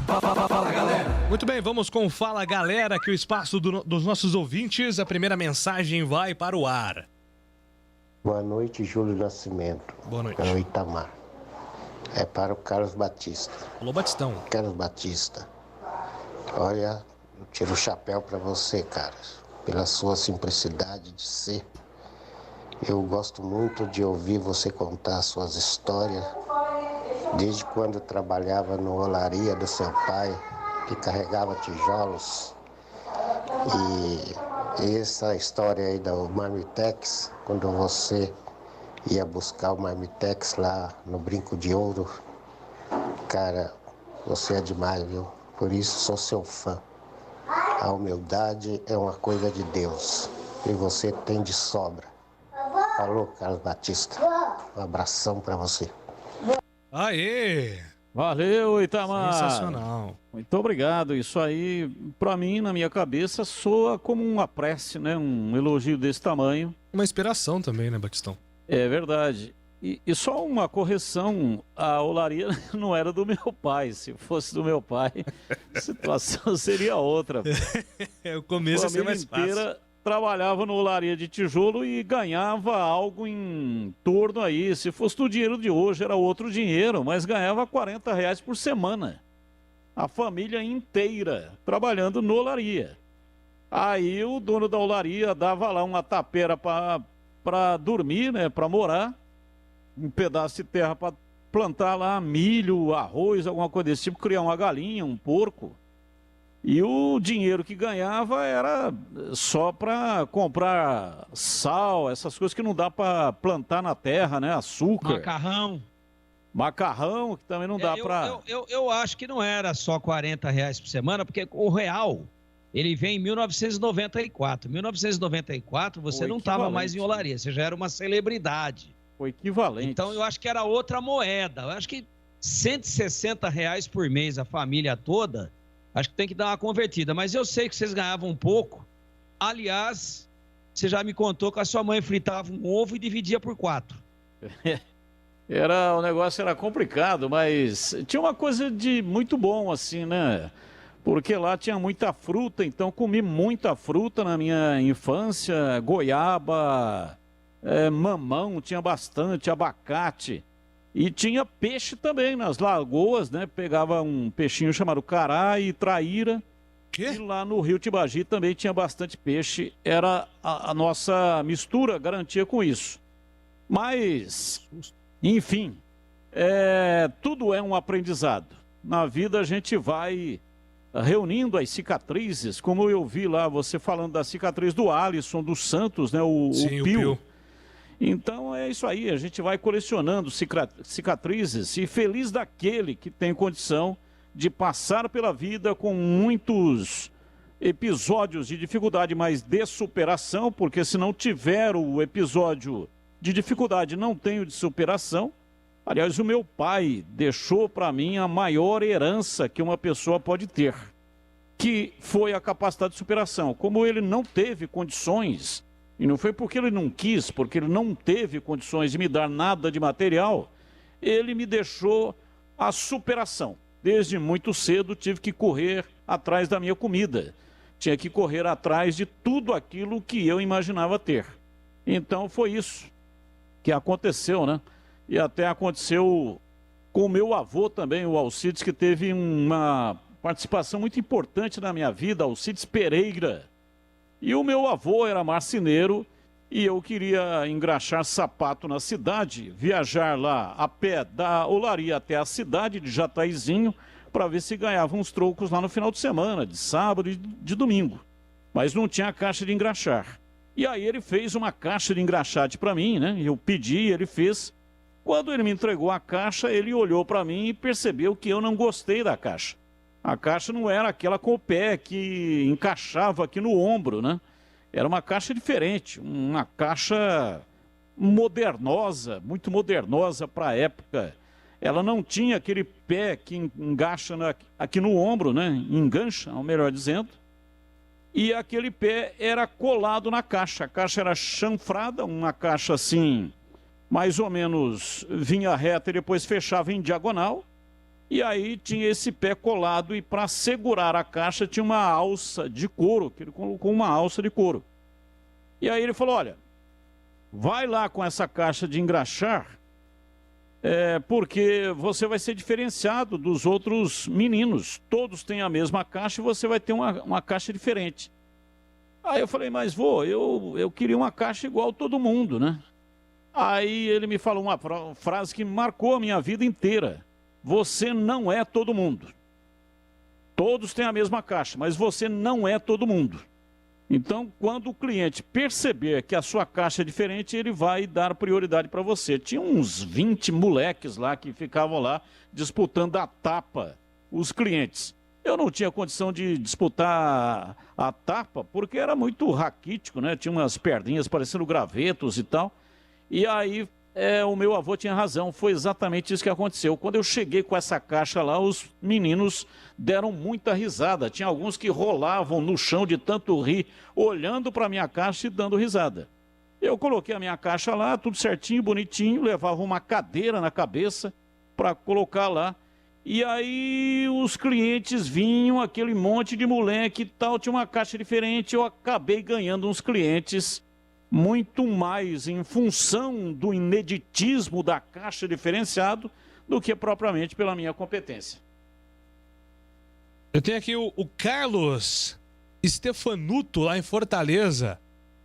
Speaker 4: Fala, galera. Muito bem, vamos com Fala, Galera, que o espaço dos nossos ouvintes, a primeira mensagem vai para o ar.
Speaker 8: Boa noite, Júlio Nascimento.
Speaker 4: Boa noite.
Speaker 8: É o Itamar. É para o Carlos Batista.
Speaker 4: Alô, Batistão.
Speaker 8: Carlos Batista. Olha, eu tiro o chapéu para você, cara, pela sua simplicidade de ser. Eu gosto muito de ouvir você contar suas histórias, desde quando trabalhava na olaria do seu pai, que carregava tijolos. E essa história aí do Marmitex, quando você ia buscar o Marmitex lá no Brinco de Ouro, cara, você é demais, viu? Por isso sou seu fã. A humildade é uma coisa de Deus e você tem de sobra. Falou, Carlos Batista. Um abração pra você.
Speaker 4: Aê!
Speaker 13: Valeu, Itamar.
Speaker 4: Sensacional.
Speaker 13: Muito obrigado. Isso aí, pra mim, na minha cabeça, soa como uma prece, né? Um elogio desse tamanho.
Speaker 4: Uma inspiração também, né, Batistão?
Speaker 13: É verdade. E só uma correção, a olaria não era do meu pai. Se fosse do meu pai, a situação seria outra.
Speaker 4: O começo ia ser mais fácil.
Speaker 13: Inteira trabalhava no olaria de tijolo e ganhava algo em torno aí. Se fosse do dinheiro de hoje, era outro dinheiro, mas ganhava R$40 por semana. a família inteira trabalhando na olaria. Aí o dono da olaria dava lá uma tapeira para dormir, né, para morar, um pedaço de terra para plantar lá milho, arroz, alguma coisa desse tipo, criar uma galinha, um porco. E o dinheiro que ganhava era só para comprar sal, essas coisas que não dá para plantar na terra, né? Açúcar. Macarrão, que também não dá para...
Speaker 19: Eu acho que não era só R$40 por semana, porque o real, ele vem em 1994. 1994 você não estava mais em olaria, você já era uma celebridade.
Speaker 13: O equivalente.
Speaker 19: Então eu acho que era outra moeda. Eu acho que R$160 por mês a família toda, acho que tem que dar uma convertida. Mas eu sei que vocês ganhavam um pouco. Aliás, você já me contou que a sua mãe fritava um ovo e dividia por 4.
Speaker 13: O negócio era complicado, mas tinha uma coisa de muito bom, assim, né? Porque lá tinha muita fruta, então comi muita fruta na minha infância, goiaba, mamão, tinha bastante, abacate. E tinha peixe também nas lagoas, né? Pegava um peixinho chamado cará e traíra. E lá no Rio Tibagi também tinha bastante peixe. Era a nossa mistura, garantia com isso. Mas, enfim, tudo é um aprendizado. Na vida a gente vai reunindo as cicatrizes, como eu vi lá você falando da cicatriz do Alisson dos Santos, né? O Pio. Então é isso aí, a gente vai colecionando cicatrizes e feliz daquele que tem condição de passar pela vida com muitos episódios de dificuldade, mas de superação, porque se não tiver o episódio de dificuldade, não tem o de superação. Aliás, o meu pai deixou para mim a maior herança que uma pessoa pode ter, que foi a capacidade de superação. Como ele não teve condições... E não foi porque ele não quis, porque ele não teve condições de me dar nada de material, ele me deixou a superação. Desde muito cedo tive que correr atrás da minha comida. Tinha que correr atrás de tudo aquilo que eu imaginava ter. Então foi isso que aconteceu, né? E até aconteceu com o meu avô também, o Alcides, que teve uma participação muito importante na minha vida, Alcides Pereira. E o meu avô era marceneiro e eu queria engraxar sapato na cidade, viajar lá a pé da olaria até a cidade de Jataizinho para ver se ganhava uns trocos lá no final de semana, de sábado e de domingo. Mas não tinha caixa de engraxar. E aí ele fez uma caixa de engraxate para mim, né? Eu pedi, ele fez. Quando ele me entregou a caixa, ele olhou para mim e percebeu que eu não gostei da caixa. A caixa não era aquela com o pé que encaixava aqui no ombro, né? Era uma caixa diferente, uma caixa modernosa, muito modernosa para a época. Ela não tinha aquele pé que engaxa aqui no ombro, né? Engancha, ou melhor dizendo. E aquele pé era colado na caixa. A caixa era chanfrada, uma caixa assim, mais ou menos vinha reta e depois fechava em diagonal. E aí tinha esse pé colado e para segurar a caixa tinha uma alça de couro, que ele colocou uma alça de couro. E aí ele falou, olha, vai lá com essa caixa de engraxar, porque você vai ser diferenciado dos outros meninos. Todos têm a mesma caixa e você vai ter uma caixa diferente. Aí eu falei, mas vô, eu queria uma caixa igual a todo mundo, né? Aí ele me falou uma frase que marcou a minha vida inteira. Você não é todo mundo. Todos têm a mesma caixa, mas você não é todo mundo. Então, quando o cliente perceber que a sua caixa é diferente, ele vai dar prioridade para você. Tinha uns 20 moleques lá que ficavam lá disputando a tapa, os clientes. Eu não tinha condição de disputar a tapa, porque era muito raquítico, né? Tinha umas perninhas parecendo gravetos e tal. E aí... o meu avô tinha razão, foi exatamente isso que aconteceu. Quando eu cheguei com essa caixa lá, os meninos deram muita risada. Tinha alguns que rolavam no chão de tanto rir, olhando para a minha caixa e dando risada. Eu coloquei a minha caixa lá, tudo certinho, bonitinho, levava uma cadeira na cabeça para colocar lá. E aí os clientes vinham, aquele monte de moleque e tal, tinha uma caixa diferente, eu acabei ganhando uns clientes muito mais em função do ineditismo da caixa diferenciado do que propriamente pela minha competência.
Speaker 4: Eu tenho aqui o Carlos Stefanuto, lá em Fortaleza.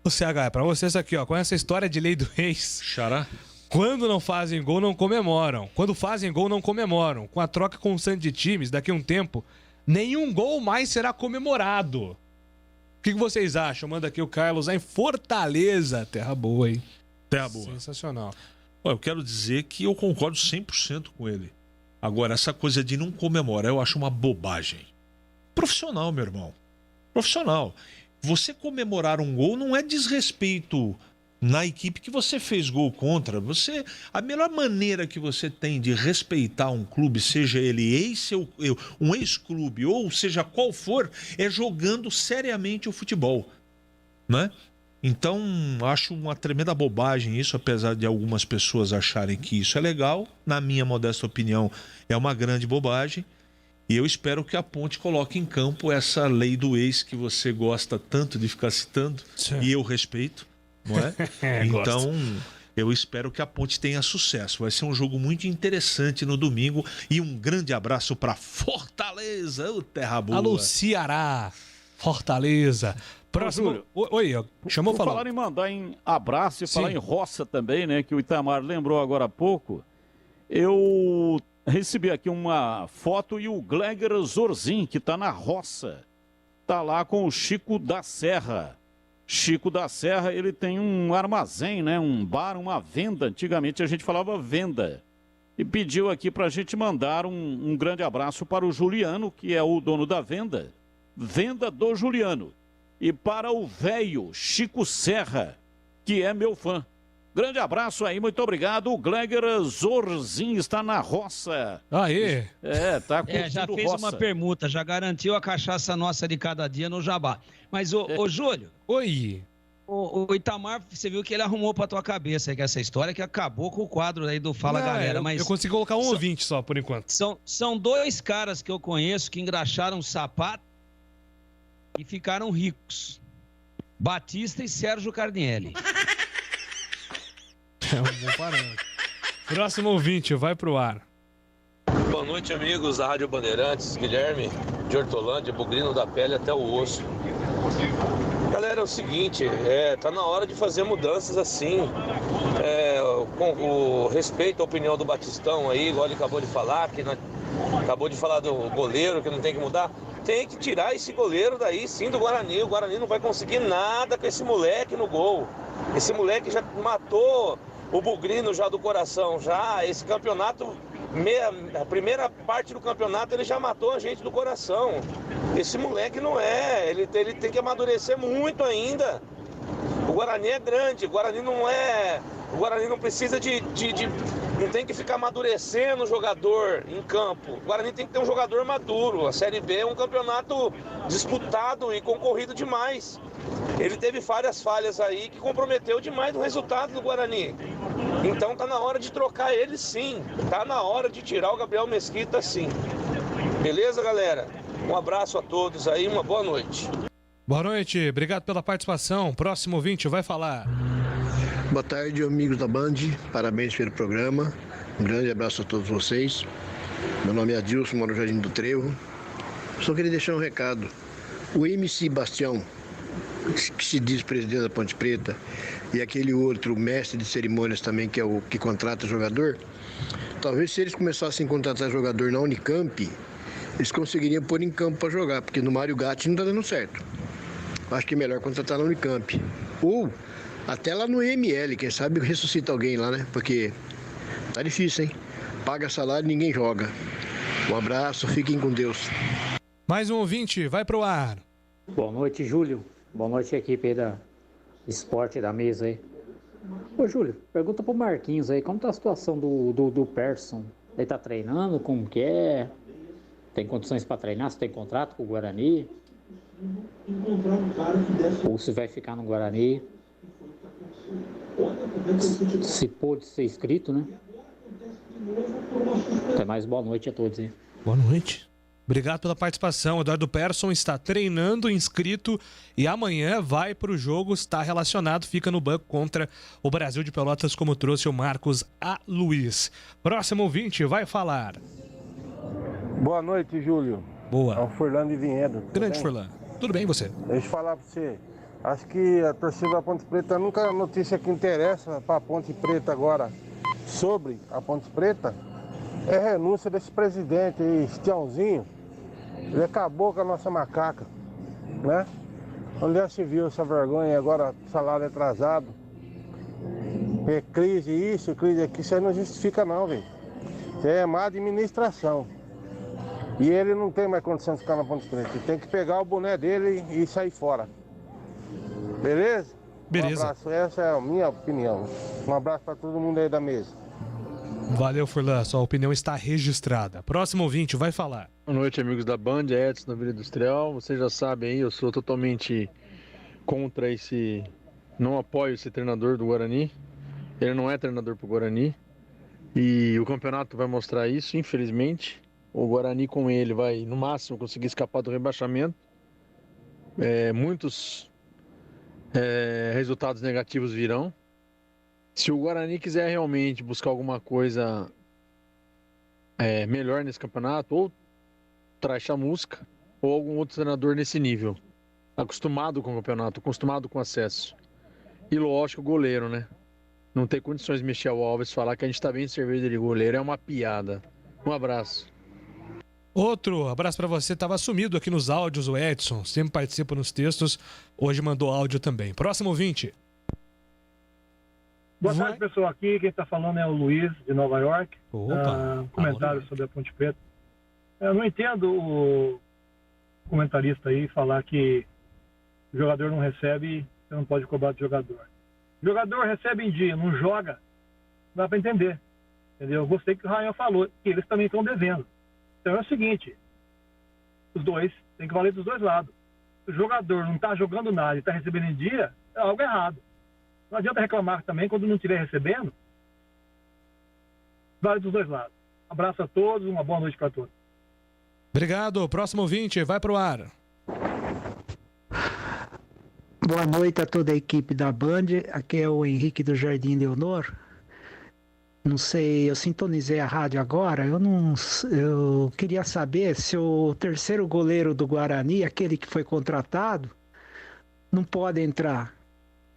Speaker 4: O CH, é pra vocês aqui, ó, com essa história de lei do ex.
Speaker 12: Xará.
Speaker 4: Quando não fazem gol, não comemoram. Quando fazem gol, não comemoram. Com a troca constante de times, daqui a um tempo, nenhum gol mais será comemorado. O que vocês acham? Manda aqui o Carlos lá em Fortaleza. Terra boa, hein?
Speaker 12: Terra boa.
Speaker 4: Sensacional.
Speaker 12: Ó, eu quero dizer que eu concordo 100% com ele. Agora, essa coisa de não comemorar, eu acho uma bobagem. Profissional, meu irmão. Profissional. Você comemorar um gol não é desrespeito na equipe que você fez gol contra. A melhor maneira que você tem de respeitar um clube, seja ele um ex-clube ou seja qual for, é jogando seriamente o futebol, né? Então, acho uma tremenda bobagem isso, apesar de algumas pessoas acharem que isso é legal. Na minha modesta opinião, é uma grande bobagem. E eu espero que a Ponte coloque em campo essa lei do ex que você gosta tanto de ficar citando, e eu respeito, não é? Então, eu espero que a Ponte tenha sucesso. Vai ser um jogo muito interessante no domingo. E um grande abraço para Fortaleza, o Terra Boa.
Speaker 4: Alô, Ceará, Fortaleza. Próximo. Oi, chamou falando.
Speaker 13: Falar em mandar em abraço e falar em roça também, né? Que o Itamar lembrou agora há pouco. Eu recebi aqui uma foto e o Gleger Zorzin, que está na roça. Está lá com o Chico da Serra. Chico da Serra, ele tem um armazém, né? Um bar, uma venda. Antigamente a gente falava venda. E pediu aqui para a gente mandar um grande abraço para o Juliano, que é o dono da venda. Venda do Juliano. E para o velho Chico Serra, que é meu fã. Grande abraço aí, muito obrigado. O Gleger Zorzin está na roça.
Speaker 4: Aê!
Speaker 13: Tá curtindo
Speaker 19: já fez
Speaker 13: roça.
Speaker 19: uma permuta, já garantiu a cachaça nossa de cada dia no Jabá. Mas, ô Júlio.
Speaker 4: Oi.
Speaker 19: O Itamar, você viu que ele arrumou pra tua cabeça aí, essa história que acabou com o quadro aí do Fala Galera. Mas
Speaker 4: eu consegui colocar um ouvinte só, por enquanto.
Speaker 19: São dois caras que eu conheço que engraxaram sapato e ficaram ricos. Batista e Sérgio Carnielli.
Speaker 4: É um bom parâmetro. Próximo ouvinte, vai pro ar.
Speaker 15: Boa noite, amigos da Rádio Bandeirantes. Guilherme de Hortolândia, bugrino da pele até o osso. Galera, é o seguinte, tá na hora de fazer mudanças assim. Com o respeito à opinião do Batistão aí, igual ele acabou de falar, acabou de falar do goleiro que não tem que mudar. Tem que tirar esse goleiro daí, sim, do Guarani. O Guarani não vai conseguir nada com esse moleque no gol. Esse moleque já matou o bugrino já do coração. Já esse campeonato, a primeira parte do campeonato, ele já matou a gente do coração. Esse moleque não é, ele tem que amadurecer muito ainda. O Guarani é grande, o Guarani não precisa não tem que ficar amadurecendo o jogador em campo. O Guarani tem que ter um jogador maduro. A Série B é um campeonato disputado e concorrido demais. Ele teve várias falhas aí que comprometeu demais o resultado do Guarani. Então tá na hora de trocar ele, sim. Tá na hora de tirar o Gabriel Mesquita, sim. Beleza, galera? Um abraço a todos aí, uma boa noite.
Speaker 4: Boa noite, obrigado pela participação. Próximo ouvinte, vai falar.
Speaker 16: Boa tarde, amigos da Band. Parabéns pelo programa. Um grande abraço a todos vocês. Meu nome é Adilson, moro no Jardim do Trevo. Só queria deixar um recado. O MC Bastião, que se diz presidente da Ponte Preta, e aquele outro mestre de cerimônias também, que é o que contrata jogador, talvez se eles começassem a contratar jogador na Unicamp, eles conseguiriam pôr em campo para jogar, porque no Mário Gatti não está dando certo. Acho que é melhor contratar na Unicamp. Ou até lá no IML, quem sabe ressuscita alguém lá, né? Porque tá difícil, hein? Paga salário e ninguém joga. Um abraço, fiquem com Deus.
Speaker 4: Mais um ouvinte, vai pro ar.
Speaker 20: Boa noite, Júlio. Boa noite, equipe aí da esporte da mesa aí. Ô, Júlio, pergunta pro Marquinhos aí, como tá a situação do Persson? Ele tá treinando, como que é? Tem condições para treinar? Se tem contrato com o Guarani? Ou se vai ficar no Guarani? Se pôde ser inscrito, né? Até mais, boa noite a todos aí.
Speaker 4: Boa noite. Obrigado pela participação. O Eduardo Persson está treinando, inscrito, e amanhã vai para o jogo, está relacionado, fica no banco contra o Brasil de Pelotas, como trouxe o Marcos Luiz. Próximo ouvinte vai falar.
Speaker 24: Boa noite, Júlio.
Speaker 4: Boa.
Speaker 5: É o Furlan de Vinhedo.
Speaker 4: Grande Furlan. Tudo bem, você?
Speaker 5: Deixa eu falar pra você. Acho que a torcida da Ponte Preta nunca é a notícia que interessa pra Ponte Preta agora sobre a Ponte Preta é a renúncia desse presidente aí, Estiãozinho. Ele acabou com a nossa macaca, né? Onde já se viu essa vergonha agora, salário atrasado. É crise isso, crise aqui, isso aí não justifica não, velho. Isso aí é má administração. E ele não tem mais condição de ficar na Ponte Preta. Ele tem que pegar o boné dele e sair fora. Beleza?
Speaker 4: Beleza.
Speaker 5: Um abraço, essa é a minha opinião. Um abraço para todo mundo aí da mesa.
Speaker 4: Valeu, Furlan. Sua opinião está registrada. Próximo ouvinte vai falar.
Speaker 11: Boa noite, amigos da Band, Edson da Vila Industrial. Vocês já sabem aí, eu sou totalmente contra esse... Não apoio esse treinador do Guarani. Ele não é treinador pro Guarani. E o campeonato vai mostrar isso, infelizmente. O Guarani com ele vai, no máximo, conseguir escapar do rebaixamento. Muitos resultados negativos virão. Se o Guarani quiser realmente buscar alguma coisa melhor nesse campeonato, ou traz Chamusca, ou algum outro treinador nesse nível, acostumado com o campeonato, acostumado com acesso. E lógico, o goleiro, né? Não tem condições de mexer o Alves, falar que a gente tá bem servido de goleiro é uma piada. Um abraço.
Speaker 4: Outro abraço para você. Tava sumido aqui nos áudios, o Edson. Sempre participa nos textos. Hoje mandou áudio também. Próximo ouvinte.
Speaker 14: Boa tarde, pessoal. Aqui quem está falando é o Luiz, de Nova York.
Speaker 4: Opa,
Speaker 14: comentário sobre a Ponte Preta. Eu não entendo o comentarista aí falar que o jogador não recebe, você não pode cobrar do jogador. O jogador recebe em dia, não joga, não dá para entender. Entendeu? Eu gostei que o Rayan falou, que eles também estão devendo. Então é o seguinte, os dois, tem que valer dos dois lados. Se o jogador não está jogando nada e está recebendo em dia, é algo errado. Não adianta reclamar também quando não estiver recebendo. Vale dos dois lados. Abraço a todos, uma boa noite para todos.
Speaker 4: Obrigado. Próximo ouvinte, vai pro ar.
Speaker 24: Boa noite a toda a equipe da Band. Aqui é o Henrique do Jardim Leonor. Não sei, eu sintonizei a rádio agora. Eu queria saber se o terceiro goleiro do Guarani, aquele que foi contratado, não pode entrar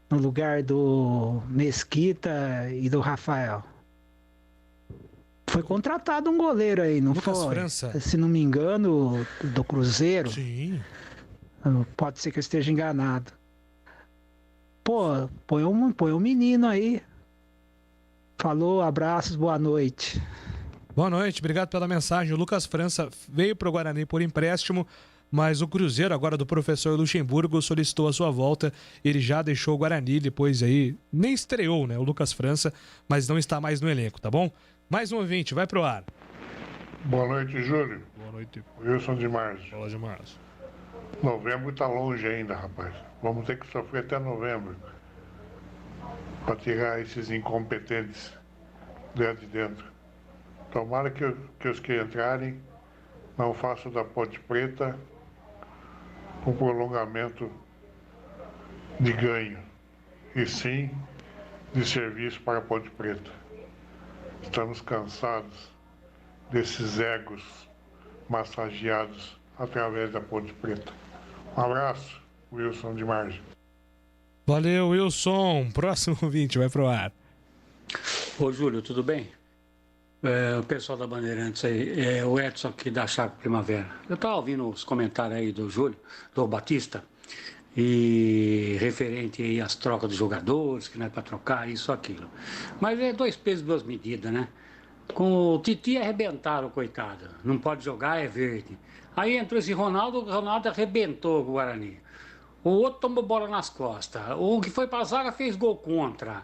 Speaker 24: no lugar do Mesquita e do Rafael. Foi contratado um goleiro aí, não
Speaker 4: Lucas
Speaker 24: foi?
Speaker 4: França.
Speaker 24: Se não me engano, do Cruzeiro.
Speaker 4: Sim.
Speaker 24: Pode ser que eu esteja enganado. Pô, põe um menino aí. Falou, abraços, boa noite.
Speaker 4: Boa noite, obrigado pela mensagem. O Lucas França veio pro Guarani por empréstimo, mas o Cruzeiro, agora do professor Luxemburgo, solicitou a sua volta. Ele já deixou o Guarani, depois aí nem estreou, né, o Lucas França, mas não está mais no elenco, tá bom? Mais um ouvinte, vai pro ar.
Speaker 25: Boa noite, Júlio.
Speaker 4: Boa noite.
Speaker 25: Wilson de Março.
Speaker 4: Fala de Março.
Speaker 25: Novembro tá longe ainda, rapaz. Vamos ter que sofrer até novembro para tirar esses incompetentes de dentro. Tomara que os que entrarem não façam da Ponte Preta um prolongamento de ganho, e sim de serviço para a Ponte Preta. Estamos cansados desses egos massageados através da Ponte Preta. Um abraço, Wilson de Margem.
Speaker 4: Valeu, Wilson. Próximo ouvinte, vai pro ar.
Speaker 26: Ô, Júlio, tudo bem? O pessoal da Bandeirantes aí, o Edson aqui da Chácara Primavera. Eu estava ouvindo os comentários aí do Júlio, do Batista, e referente aí às trocas de jogadores, que não é para trocar, isso, aquilo. Mas é 2 pesos, 2 medidas, né? Com o Titi arrebentaram, coitado. Não pode jogar, é verde. Aí entrou esse Ronaldo, o Ronaldo arrebentou o Guarani. O outro tomou bola nas costas. O que foi para a zaga fez gol contra.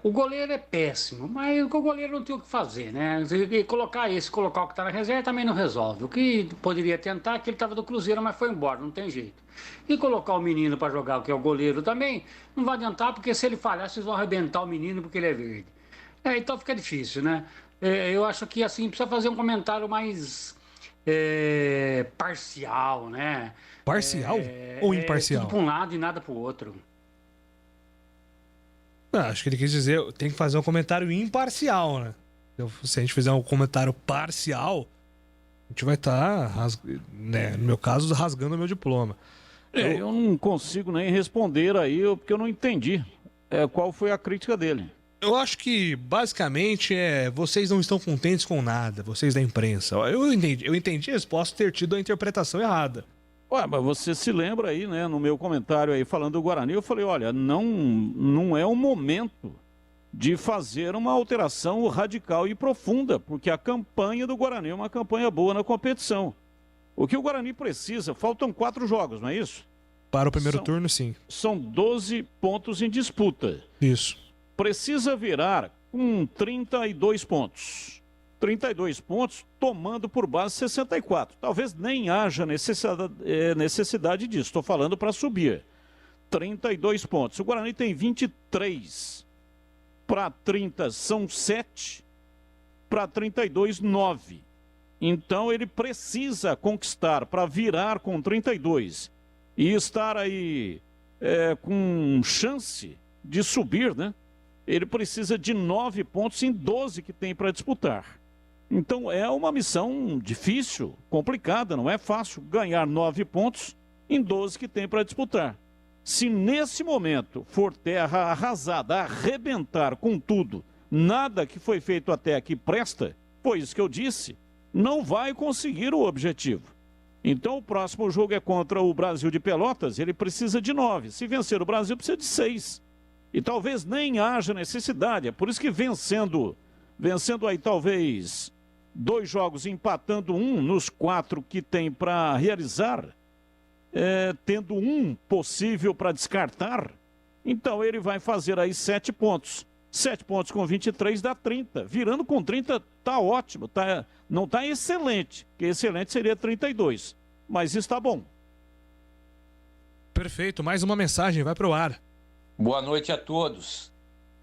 Speaker 26: O goleiro é péssimo, mas o goleiro não tem o que fazer, né? E colocar o que está na reserva também não resolve. O que poderia tentar é que ele estava do Cruzeiro, mas foi embora, não tem jeito. E colocar o menino para jogar, o que é o goleiro também, não vai adiantar, porque se ele falhar, vocês vão arrebentar o menino porque ele é verde. Então fica difícil, né? Eu acho que assim precisa fazer um comentário mais parcial, né?
Speaker 4: Parcial ou imparcial?
Speaker 26: Tudo para um lado e nada para o outro.
Speaker 4: Acho que ele quis dizer, tem que fazer um comentário imparcial, né? Se a gente fizer um comentário parcial, gente vai estar, né, no meu caso, rasgando o meu diploma.
Speaker 13: Eu não consigo nem responder aí, porque eu não entendi qual foi a crítica dele.
Speaker 4: Eu acho que, basicamente, vocês não estão contentes com nada, vocês da imprensa. Eu entendi, eu posso ter tido a interpretação errada.
Speaker 13: Ué, mas você se lembra aí, né, no meu comentário aí falando do Guarani, eu falei, olha, não é o momento de fazer uma alteração radical e profunda, porque a campanha do Guarani é uma campanha boa na competição. O que o Guarani precisa, faltam 4 jogos, não é isso?
Speaker 4: Para o primeiro turno, sim.
Speaker 13: São 12 pontos em disputa.
Speaker 4: Isso.
Speaker 13: Precisa virar com 32 pontos. 32 pontos tomando por base 64. Talvez nem haja necessidade disso. Estou falando para subir. 32 pontos. O Guarani tem 23. Para 30 são 7. Para 32, 9. Então ele precisa conquistar para virar com 32 e estar aí com chance de subir, né? Ele precisa de 9 pontos em 12 que tem para disputar. Então é uma missão difícil, complicada, não é fácil ganhar 9 pontos em 12 que tem para disputar. Se nesse momento for terra arrasada, arrebentar com tudo, nada que foi feito até aqui presta, foi isso que eu disse, não vai conseguir o objetivo. Então o próximo jogo é contra o Brasil de Pelotas, ele precisa de 9. Se vencer o Brasil, precisa de 6. E talvez nem haja necessidade, é por isso que vencendo aí talvez 2 jogos, empatando 1 nos 4 que tem para realizar, tendo 1 possível para descartar, então ele vai fazer aí 7 pontos. 7 pontos com 23 dá 30. Virando com 30 tá ótimo, não tá excelente, porque excelente seria 32, mas está bom.
Speaker 4: Perfeito, mais uma mensagem, vai pro ar.
Speaker 9: Boa noite a todos.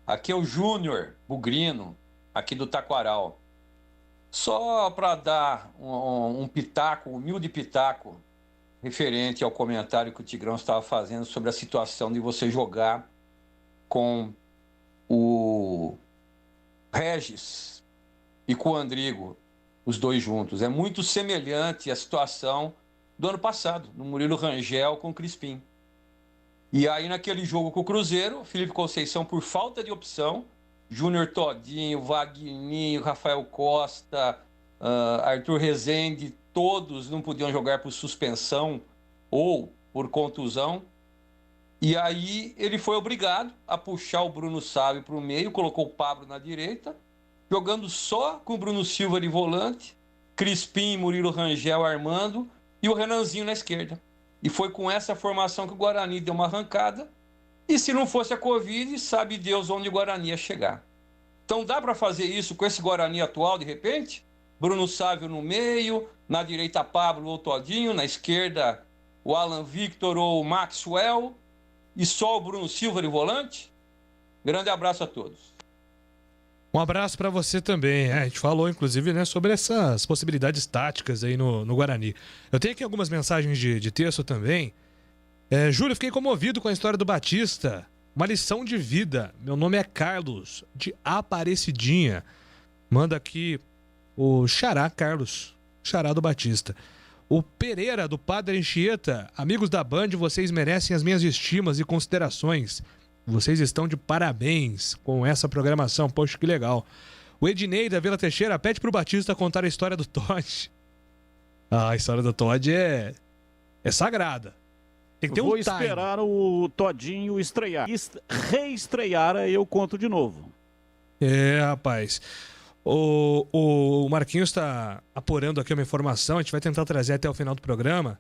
Speaker 9: Aqui é o Júnior Bugrino, aqui do Taquaral. Só para dar um pitaco, um humilde pitaco, referente ao comentário que o Tigrão estava fazendo sobre a situação de você jogar com o Regis e com o Andrigo, os dois juntos. É muito semelhante à situação do ano passado, no Murilo Rangel com o Crispim. E aí naquele jogo com o Cruzeiro, Felipe Conceição, por falta de opção, Júnior Todinho, Wagninho, Rafael Costa, Arthur Rezende, todos não podiam jogar por suspensão ou por contusão. E aí ele foi obrigado a puxar o Bruno Sávio para o meio, colocou o Pablo na direita, jogando só com o Bruno Silva de volante, Crispim, Murilo Rangel armando e o Renanzinho na esquerda. E foi com essa formação que o Guarani deu uma arrancada. E se não fosse a Covid, sabe Deus onde o Guarani ia chegar. Então dá para fazer isso com esse Guarani atual, de repente? Bruno Sávio no meio, na direita Pablo ou Todinho, na esquerda o Alan Victor ou o Maxwell, e só o Bruno Silva de volante? Grande abraço a todos.
Speaker 4: Um abraço para você também. A gente falou, inclusive, né, sobre essas possibilidades táticas aí no Guarani. Eu tenho aqui algumas mensagens de texto também. Júlio, fiquei comovido com a história do Batista. Uma lição de vida. Meu nome é Carlos, de Aparecidinha. Manda aqui o Xará Carlos, Xará do Batista. O Pereira, do Padre Anchieta. Amigos da Band, vocês merecem as minhas estimas e considerações. Vocês estão de parabéns com essa programação. Poxa, que legal. O Ednei da Vila Teixeira pede pro Batista contar a história do Todd. A história do Todd é sagrada. Tem que ter
Speaker 13: Vou esperar o Todinho estrear. Reestrear, eu conto de novo.
Speaker 4: Rapaz. O Marquinhos está apurando aqui uma informação. A gente vai tentar trazer até o final do programa.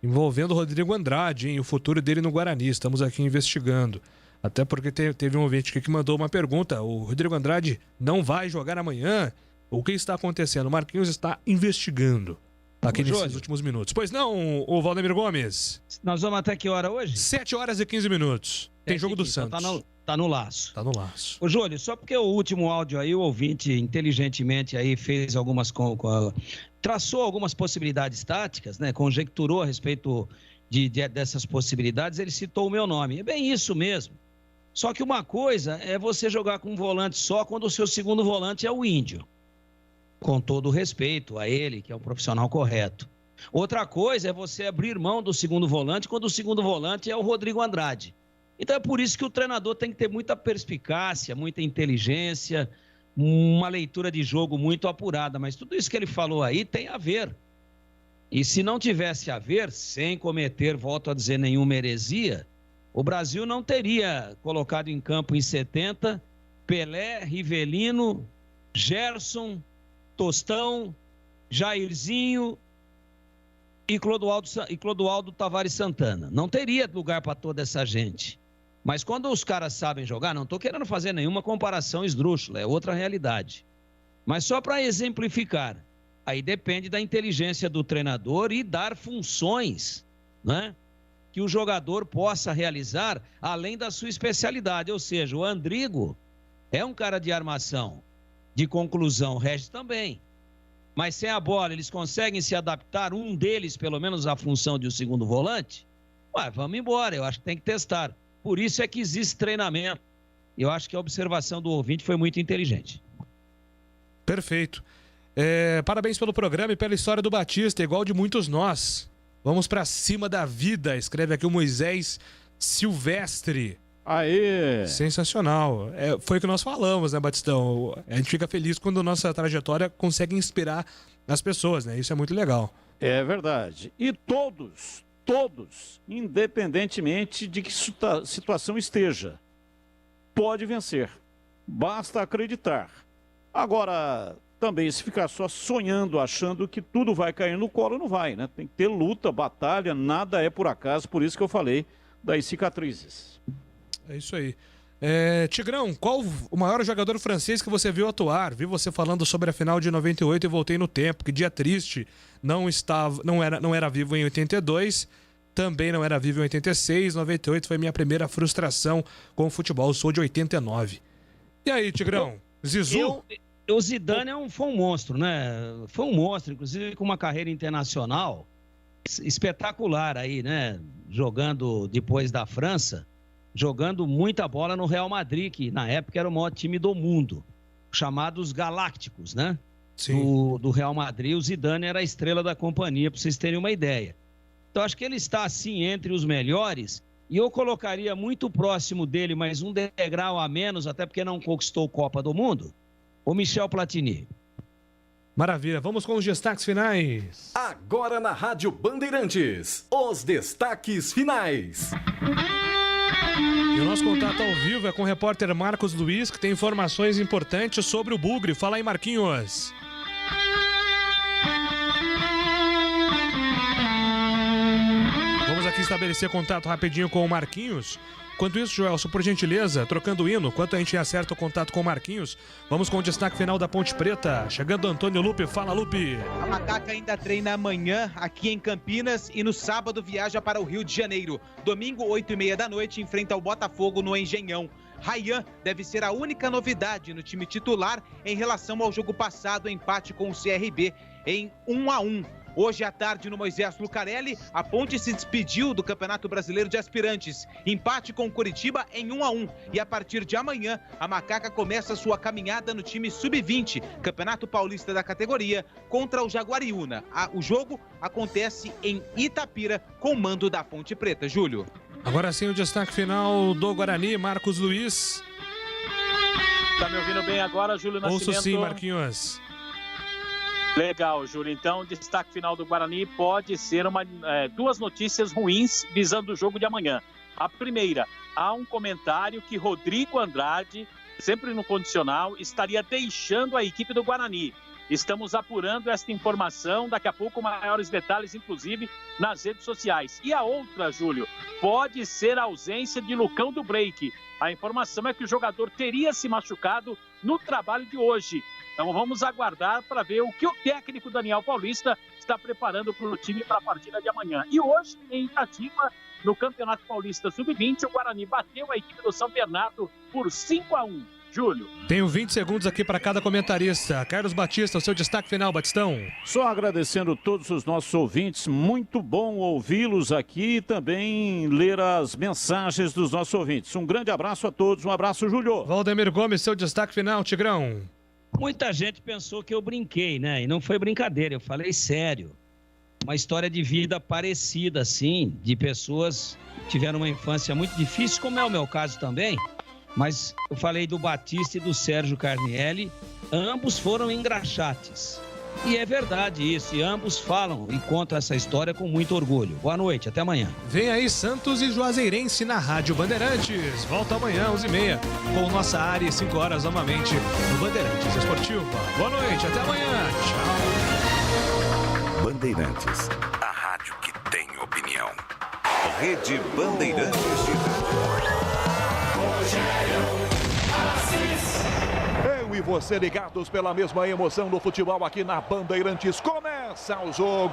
Speaker 4: Envolvendo o Rodrigo Andrade, hein, o futuro dele no Guarani. Estamos aqui investigando. Até porque teve um ouvinte aqui que mandou uma pergunta. O Rodrigo Andrade não vai jogar amanhã? O que está acontecendo? O Marquinhos está investigando aqui nesses últimos minutos. Pois não, o Valdemir Gomes?
Speaker 19: Nós vamos até que hora hoje?
Speaker 4: 7 horas e 15 minutos. Tem jogo do Santos.
Speaker 19: Tá no laço.
Speaker 4: Tá no laço.
Speaker 19: Ô, Júlio, só porque o último áudio aí, o ouvinte inteligentemente aí fez algumas... traçou algumas possibilidades táticas, né? Conjecturou a respeito dessas possibilidades, ele citou o meu nome. É bem isso mesmo. Só que uma coisa é você jogar com um volante só quando o seu segundo volante é o Índio. Com todo o respeito a ele, que é um profissional correto. Outra coisa é você abrir mão do segundo volante quando o segundo volante é o Rodrigo Andrade. Então é por isso que o treinador tem que ter muita perspicácia, muita inteligência, uma leitura de jogo muito apurada. Mas tudo isso que ele falou aí tem a ver. E se não tivesse a ver, sem cometer, volto a dizer, nenhuma heresia, o Brasil não teria colocado em campo em 70 Pelé, Rivelino, Gerson, Tostão, Jairzinho e Clodoaldo Tavares Santana. Não teria lugar para toda essa gente. Mas quando os caras sabem jogar, não estou querendo fazer nenhuma comparação esdrúxula, é outra realidade. Mas só para exemplificar, aí depende da inteligência do treinador e dar funções, né, que o jogador possa realizar além da sua especialidade. Ou seja, o Andrigo é um cara de armação, de conclusão, o Regis também. Mas sem a bola, eles conseguem se adaptar, um deles, pelo menos, à função de um segundo volante? Ué, vamos embora, eu acho que tem que testar. Por isso é que existe treinamento. Eu acho que a observação do ouvinte foi muito inteligente.
Speaker 4: Perfeito. Parabéns pelo programa e pela história do Batista, igual de muitos nós. Vamos pra cima da vida, escreve aqui o Moisés Silvestre.
Speaker 13: Aê!
Speaker 4: Sensacional. Foi o que nós falamos, né, Batistão? A gente fica feliz quando a nossa trajetória consegue inspirar as pessoas, né? Isso é muito legal.
Speaker 13: É verdade. E todos, independentemente de que situação esteja, pode vencer. Basta acreditar. Agora, também se ficar só sonhando, achando que tudo vai cair no colo, não vai, né? Tem que ter luta, batalha, nada é por acaso, por isso que eu falei das cicatrizes.
Speaker 4: É isso aí. Tigrão, qual o maior jogador francês que você viu atuar? Vi você falando sobre a final de 98 e voltei no tempo. Que dia triste. Não era vivo em 82, também não era vivo em 86. 98 foi minha primeira frustração com o futebol. Sou de 89. E aí, Tigrão? Zizu?
Speaker 19: O Zidane foi um monstro, né? Foi um monstro, inclusive com uma carreira internacional espetacular aí, né? Jogando depois da França. Jogando muita bola no Real Madrid, que na época era o maior time do mundo, chamados Galácticos, né? Sim. Do Real Madrid, o Zidane era a estrela da companhia, para vocês terem uma ideia. Então, acho que ele está, assim, entre os melhores, e eu colocaria muito próximo dele, mas um degrau a menos, até porque não conquistou Copa do Mundo, o Michel Platini.
Speaker 4: Maravilha, vamos com os destaques finais.
Speaker 7: Agora na Rádio Bandeirantes, os destaques finais.
Speaker 4: E o nosso contato ao vivo é com o repórter Marcos Luiz, que tem informações importantes sobre o Bugre. Fala aí, Marquinhos. Vamos aqui estabelecer contato rapidinho com o Marquinhos. Enquanto isso, Joelson, por gentileza, trocando o hino, enquanto a gente acerta o contato com o Marquinhos, vamos com o destaque final da Ponte Preta. Chegando Antônio Lupe. Fala, Lupe.
Speaker 10: A Macaca ainda treina amanhã aqui em Campinas e no sábado viaja para o Rio de Janeiro. Domingo, 8h30 da noite, enfrenta o Botafogo no Engenhão. Rayan deve ser a única novidade no time titular em relação ao jogo passado, empate com o CRB em 1-1. Hoje à tarde, no Moisés Lucarelli, a Ponte se despediu do Campeonato Brasileiro de Aspirantes. Empate com o Curitiba em 1-1. E a partir de amanhã, a Macaca começa sua caminhada no time Sub-20, Campeonato Paulista da categoria, contra o Jaguariúna. O jogo acontece em Itapira, com mando da Ponte Preta. Júlio.
Speaker 4: Agora sim o destaque final do Guarani, Marcos Luiz.
Speaker 17: Tá me ouvindo bem agora, Júlio Nascimento?
Speaker 4: Ouço sim, Marquinhos.
Speaker 17: Legal, Júlio. Então, o destaque final do Guarani pode ser duas notícias ruins visando o jogo de amanhã. A primeira, há um comentário que Rodrigo Andrade, sempre no condicional, estaria deixando a equipe do Guarani. Estamos apurando esta informação, daqui a pouco maiores detalhes, inclusive, nas redes sociais. E a outra, Júlio, pode ser a ausência de Lucão do Break. A informação é que o jogador teria se machucado no trabalho de hoje. Então vamos aguardar para ver o que o técnico Daniel Paulista está preparando para o time para a partida de amanhã. E hoje, em Itatiba, no Campeonato Paulista Sub-20, o Guarani bateu a equipe do São Bernardo por 5-1. Júlio.
Speaker 4: Tenho 20 segundos aqui para cada comentarista. Carlos Batista, o seu destaque final, Batistão.
Speaker 13: Só agradecendo todos os nossos ouvintes, muito bom ouvi-los aqui e também ler as mensagens dos nossos ouvintes. Um grande abraço a todos, um abraço, Júlio.
Speaker 4: Valdemir Gomes, seu destaque final, Tigrão.
Speaker 19: Muita gente pensou que eu brinquei, né? E não foi brincadeira, eu falei sério. Uma história de vida parecida, assim, de pessoas que tiveram uma infância muito difícil, como é o meu caso também. Mas eu falei do Batista e do Sérgio Carnielli, ambos foram engraxates. E é verdade isso, e ambos falam e contam essa história com muito orgulho. Boa noite, até amanhã.
Speaker 4: Vem aí Santos e Juazeirense na Rádio Bandeirantes. Volta amanhã, 11h30, com nossa área e 5 horas novamente no Bandeirantes Esportiva. Boa noite, até amanhã. Tchau.
Speaker 2: Bandeirantes, a rádio que tem opinião. Rede Bandeirantes de Rádio.
Speaker 1: Eu e você ligados pela mesma emoção no futebol aqui na Bandeirantes. Começa o jogo.